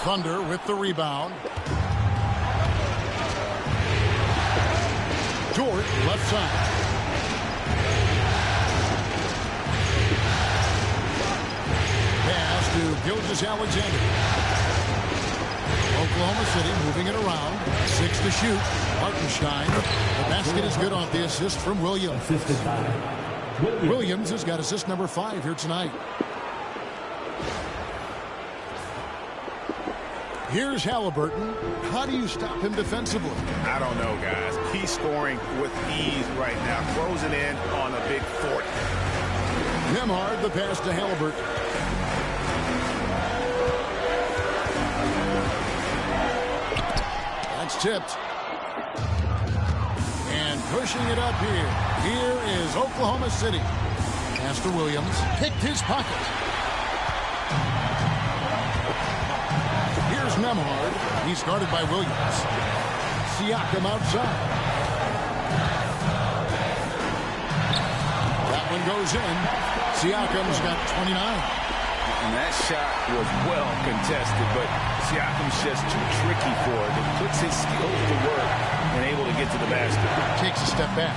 Thunder with the rebound. Dort, left side. Pass to Gilgeous-Alexander. Oklahoma City moving it around. 6 to shoot. Hartenstein. The basket is good off the assist from Williams. Williams has got assist number 5 here tonight. Here's Halliburton. How do you stop him defensively? I don't know, guys. He's scoring with ease right now, closing in on a big 40. Nembhard, the pass to Halliburton. That's tipped. And pushing it up here. Here is Oklahoma City. Pass to Williams. Picked his pocket. Here's Nembhard. He's guarded by Williams. Siakam outside. That one goes in. Siakam's got 29. And that shot was well contested, but Siakam's just too tricky for it. It puts his skills to work and able to get to the basket. Takes a step back.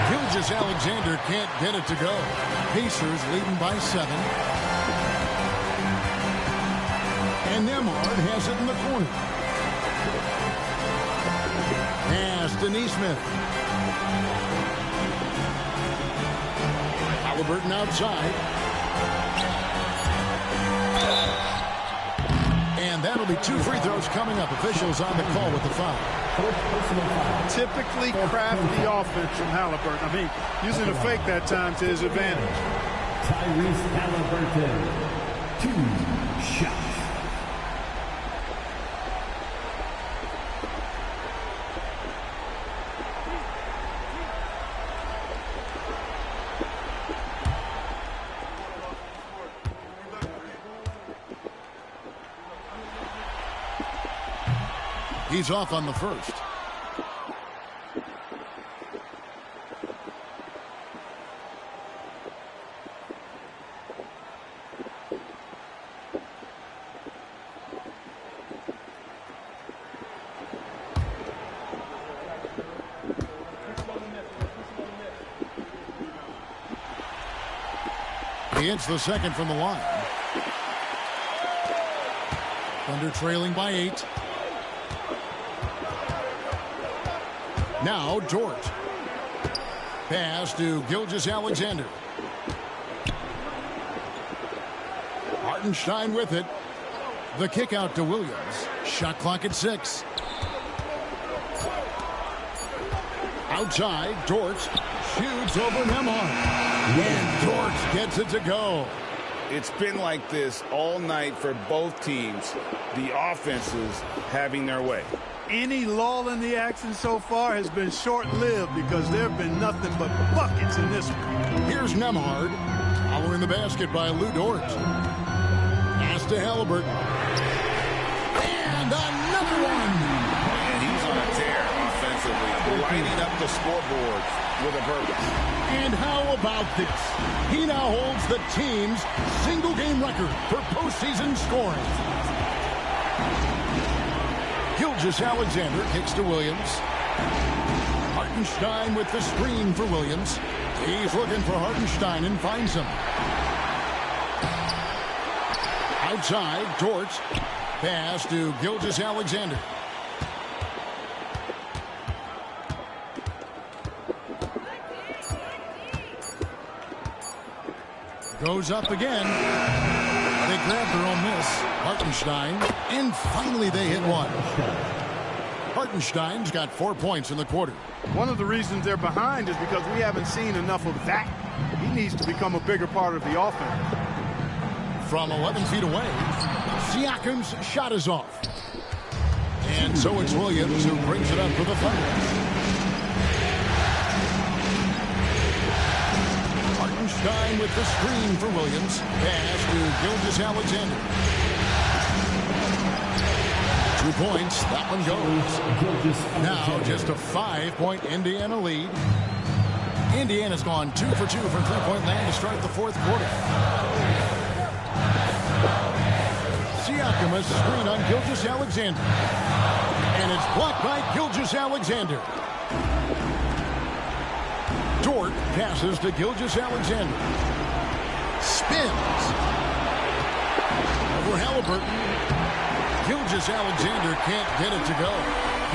Gilgeous-Alexander can't get it to go. Pacers leading by 7. And Nembhard has it in the corner. Pass to Nesmith. Halliburton outside. And that'll be 2 free throws coming up. Officials on the call with the foul. Typically crafty offense from Halliburton. I mean, using a fake that time to his advantage. Tyrese Halliburton, 2 shots. He's off on the first. He hits the second from the line. Thunder trailing by 8. Now Dort. Pass to Gilgeous-Alexander. Hartenstein with it. The kick out to Williams. Shot clock at 6. Outside, Dort shoots over Nembhard. And Dort gets it to go. It's been like this all night for both teams. The offenses having their way. Any lull in the action so far has been short-lived because there have been nothing but buckets in this one. Here's Nembhard. Following the basket by Lou Dort. Pass to Halliburton. And another one. And he's on a tear offensively, lighting up the scoreboard with a purpose. And how about this? He now holds the team's single-game record for postseason scoring. Gilgeous-Alexander kicks to Williams. Hartenstein with the screen for Williams. He's looking for Hartenstein and finds him. Outside, Dort. Pass to Gilgeous-Alexander. Goes up again. They grab their own miss. Hartenstein. And finally they hit one. Hartenstein's got 4 points in the quarter. One of the reasons they're behind is because we haven't seen enough of that. He needs to become a bigger part of the offense. From 11 feet away, Siakam's shot is off. And so it's Williams who brings it up for the Thunder. Hartenstein with the screen for Williams. Pass to Gilgeous-Alexander. 2 points. That one goes. Now just a 5-point Indiana lead. Indiana's gone 2 for 2 from three-point land to start the fourth quarter. Siakam has a screen on Gilgeous-Alexander. And it's blocked by Gilgeous-Alexander. Dort passes to Gilgeous-Alexander. Spins. Over Halliburton. Gilgeous-Alexander can't get it to go.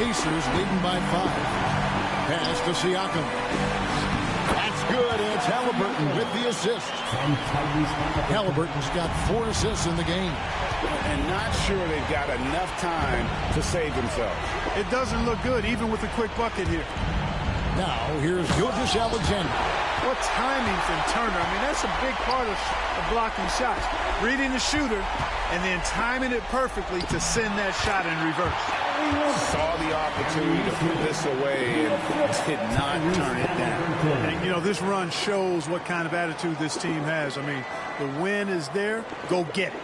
Pacers leading by 5. Pass to Siakam. That's good. It's Halliburton with the assist. Halliburton's got 4 assists in the game. And not sure they've got enough time to save themselves. It doesn't look good, even with a quick bucket here. Now, here's Gilgeous-Alexander. What timing from Turner. I mean, that's a big part of blocking shots. Reading the shooter and then timing it perfectly to send that shot in reverse. Saw the opportunity to put this away and did not turn it down. And, you know, this run shows what kind of attitude this team has. I mean, the win is there. Go get it.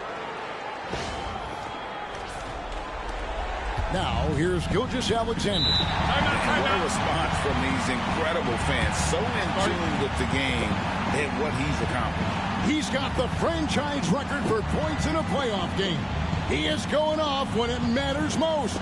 Now, here's Gilgeous-Alexander. What a response from these incredible fans. So in tune with the game and what he's accomplished. He's got the franchise record for points in a playoff game. He is going off when it matters most.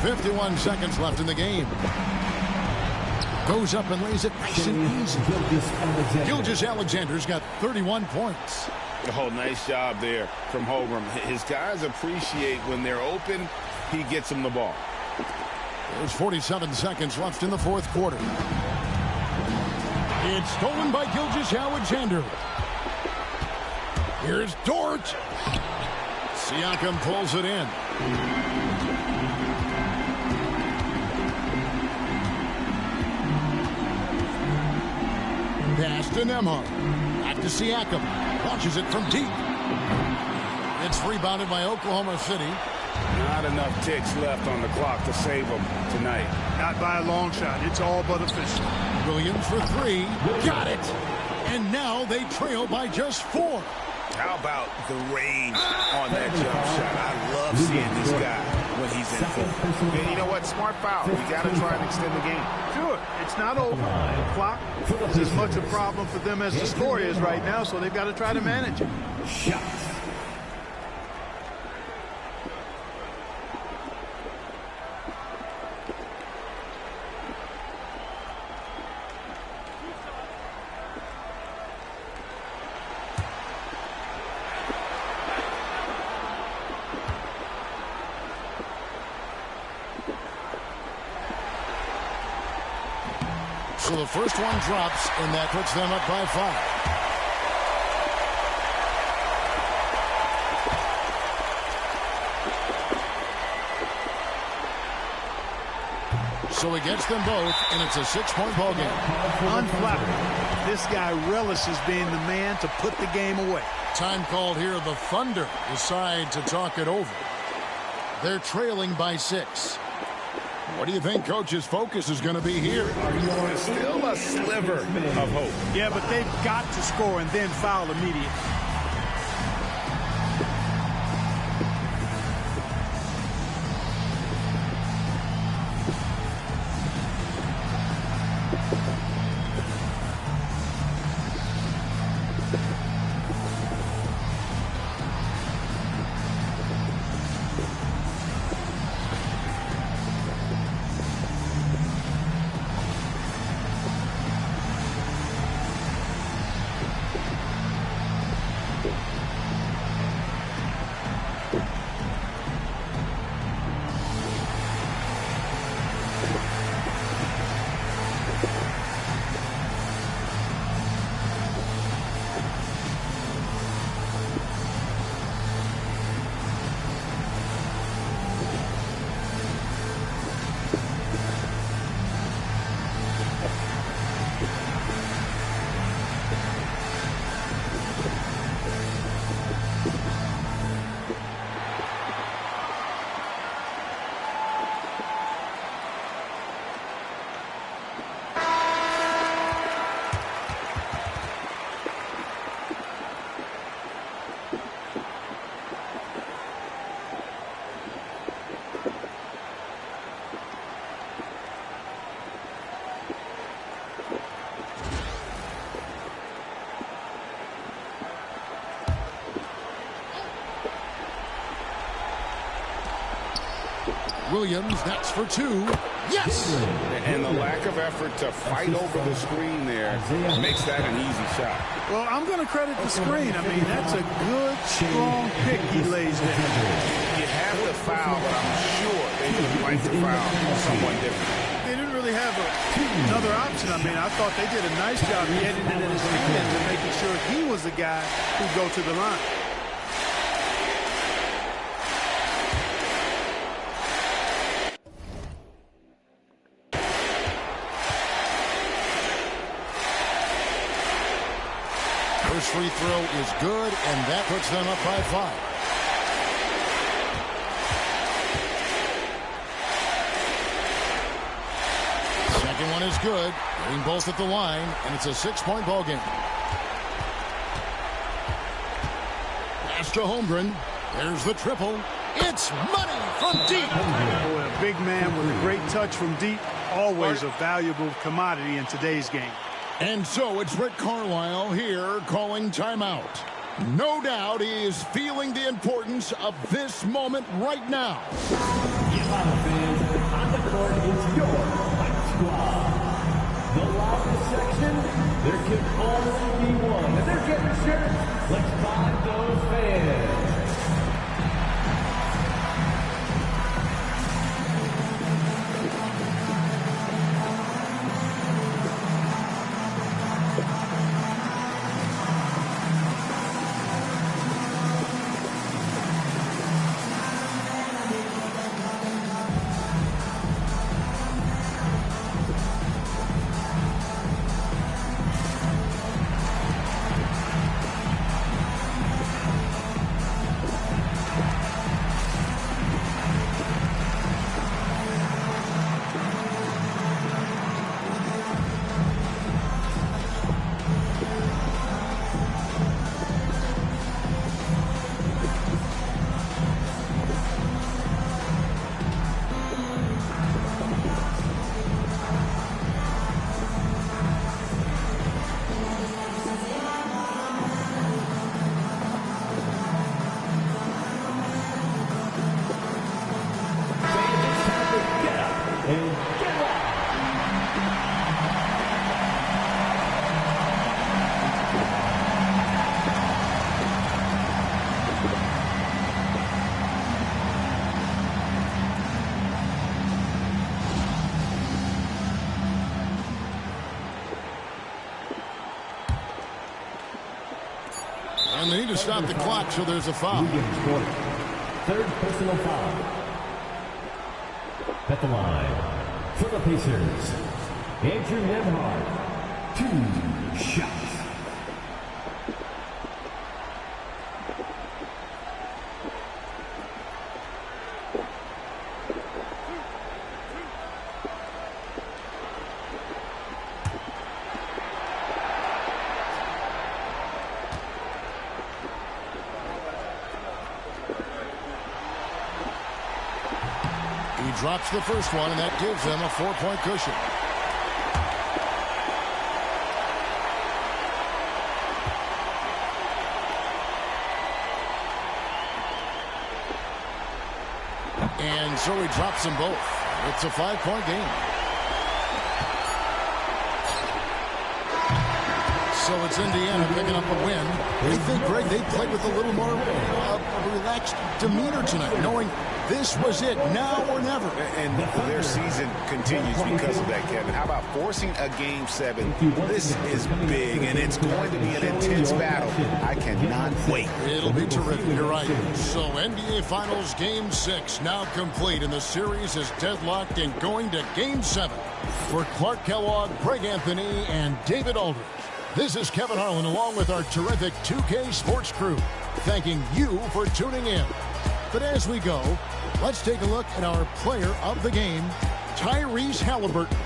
.51 seconds left in the game. Goes up and lays it nice and easy. Gilgeous-Alexander's got 31 points. Oh, nice job there from Holmgren. His guys appreciate when they're open, he gets them the ball. There's 47 seconds left in the fourth quarter. It's stolen by Gilgeous-Alexander. Here's Dort. Siakam pulls it in. Pass to Nembhard. Back to Siakam. Launches it from deep. It's rebounded by Oklahoma City. Not enough ticks left on the clock to save them tonight. Not by a long shot. It's all but official. Williams for 3. Got it. And now they trail by just 4. How about the range on that jump shot? I love seeing this guy when he's in full. And you know what? Smart foul. You got to try and extend the game. Sure. It's not over. The clock is as much a problem for them as the score is right now, so they've got to try to manage it. Shots. So the first one drops, and that puts them up by 5. So he gets them both, and it's a 6-point ball game. Unflappable. This guy relishes being the man to put the game away. Time called here. The Thunder decide to talk it over. They're trailing by 6. What do you think Coach's focus is going to be here? Still a sliver of hope. Yeah, but they've got to score and then foul immediately. Williams, that's for two. Yes! And the lack of effort to fight over the screen there makes that an easy shot. Well, I'm going to credit the screen. I mean, that's a good, strong pick he lays there. You have to foul, but I'm sure they would like to foul someone different. They didn't really have another option. I mean, I thought they did a nice job getting it in his hands and making sure he was the guy who'd go to the line. First free throw is good, and that puts them up by 5. Second one is good. Getting both at the line, and it's a 6-point ball game. Pass to Holmgren. There's the triple. It's money from deep. Boy, a big man with a great touch from deep. Always a valuable commodity in today's game. And so it's Rick Carlisle here calling timeout. No doubt he is feeling the importance of this moment right now. On the court is your Fight Squad. The loudest section, there can only be one. And they're getting shirts. Let's find those fans. And they need to stop the clock, so there's a foul. Third personal foul. At the line, for the Pacers, Andrew Nembhard. 2 shots. drops the first one, and that gives them a 4-point cushion. And so he drops them both. It's a 5-point game. So it's Indiana picking up a win. I think, Greg, they played with a little more relaxed demeanor tonight, knowing this was it, now or never. And their season continues because of that, Kevin. How about forcing a Game 7? This is big, and it's going to be an intense battle. I cannot wait. It'll be terrific. You're right. So NBA Finals Game 6 now complete, and the series is deadlocked and going to Game 7. For Clark Kellogg, Greg Anthony, and David Aldridge, this is Kevin Harlan along with our terrific 2K Sports crew, thanking you for tuning in. But as we go, let's take a look at our player of the game, Tyrese Halliburton.